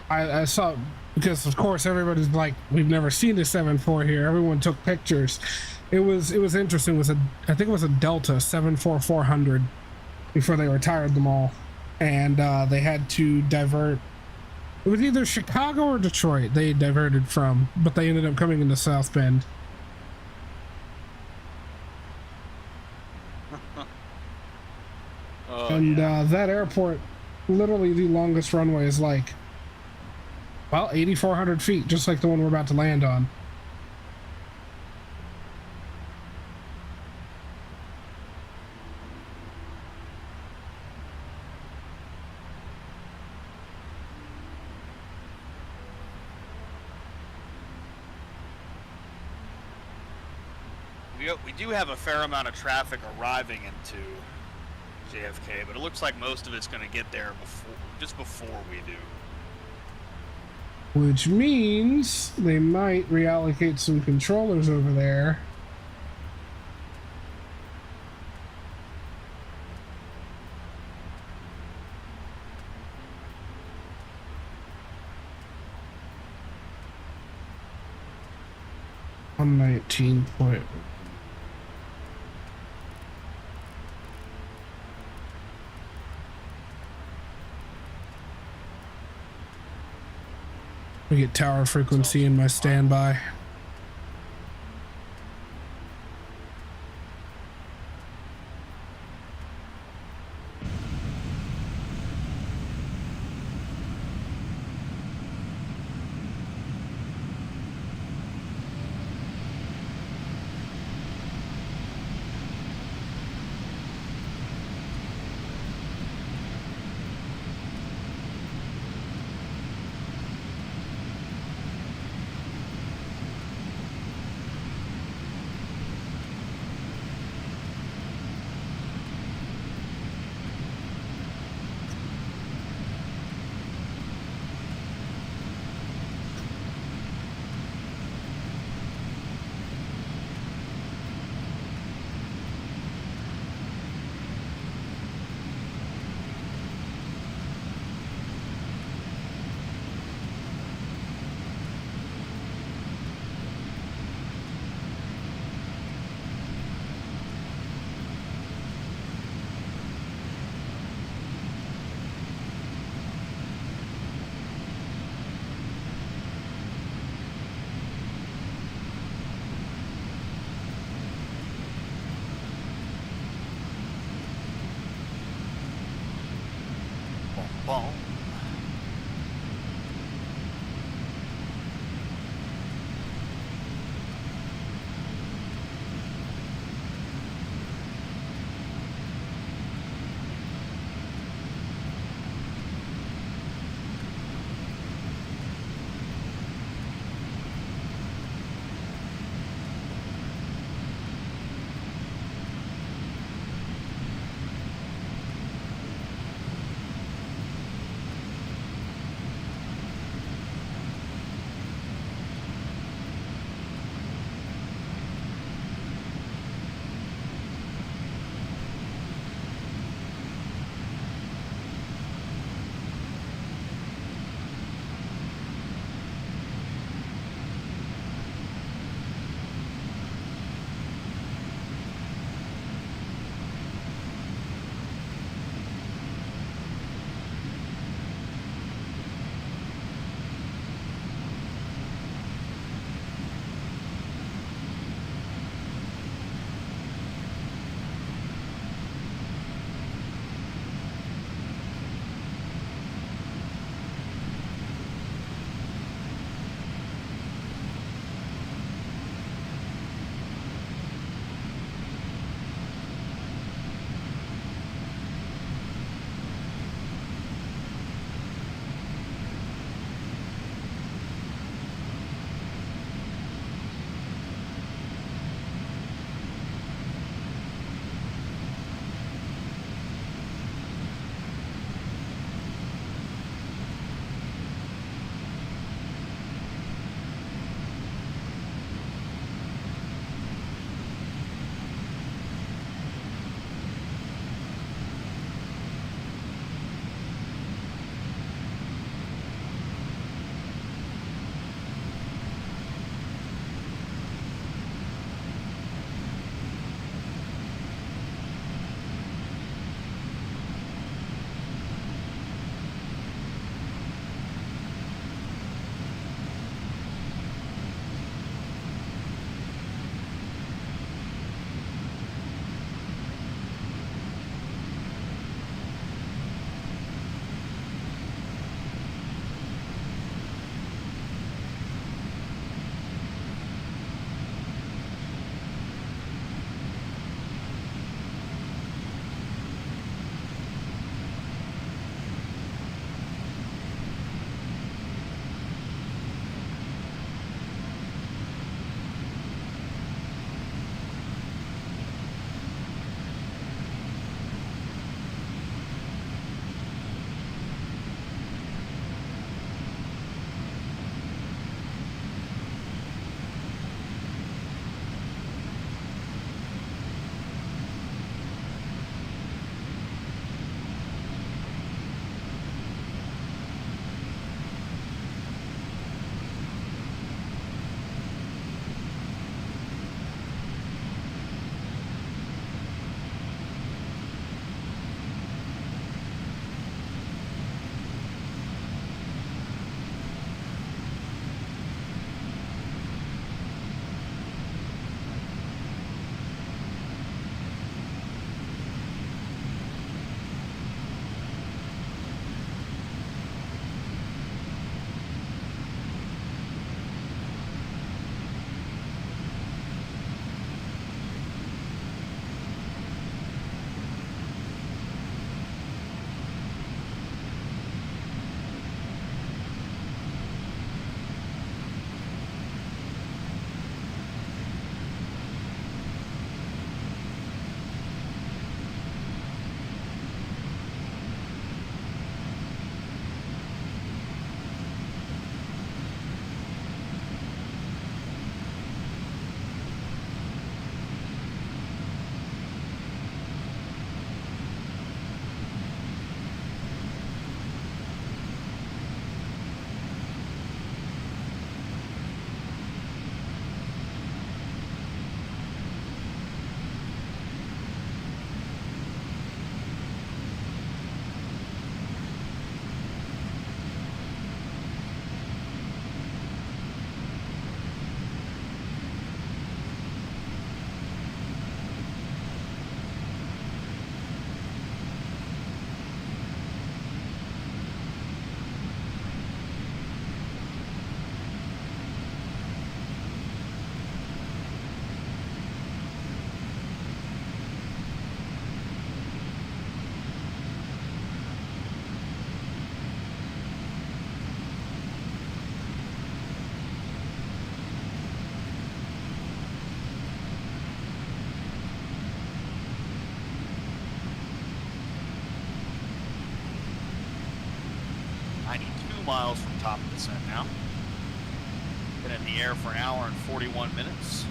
[SPEAKER 3] I saw, because of course everybody's like, we've never seen a 7.4 here. Everyone took pictures. It was interesting. It was I think it was a Delta 74400 before they retired them all, and they had to divert. It was either Chicago or Detroit they diverted from, but they ended up coming into South Bend. And that airport, literally the longest runway is like, well, 8,400 feet, just like the one we're about to land on.
[SPEAKER 1] We do have a fair amount of traffic arriving into JFK, but it looks like most of it's going to get there just before we do.
[SPEAKER 3] Which means they might reallocate some controllers over there. On 19 point. We get tower frequency in my standby.
[SPEAKER 1] miles from top of descent now. Been in the air for an hour and 41 minutes.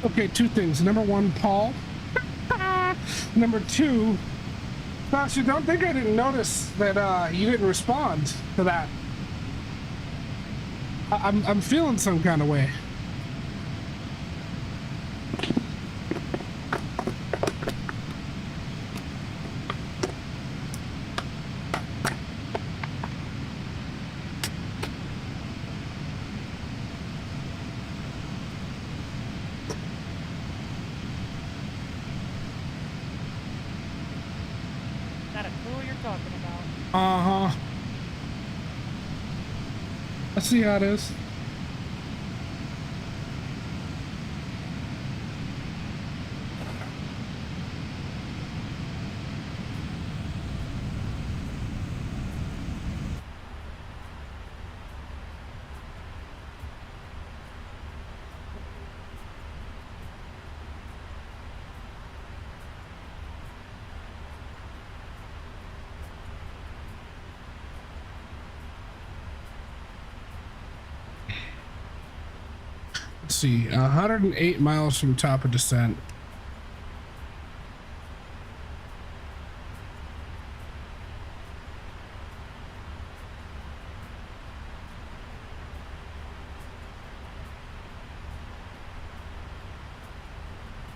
[SPEAKER 3] Okay, two things. Number one, Paul. Number two, Sasha, don't think I didn't notice that you didn't respond to that. I'm feeling some kind of way. I see how it is. Let's see, 108 miles from top of descent.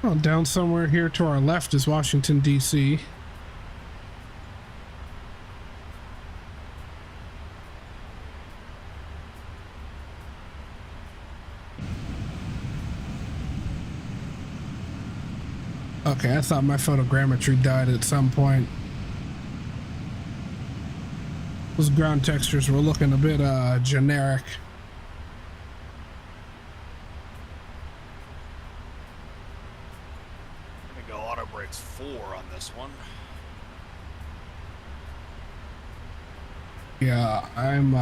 [SPEAKER 3] Well, down somewhere here to our left is Washington, D.C. Okay, I thought my photogrammetry died at some point. Those ground textures were looking a bit generic.
[SPEAKER 1] I'm gonna go auto brakes 4 on this one.
[SPEAKER 3] Yeah, I'm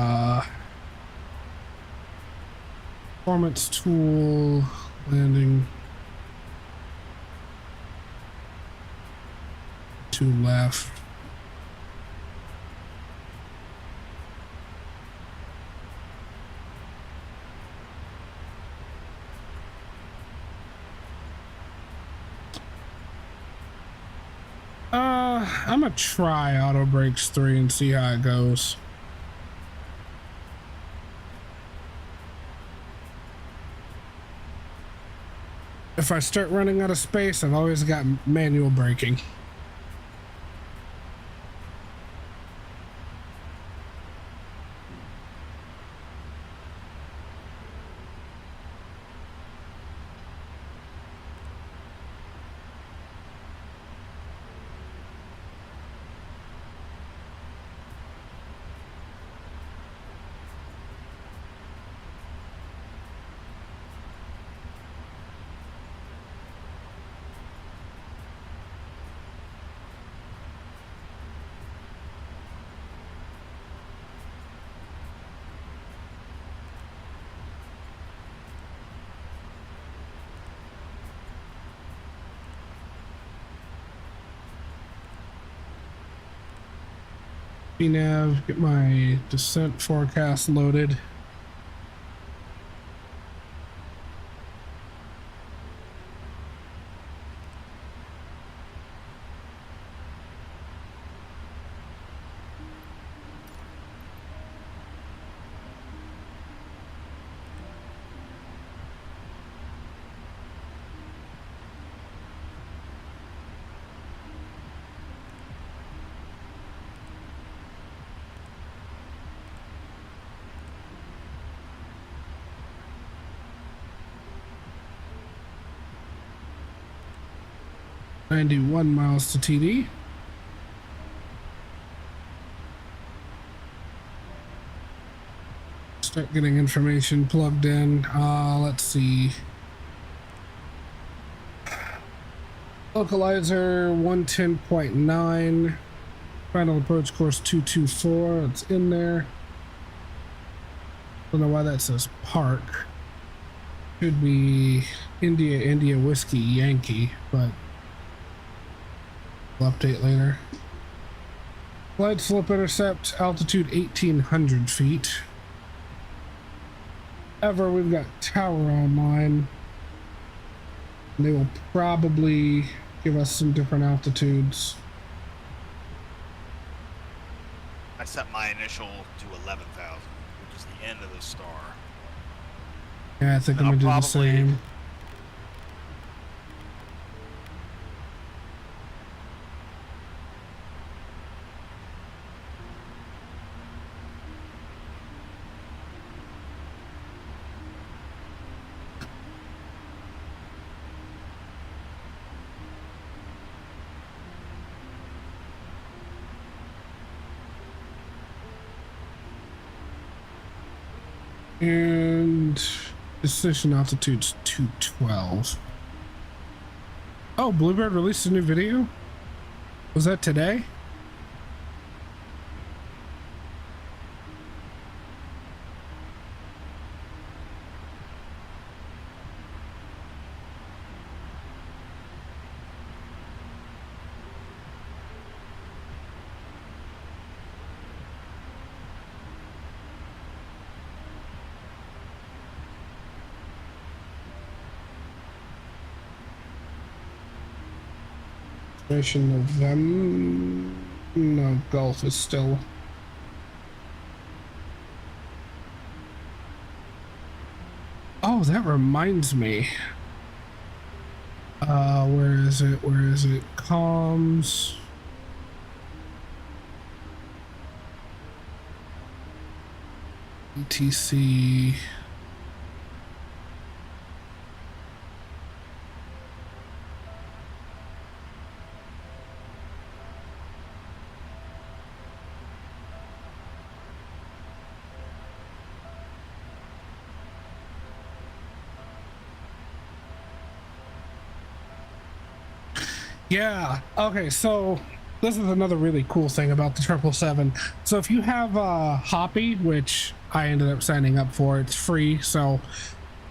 [SPEAKER 3] performance tool landing. Two left. I'm gonna try auto brakes 3 and see how it goes. If I start running out of space, I've always got manual braking. Nav, get my descent forecast loaded. 91 miles to TD. Start getting information plugged in. Let's see. Localizer 110.9. Final approach course 224. It's in there. Don't know why that says park. Should be India Whiskey Yankee, but we'll update later. Glide slope intercept altitude 1800 feet. However, we've got tower online. And they will probably give us some different altitudes.
[SPEAKER 1] I set my initial to 11,000, which is the end of the star.
[SPEAKER 3] Yeah, I think I'm gonna do the same. And decision altitude's 212. Oh, Bluebird released a new video? Was that today? Of them. No, Gulf is still. Oh, that reminds me. Where is it? Where is it? Comms. ETC. Yeah, okay, so this is another really cool thing about the 777. So if you have Hoppy, which I ended up signing up for, it's free, so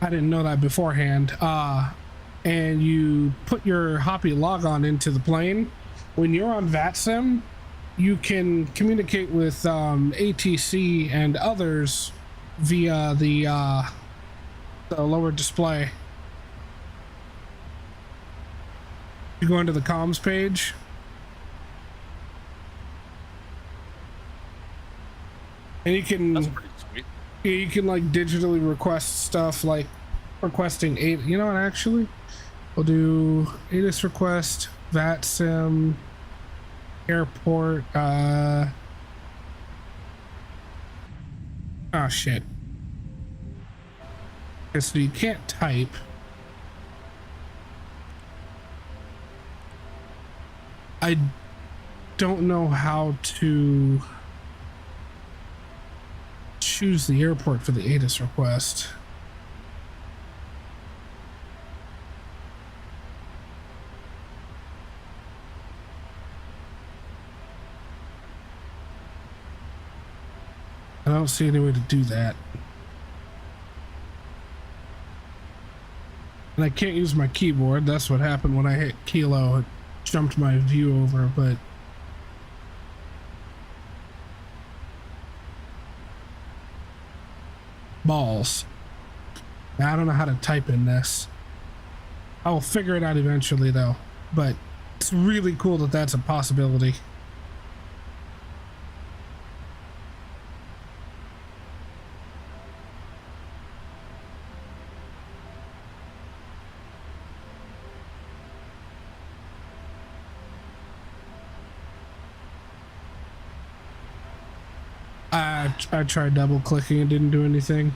[SPEAKER 3] I didn't know that beforehand, and you put your Hoppy logon into the plane, when you're on VATSIM, you can communicate with ATC and others via the lower display. You go into the comms page. And you can,
[SPEAKER 1] that's pretty sweet.
[SPEAKER 3] You can like digitally request stuff, like requesting you know what, actually we'll do ATIS request, VATSIM, airport, oh shit. Okay, so you can't type. I don't know how to choose the airport for the ATIS request. I don't see any way to do that. And I can't use my keyboard. That's what happened when I hit Kilo. It jumped my view over, but balls. I don't know how to type in this. I will figure it out eventually though, but it's really cool that that's a possibility. I tried double clicking and didn't do anything.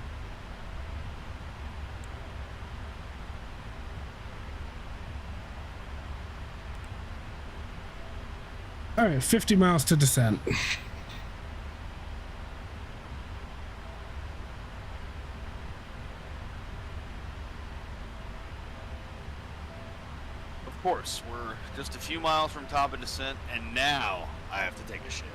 [SPEAKER 3] All right, 50 miles to descent.
[SPEAKER 1] Of course, we're just a few miles from top of descent, and now I have to take a shit.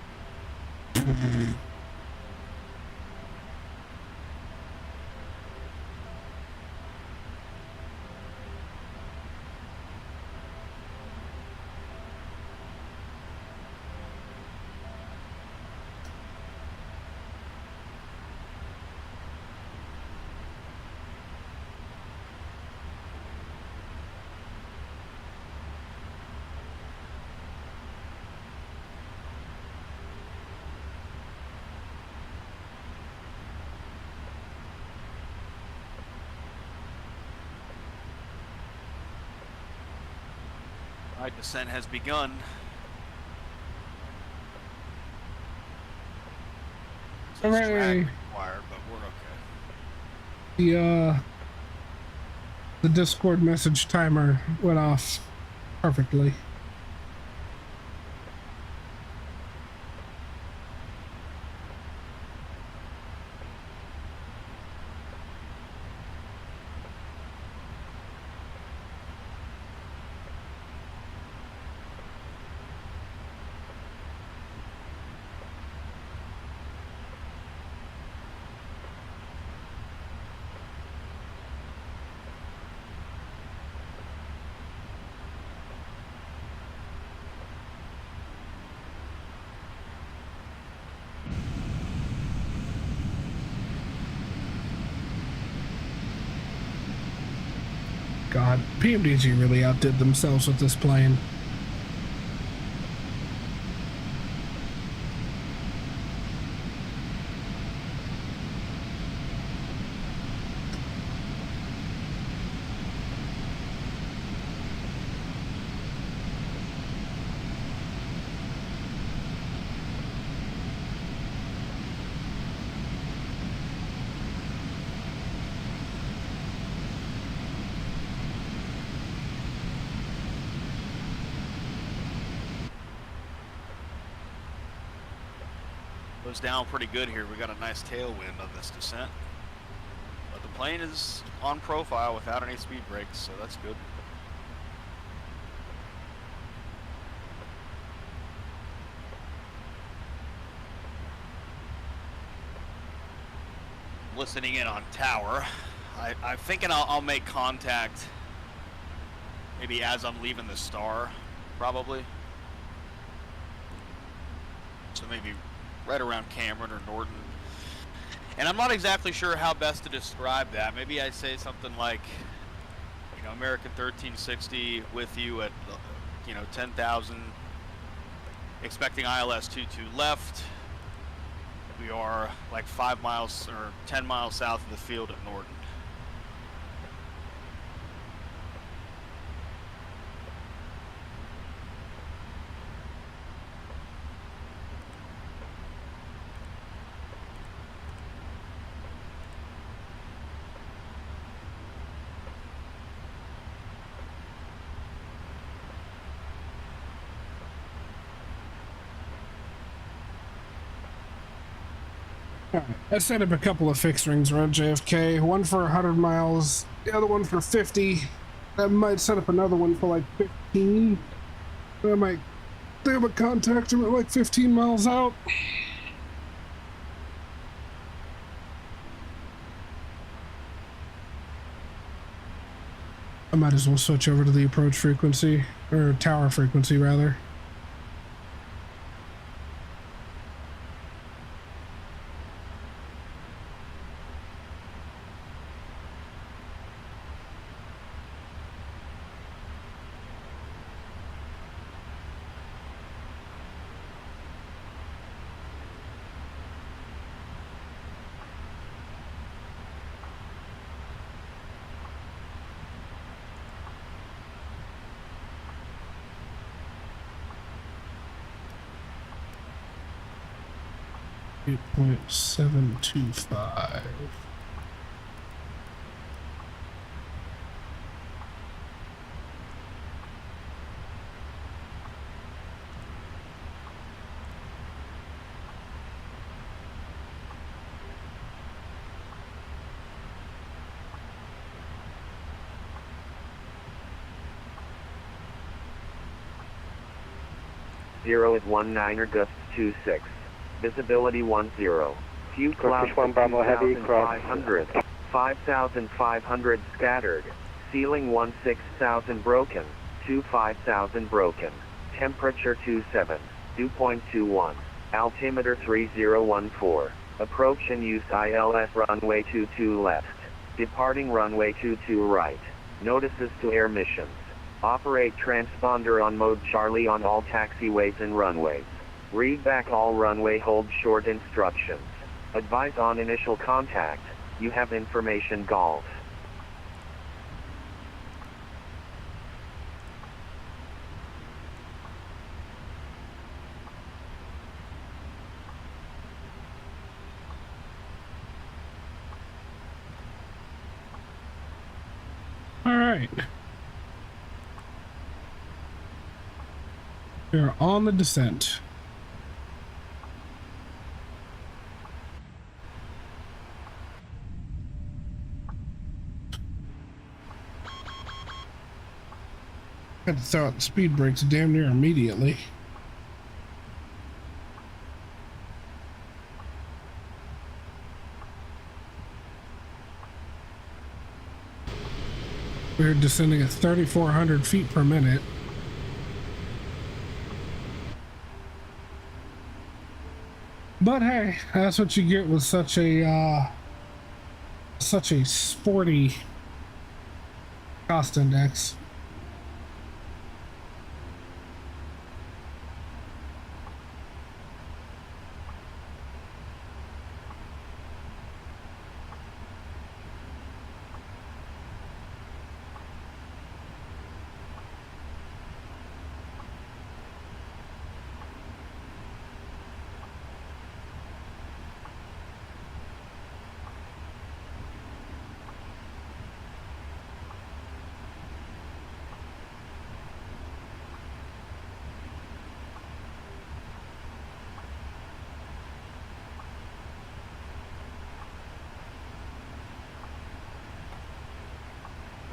[SPEAKER 1] Alright, descent has begun. So it's drag required, but we're okay.
[SPEAKER 3] The Discord message timer went off perfectly. God, PMDG really outdid themselves with this plane.
[SPEAKER 1] Goes down pretty good here. We got a nice tailwind on this descent. But the plane is on profile without any speed brakes, so that's good. Listening in on tower. I'm thinking I'll make contact maybe as I'm leaving the star, probably. So maybe right around Cameron or Norton. And I'm not exactly sure how best to describe that. Maybe I say something like, you know, American 1360 with you at, you know, 10,000, expecting ILS 22 left. We are like 5 miles or 10 miles south of the field at Norton.
[SPEAKER 3] I set up a couple of fixed rings around JFK, one for 100 miles, the other one for 50. I might set up another one for like 15. I might think about contact him at like 15 miles out. I might as well switch over to the approach frequency, or tower frequency rather. .725.
[SPEAKER 10] 0 at 19 gusts 26. Visibility 10. Few clouds
[SPEAKER 8] 1 Bravo Heavy, cross
[SPEAKER 10] 5,500 scattered. Ceiling 16,000 broken. 5,000 broken. Temperature 27. Dew point 21. Altimeter 3014. Approach and use ILS runway 22 left. Departing runway 22 right. Notices to air missions. Operate transponder on mode Charlie on all taxiways and runways. Read back all runway hold short instructions. Advise on initial contact. You have information Golf.
[SPEAKER 3] All right. We're on the descent. Had to throw out the speed brakes damn near immediately. We're descending at 3,400 feet per minute. But hey, that's what you get with such a sporty cost index.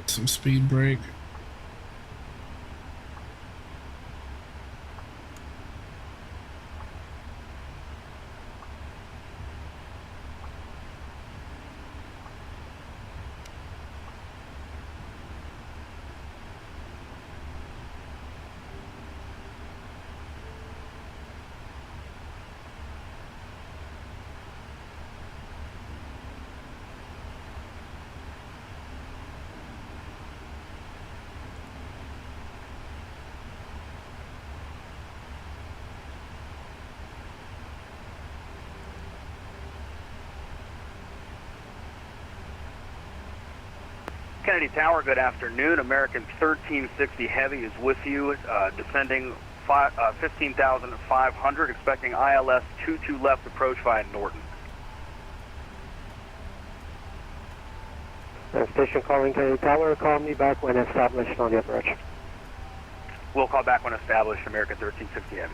[SPEAKER 3] Some speed brake.
[SPEAKER 4] Kennedy Tower, good afternoon. American 1360 Heavy is with you, descending 15,500, expecting ILS 22 left approach via Norton.
[SPEAKER 8] Station calling Kennedy Tower, call me back when established on the approach.
[SPEAKER 4] We'll call back when established, American 1360 Heavy.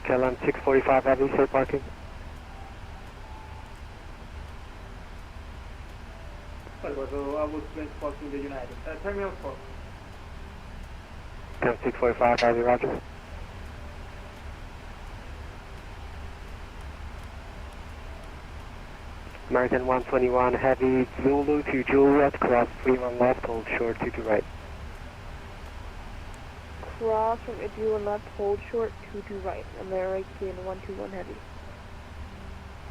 [SPEAKER 8] KLM 645 Heavy, safe parking.
[SPEAKER 6] I was parking the United. Terminal 4.
[SPEAKER 8] KLM 645 Heavy, roger. American 121 Heavy, Zulu to Juliet, cross 31 left, hold short 22 right.
[SPEAKER 11] Cross from 81 left, hold short 22 right. American 121 Heavy.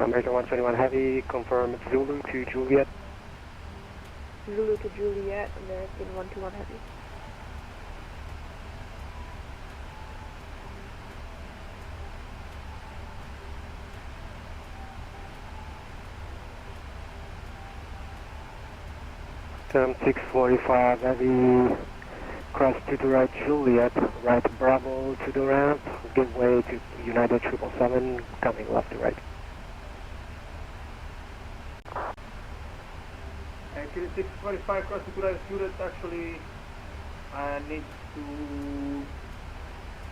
[SPEAKER 8] American 121 Heavy, confirm Zulu to Juliet.
[SPEAKER 11] Zulu to Juliet, American 121 Heavy.
[SPEAKER 8] KLM 645 Heavy, cross to the right Juliet, right Bravo to the ramp, give way to United 777, coming left to right.
[SPEAKER 6] Actually 645 cross to the right Juliet actually needs to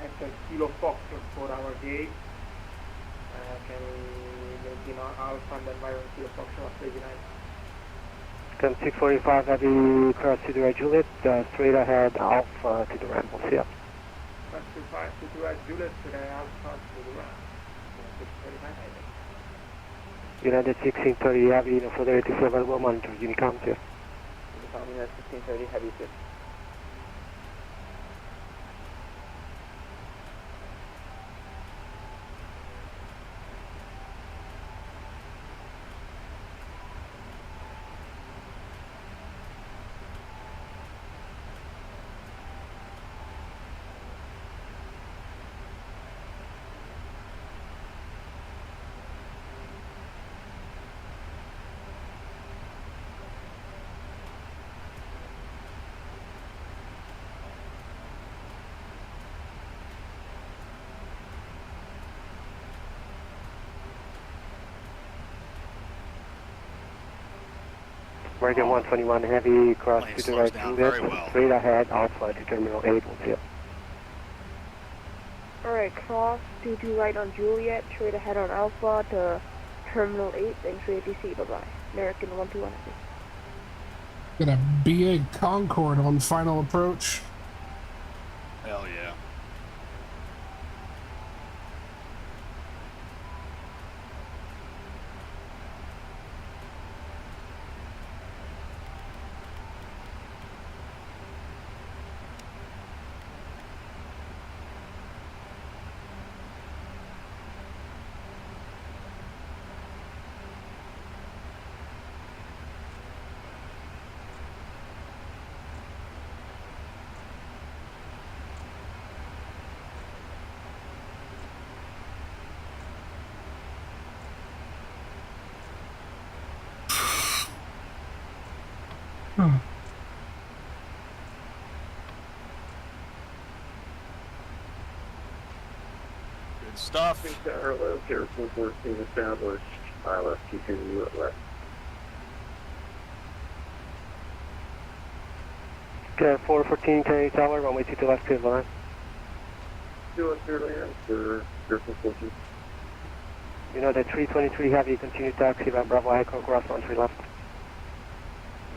[SPEAKER 6] act as Kilo Foxtrot for our gate. Can we maintain our alpha and then Byron Kilo Foxtrot after United?
[SPEAKER 8] KLM 645 Heavy, cross to the right Juliet, straight ahead Alpha to the ramp, we'll see ya.
[SPEAKER 6] Crest 25 to right Juliet to the Alpha to the right. 635 heavy.
[SPEAKER 8] United 1630 Heavy, no further ATC available, monitor, Unicom 2.
[SPEAKER 6] Unicom United 1630 Heavy 6.
[SPEAKER 8] American 121 Heavy, cross
[SPEAKER 1] Plane
[SPEAKER 8] to the
[SPEAKER 1] slows
[SPEAKER 8] right
[SPEAKER 1] down
[SPEAKER 8] Juliet,
[SPEAKER 1] very well.
[SPEAKER 8] straight ahead, Alpha to Terminal 8, will see you.
[SPEAKER 11] Alright, cross to right on Juliet, straight ahead on Alpha to Terminal 8, thanks for ATC, bye-bye. American 121 Heavy.
[SPEAKER 3] Got a BA Concorde on final approach.
[SPEAKER 1] Hell yeah. Good stuff.
[SPEAKER 10] Tower, Carroll 14 established, ILS 22 at left.
[SPEAKER 8] Okay, 414 Kennedy Tower, runway 22 left, clear the line.
[SPEAKER 10] Do it clearly for Carroll 14.
[SPEAKER 8] United 323 Heavy, continue taxi by Bravo Echo, cross 13 left.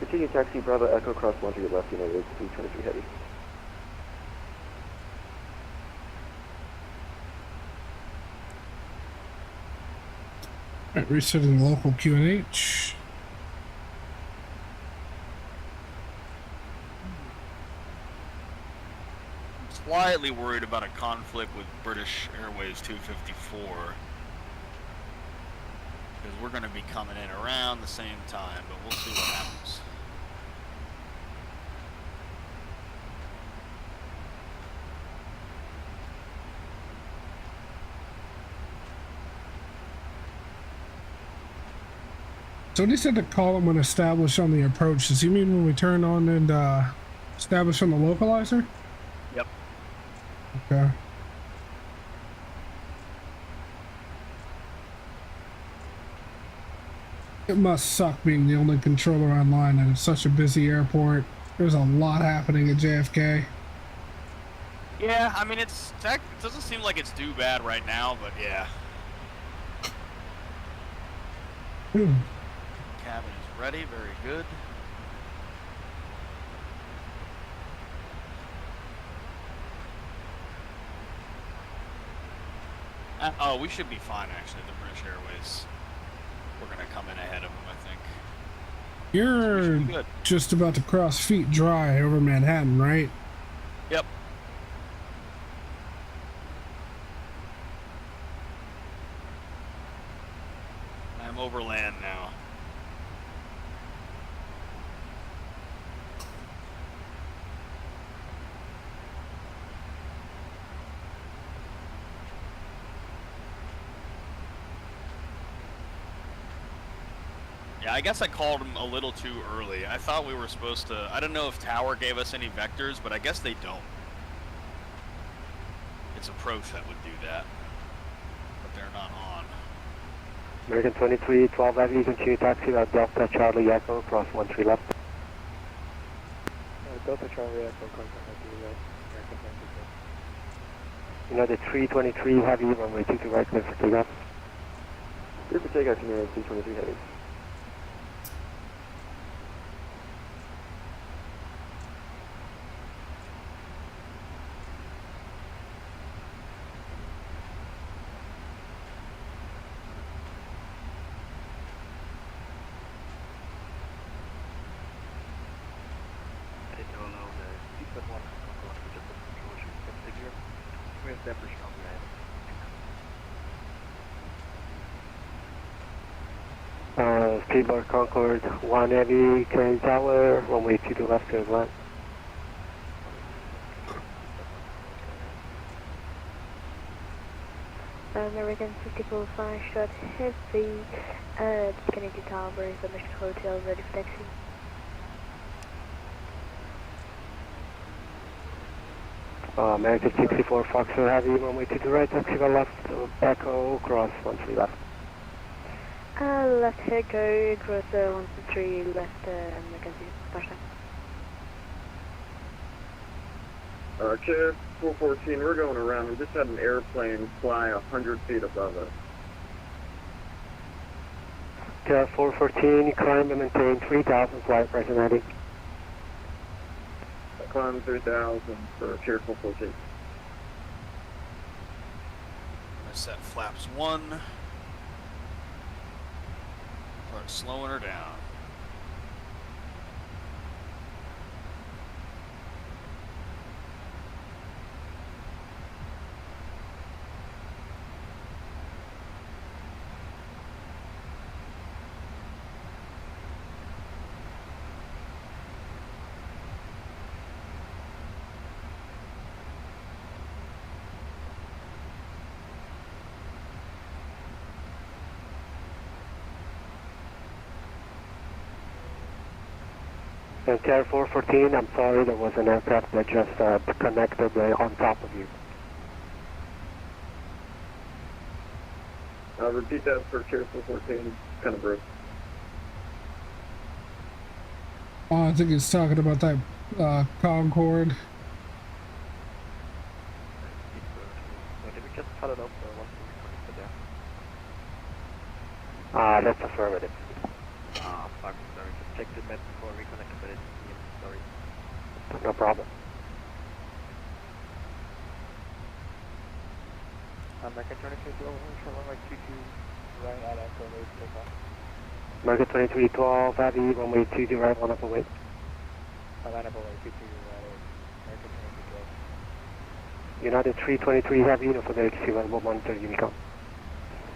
[SPEAKER 10] Continue taxi Bravo Echo cross 13 left, United 323 Heavy.
[SPEAKER 3] Alright, resetting local QNH.
[SPEAKER 1] Slightly worried about a conflict with British Airways 254. Because we're going to be coming in around the same time, but we'll see what happens.
[SPEAKER 3] So when he said to call him when established on the approach, does he mean when we turn on and establish on the localizer?
[SPEAKER 1] Yep.
[SPEAKER 3] Okay. It must suck being the only controller online and it's such a busy airport. There's a lot happening at JFK.
[SPEAKER 1] Yeah, I mean, it doesn't seem like it's too bad right now, but yeah. Cabin is ready, very good. Oh, we should be fine actually, the British Airways. We're gonna come in ahead of them, I think.
[SPEAKER 3] You're just about to cross Feet Dry over Manhattan, right?
[SPEAKER 1] Yep. I'm overland now. Yeah, I guess I called him a little too early. I thought we were supposed to... I don't know if Tower gave us any vectors, but I guess they don't. It's approach that would do that. But they're not on.
[SPEAKER 8] American 23, 12 Heavy, continue taxi at Delta Charlie Echo, cross 13 left.
[SPEAKER 6] Delta Charlie Echo, contact left. American 23.
[SPEAKER 8] United 323 Heavy, runway 22 right, clear for takeoff.
[SPEAKER 10] Clear for takeoff, United 323 Heavy.
[SPEAKER 8] Speedboat Concord 1 Heavy, Kennedy Tower, runway 22 left to land.
[SPEAKER 11] American 54 Foxtrot Heavy, Kennedy Tower is the Mission Hotel, ready for taxi.
[SPEAKER 8] American 64 Foxtrot Heavy, runway 22 right, taxi to left, Echo, cross 13 left.
[SPEAKER 11] Left Echo, cross 13 left, American 64 Foxtrot.
[SPEAKER 12] Kid 414, we're going around. We just had an airplane fly 100 feet above us.
[SPEAKER 8] Kid 414, climb and maintain 3000, flight present heading.
[SPEAKER 12] Climb 3000 for Kid 414.
[SPEAKER 1] I set flaps 1. Start slowing her down.
[SPEAKER 8] And Care 414, I'm sorry, there was an aircraft that just connected on top of you.
[SPEAKER 12] I'll repeat that for Care 414, kind of broke.
[SPEAKER 3] I think he's talking about that Concorde.
[SPEAKER 5] Did we just cut it off or once we connected there?
[SPEAKER 8] That's affirmative.
[SPEAKER 5] Fuck, sorry, just checked the map before we connected, but it's sorry.
[SPEAKER 8] No problem.
[SPEAKER 6] American 2312, runway 22 right at Echo, ready to take off.
[SPEAKER 8] American 2312, Heavy, runway 22 right, one up away.
[SPEAKER 6] Line up away, 22 right, American 2312.
[SPEAKER 8] United 323 Heavy, for the XC level monitor Unicom.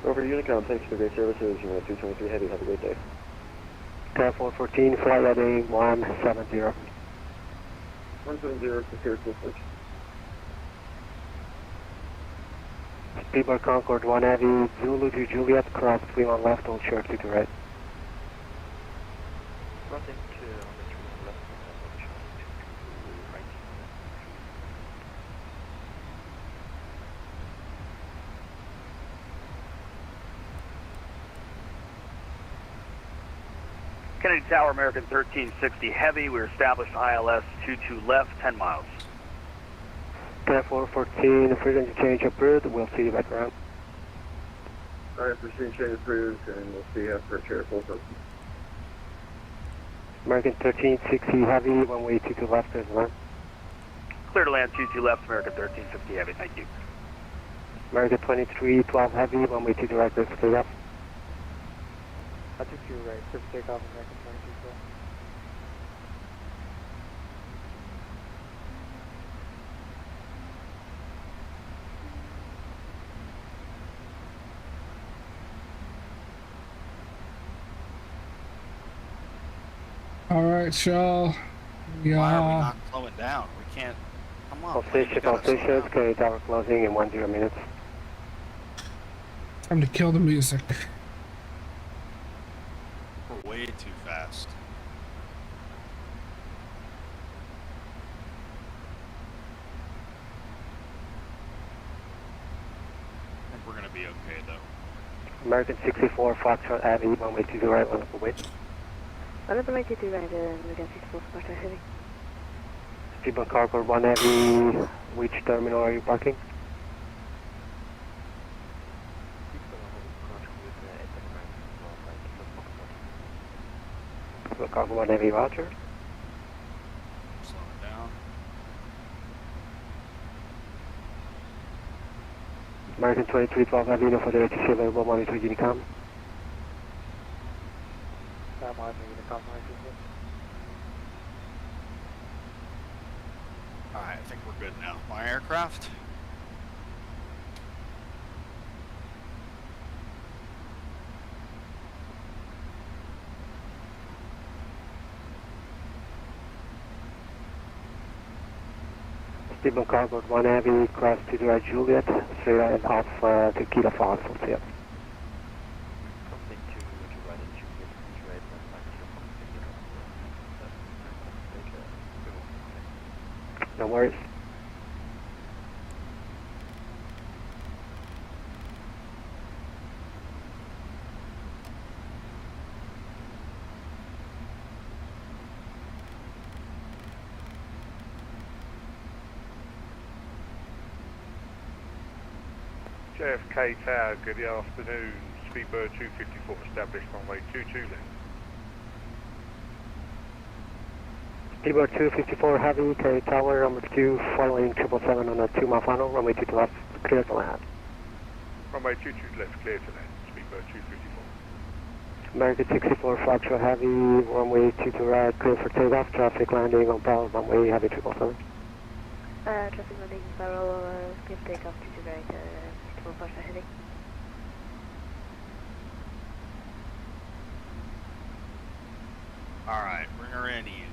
[SPEAKER 12] Over to Unicom, thanks for the great services. United 323 Heavy, have a great day.
[SPEAKER 8] Care 414, flight heading 170.
[SPEAKER 12] 170 for Care 414.
[SPEAKER 8] Speedboat Concord 1 Heavy, Zulu to Juliet, cross 31 left, hold short 2 to right.
[SPEAKER 5] Crossing to on the 3 left, right.
[SPEAKER 4] Kennedy Tower, American 1360 Heavy. We're established ILS 22 left, 10 miles.
[SPEAKER 8] Care 414, if we're going to change approved, we'll see you back around.
[SPEAKER 12] Alright, proceed change approved, and we'll see you after Care 414.
[SPEAKER 8] American 1360 Heavy, runway 22 left, there's land.
[SPEAKER 4] Clear to land 22 left, American 1360 Heavy, thank you.
[SPEAKER 8] American 2312 Heavy, runway 22 right, there's clear up.
[SPEAKER 6] I took you right, first takeoff, American 2212.
[SPEAKER 3] All right, y'all.
[SPEAKER 1] Why are we not slowing down? We can't. Come on.
[SPEAKER 8] All stations, Kennedy Tower closing in 10 minutes.
[SPEAKER 3] Time to kill the music.
[SPEAKER 1] We're way too fast. I think we're gonna be okay though.
[SPEAKER 8] American 64 Foxtrot Heavy, runway 22 right, one up away.
[SPEAKER 11] Line up away 22 right, American 64 Foxtrot Heavy.
[SPEAKER 8] Speedboat Concord 1 Heavy, which terminal are you parking? Speedboat Concord 1 Heavy, roger.
[SPEAKER 1] Slowing down.
[SPEAKER 8] American 2312 Heavy, for the ATC available, monitor Unicom.
[SPEAKER 6] I'm monitoring Unicom,
[SPEAKER 1] Alright, I think we're good now. My aircraft.
[SPEAKER 8] Stephen Cargo 1 Heavy, cross to the right Juliet, straight ahead off to Kilo Fox, we'll see you. No worries.
[SPEAKER 13] JFK Tower, good afternoon. Speedbird 254 established runway 22 left.
[SPEAKER 8] Speedbird 254 Heavy, K Tower, number 2, following 777 on a 2-mile final, runway 22 left, clear to land.
[SPEAKER 13] Runway 22 left, clear to land. Speedbird 254.
[SPEAKER 8] American 64 Foxtrot Heavy, runway 22 right, clear for takeoff, traffic landing on Powell, runway Heavy 777.
[SPEAKER 11] Traffic landing barrel, clear for takeoff, 22 right, 64 Foxtrot Heavy.
[SPEAKER 1] Alright, bring her in, Ian.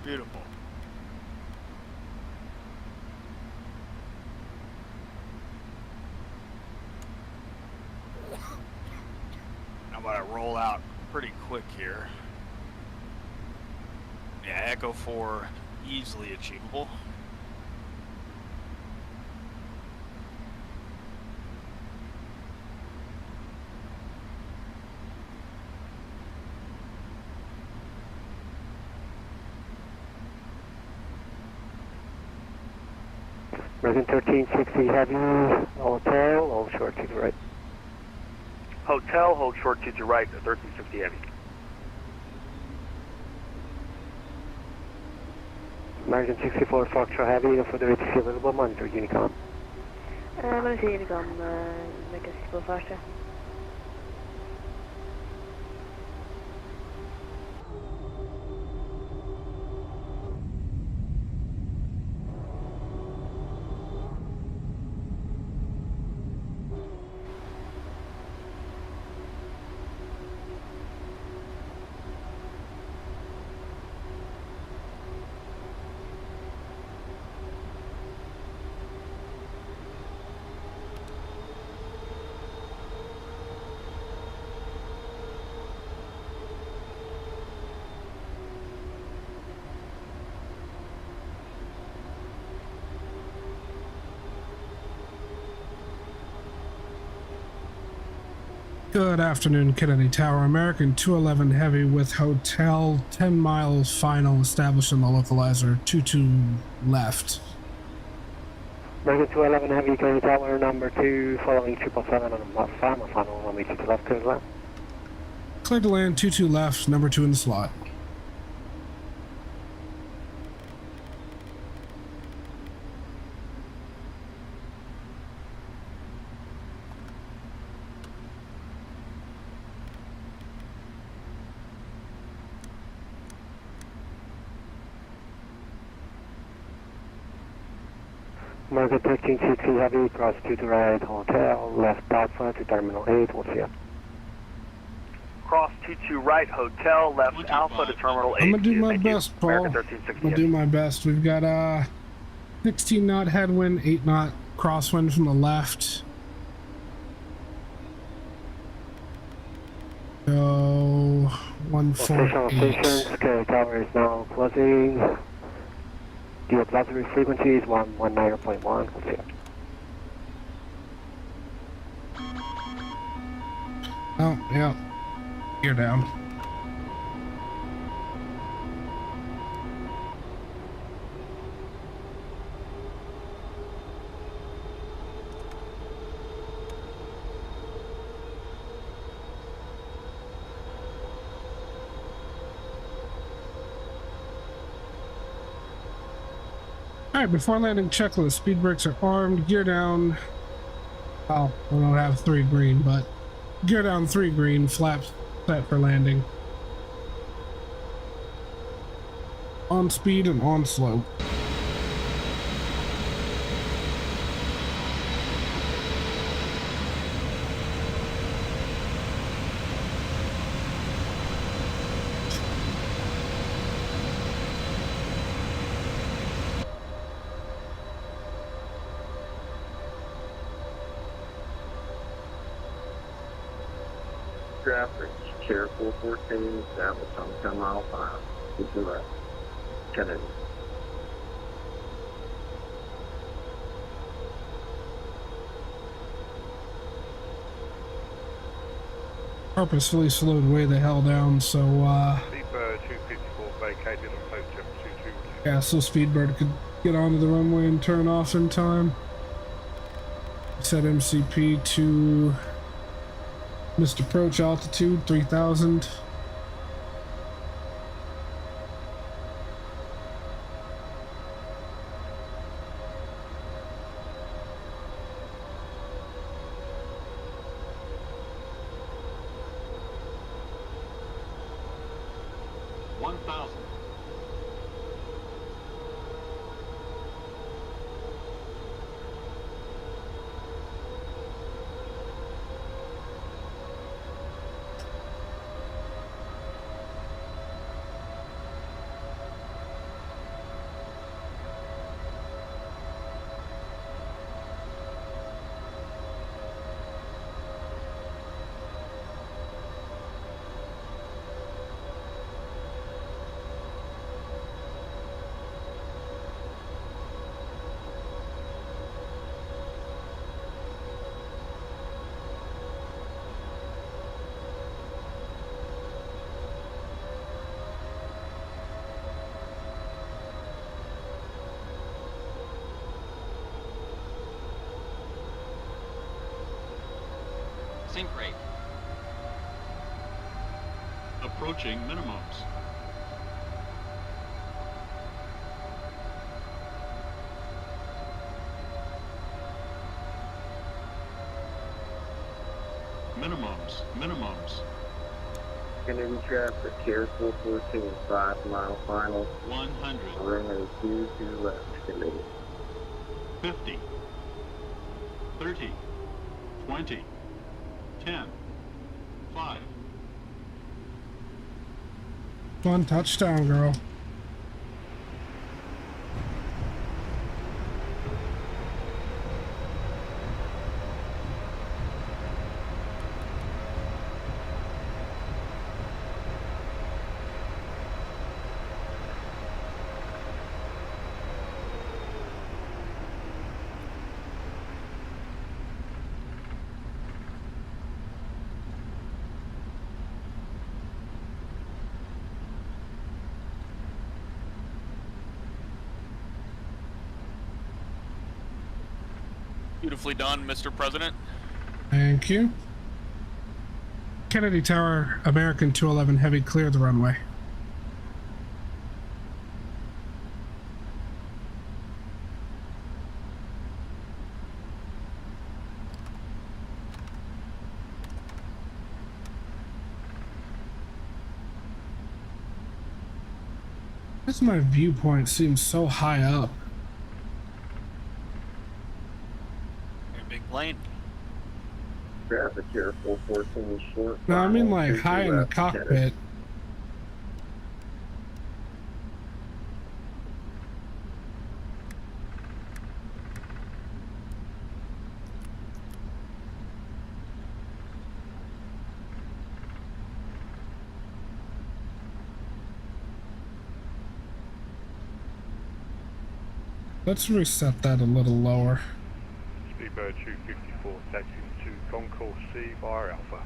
[SPEAKER 1] Beautiful. I'm gonna roll out pretty quick here. Yeah, Echo 4 easily achievable.
[SPEAKER 8] American 1360 Heavy, hotel, hold short to the right.
[SPEAKER 4] Hotel, hold short to the right, 1360 Heavy.
[SPEAKER 8] American 64 Foxtrot Heavy, for the ATC available, monitor Unicom.
[SPEAKER 11] Monitor Unicom, American 64 Foxtrot.
[SPEAKER 3] Good afternoon, Kennedy Tower. American 211 Heavy with hotel 10 miles final established in the localizer 22 left.
[SPEAKER 8] American 211 Heavy, Kennedy Tower, number 2, following 777 on a final, runway 22 left, clear to land.
[SPEAKER 3] Clear to land, 22 left, number 2 in the slot.
[SPEAKER 8] American 1360 Heavy, cross 2 to right, hotel, left Alpha to Terminal 8, we'll see you.
[SPEAKER 4] Cross 22 right, hotel, left Alpha to Terminal 8.
[SPEAKER 3] I'm gonna do my best, Paul. I'm gonna do my best. We've got 16 knot headwind, 8 knot crosswind from the left. So 148.
[SPEAKER 8] Okay, tower is now closing. The observatory frequency is 119.1. We'll see you.
[SPEAKER 3] Oh, yeah. Gear down. Alright, before landing checklist, speed brakes are armed, gear down. Well, we don't have 3 green, but gear down 3 green, flaps set for landing. On speed and on slope.
[SPEAKER 12] traffic, Chair 414, establish on 10 mile 5, to the left, Kennedy.
[SPEAKER 3] Purposefully slowed way the hell down, so
[SPEAKER 13] Speedbird 254 vacated on post 722.
[SPEAKER 3] yeah, so Speedbird could get onto the runway and turn off in time. Set MCP to missed approach altitude 3000.
[SPEAKER 14] Sink rate. Approaching minimums. Minimums.
[SPEAKER 12] Kennedy traffic, Chair 414, 5 mile final,
[SPEAKER 14] 100.
[SPEAKER 12] runway 2 to the left, Kennedy.
[SPEAKER 14] 50. 30. 20. 10. 5.
[SPEAKER 3] One touchdown, girl.
[SPEAKER 1] Beautifully done, Mr. President.
[SPEAKER 3] Thank you. Kennedy Tower, American 211 Heavy, clear the runway. This my viewpoint seems so high up.
[SPEAKER 1] Big plane.
[SPEAKER 12] Traffic here, 414 short.
[SPEAKER 3] No, I mean like high in the cockpit. Let's reset that a little lower.
[SPEAKER 13] Speedbird 254 taxiing to Concourse C via Alpha.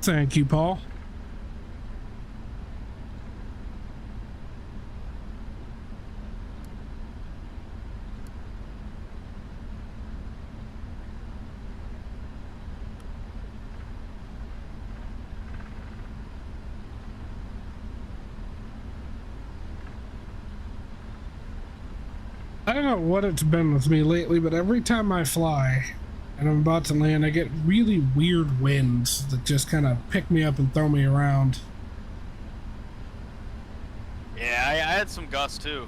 [SPEAKER 3] Thank you, Paul. I don't know what it's been with me lately, but every time I fly and I'm about to land, I get really weird winds that just kind of pick me up and throw me around.
[SPEAKER 1] Yeah, I had some gusts too.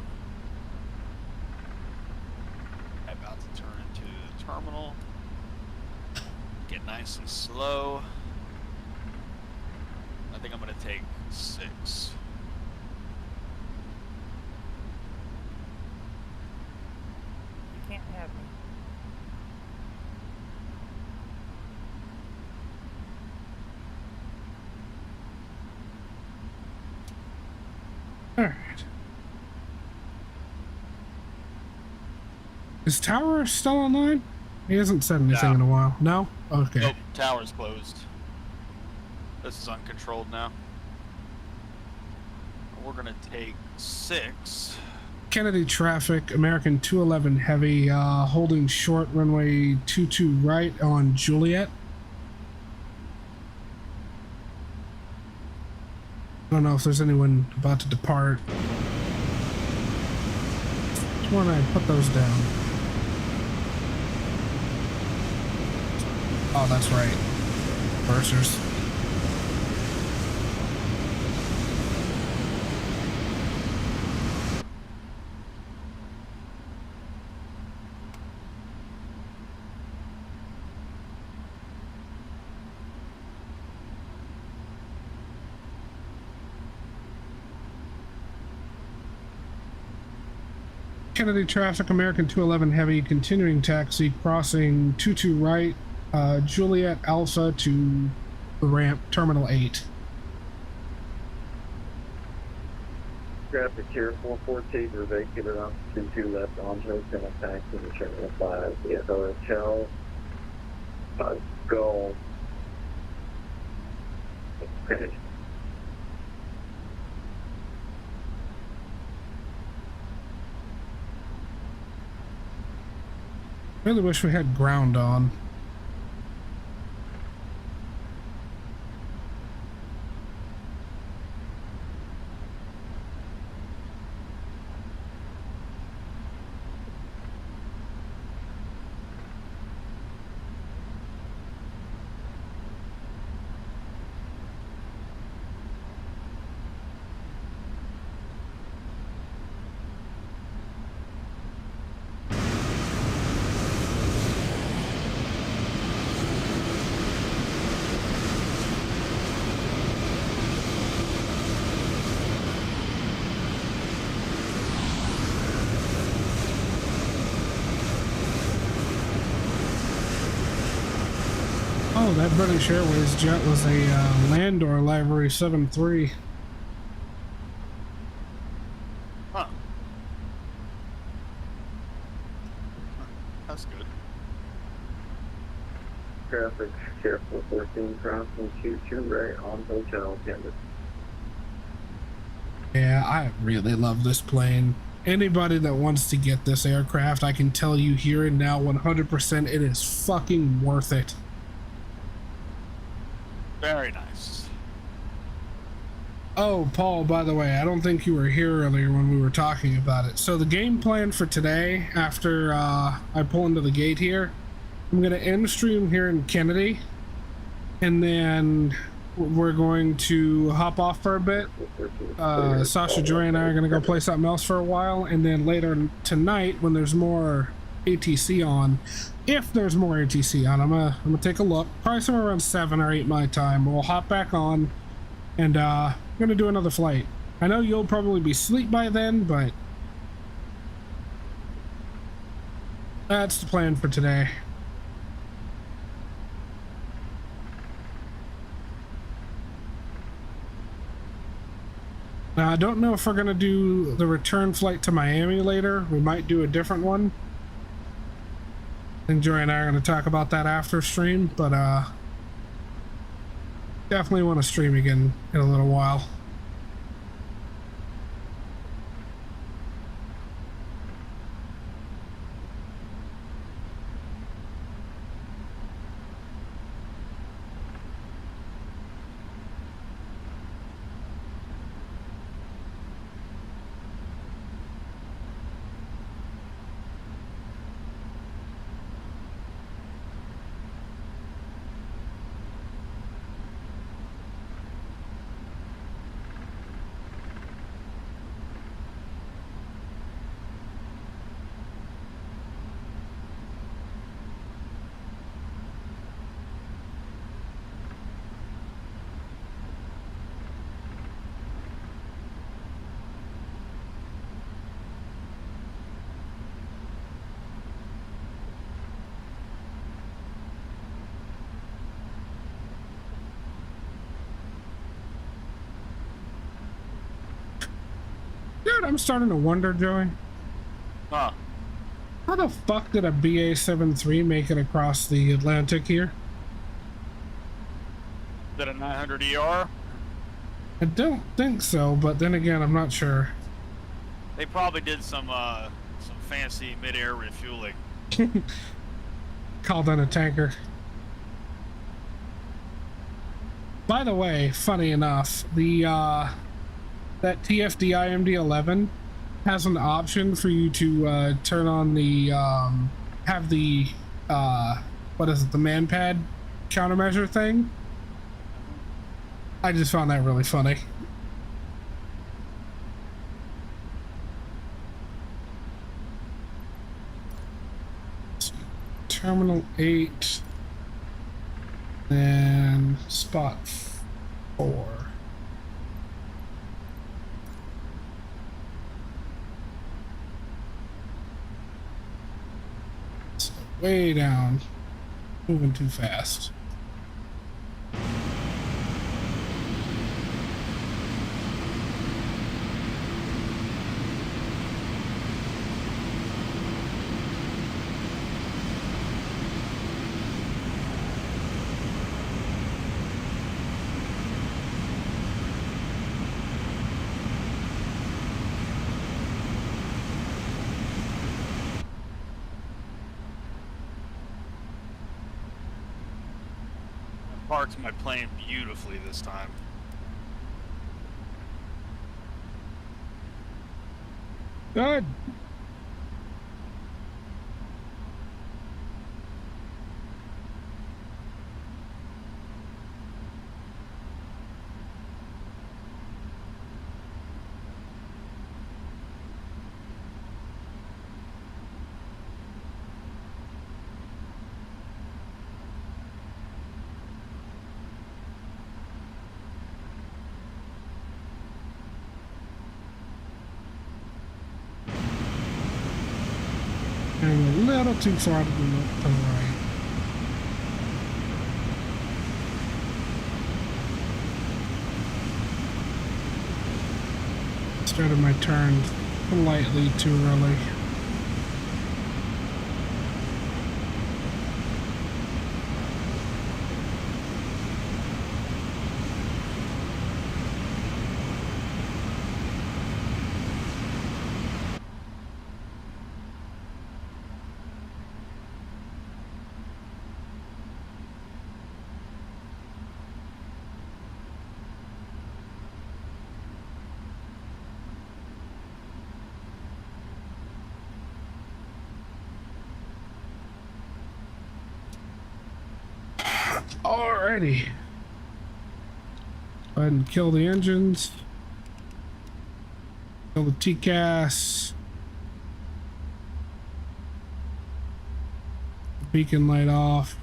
[SPEAKER 1] I'm about to turn into the terminal. Get nice and slow. I think I'm gonna take 6.
[SPEAKER 2] You can't have me.
[SPEAKER 3] All right. Is Tower still online? He hasn't said anything in a while. No? Okay.
[SPEAKER 1] Nope, tower's closed. This is uncontrolled now. We're gonna take 6.
[SPEAKER 3] Kennedy traffic, American 211 heavy, holding short runway 22 right on Juliet. I don't know if there's anyone about to depart. Just want to put those down. Oh, that's right. Bursers. Kennedy traffic, American 211 heavy, continuing taxi, crossing 22 right, Juliet Alpha to the ramp, Terminal 8.
[SPEAKER 12] Traffic here, 414, we're vacated on 22 left, Andre, Senate taxi, to Terminal 5, DFO Hotel, go. Okay.
[SPEAKER 3] Really wish we had ground on. Oh, that British Airways jet was a Landor Livery 7-3.
[SPEAKER 1] Huh. That's good.
[SPEAKER 12] Traffic here, 414, crossing 22 right on Hotel, Kansas.
[SPEAKER 3] Yeah, I really love this plane. Anybody that wants to get this aircraft, I can tell you here and now 100% it is fucking worth it.
[SPEAKER 1] Very nice.
[SPEAKER 3] Oh, Paul, by the way, I don't think you were here earlier when we were talking about it. So the game plan for today, after I pull into the gate here, I'm going to end stream here in Kennedy, and then we're going to hop off for a bit. Sasha, Joy, and I are going to go play something else for a while, and then later tonight, when there's more ATC on, if there's more ATC on, I'm gonna take a look, probably somewhere around 7 or 8 my time. We'll hop back on, and I'm gonna do another flight. I know you'll probably be asleep by then, but that's the plan for today. Now, I don't know if we're gonna do the return flight to Miami later. We might do a different one. I think Joy and I are going to talk about that after stream, but definitely want to stream again in a little while. what I'm starting to wonder, Joey?
[SPEAKER 1] Huh.
[SPEAKER 3] How the fuck did a BA-73 make it across the Atlantic here?
[SPEAKER 1] Is that a 900 ER?
[SPEAKER 3] I don't think so, but then again, I'm not sure.
[SPEAKER 1] They probably did some fancy mid-air refueling.
[SPEAKER 3] Called on a tanker. By the way, funny enough, the that TFD IMD 11 has an option for you to turn on the have the what is it, the manpad countermeasure thing. I just found that really funny. Terminal 8 and spot 4. So way down, moving too fast.
[SPEAKER 1] Parked my plane beautifully this time.
[SPEAKER 3] Good. And a little too far to the right. Started my turn slightly too early. Alrighty. Go ahead and kill the engines. Kill the TCAS. Beacon light off.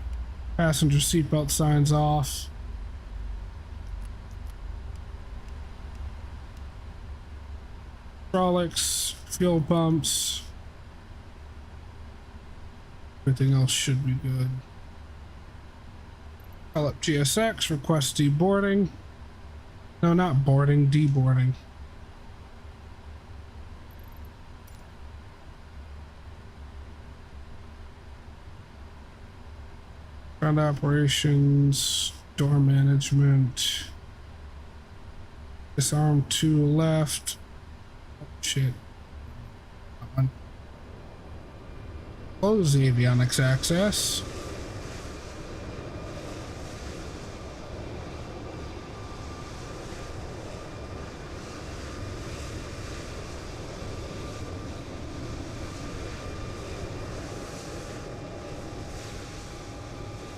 [SPEAKER 3] Passenger seatbelt signs off. Hydraulics, fuel pumps. Everything else should be good. Call up GSX, request deboarding. No, not boarding, deboarding. Ground operations, door management. Disarm 2 left. Oh, shit. That one. Close the avionics access.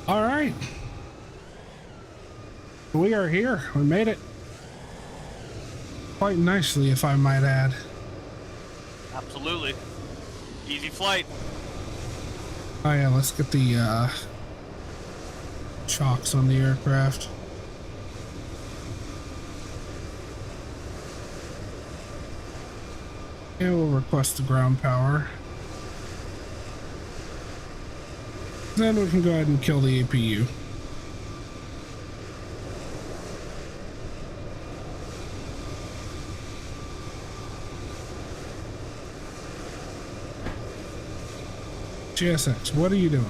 [SPEAKER 3] All right, we are here. We made it quite nicely, if I might add.
[SPEAKER 1] Absolutely. Easy flight.
[SPEAKER 3] Oh yeah, let's get the chocks on the aircraft. And we'll request the ground power. Then we can go ahead and kill the APU. GSX, what are you doing?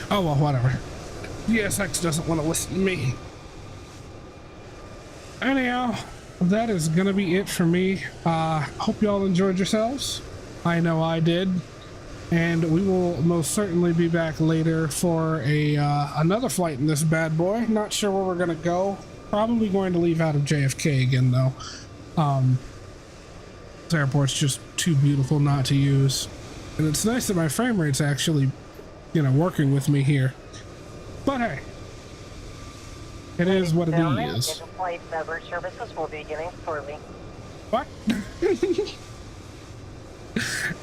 [SPEAKER 3] Oh, well, whatever. GSX doesn't want to listen to me. Anyhow, that is going to be it for me. Hope y'all enjoyed yourselves. I know I did. And we will most certainly be back later for another flight in this bad boy. Not sure where we're going to go. Probably going to leave out of JFK again, though. This airport's just too beautiful not to use. And it's nice that my frame rate's actually, you know, working with me here. But hey, it is what it is.
[SPEAKER 15] Flight beverage services will be beginning shortly.
[SPEAKER 3] What?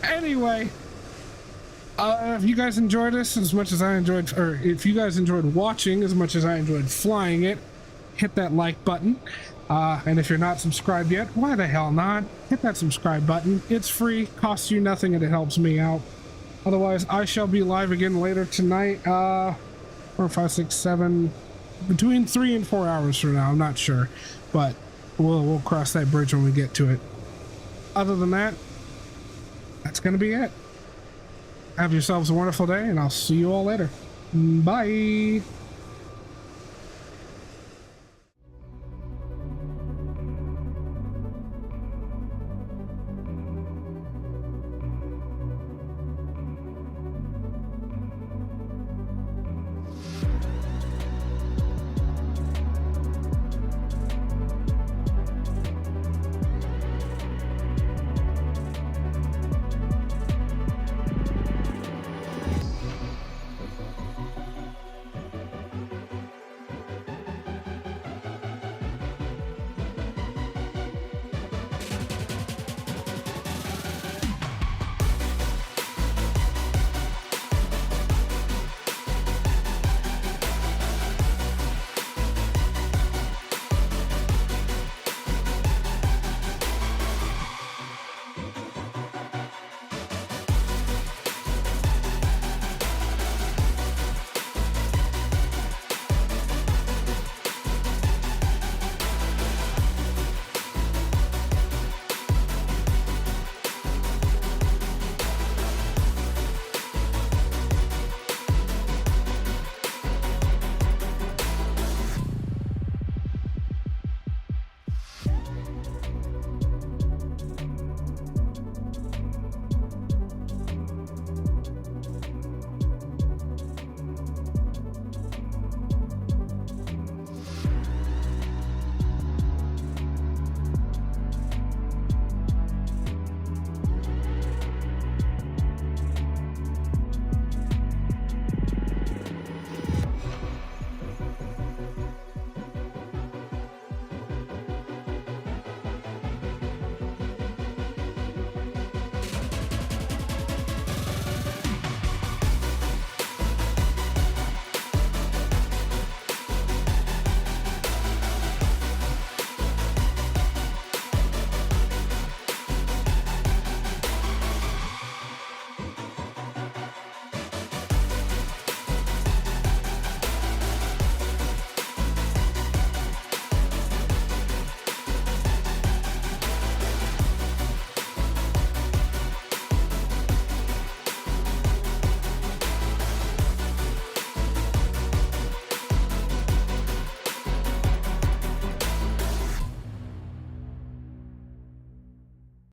[SPEAKER 3] Anyway, if you guys enjoyed this as much as I enjoyed, or if you guys enjoyed watching as much as I enjoyed flying it, hit that like button. And if you're not subscribed yet, why the hell not? Hit that subscribe button. It's free, costs you nothing, and it helps me out. Otherwise, I shall be live again later tonight. 4, 5, 6, 7, between 3 and 4 hours from now. I'm not sure, but we'll cross that bridge when we get to it. Other than that, that's gonna be it. Have yourselves a wonderful day, and I'll see you all later. Bye.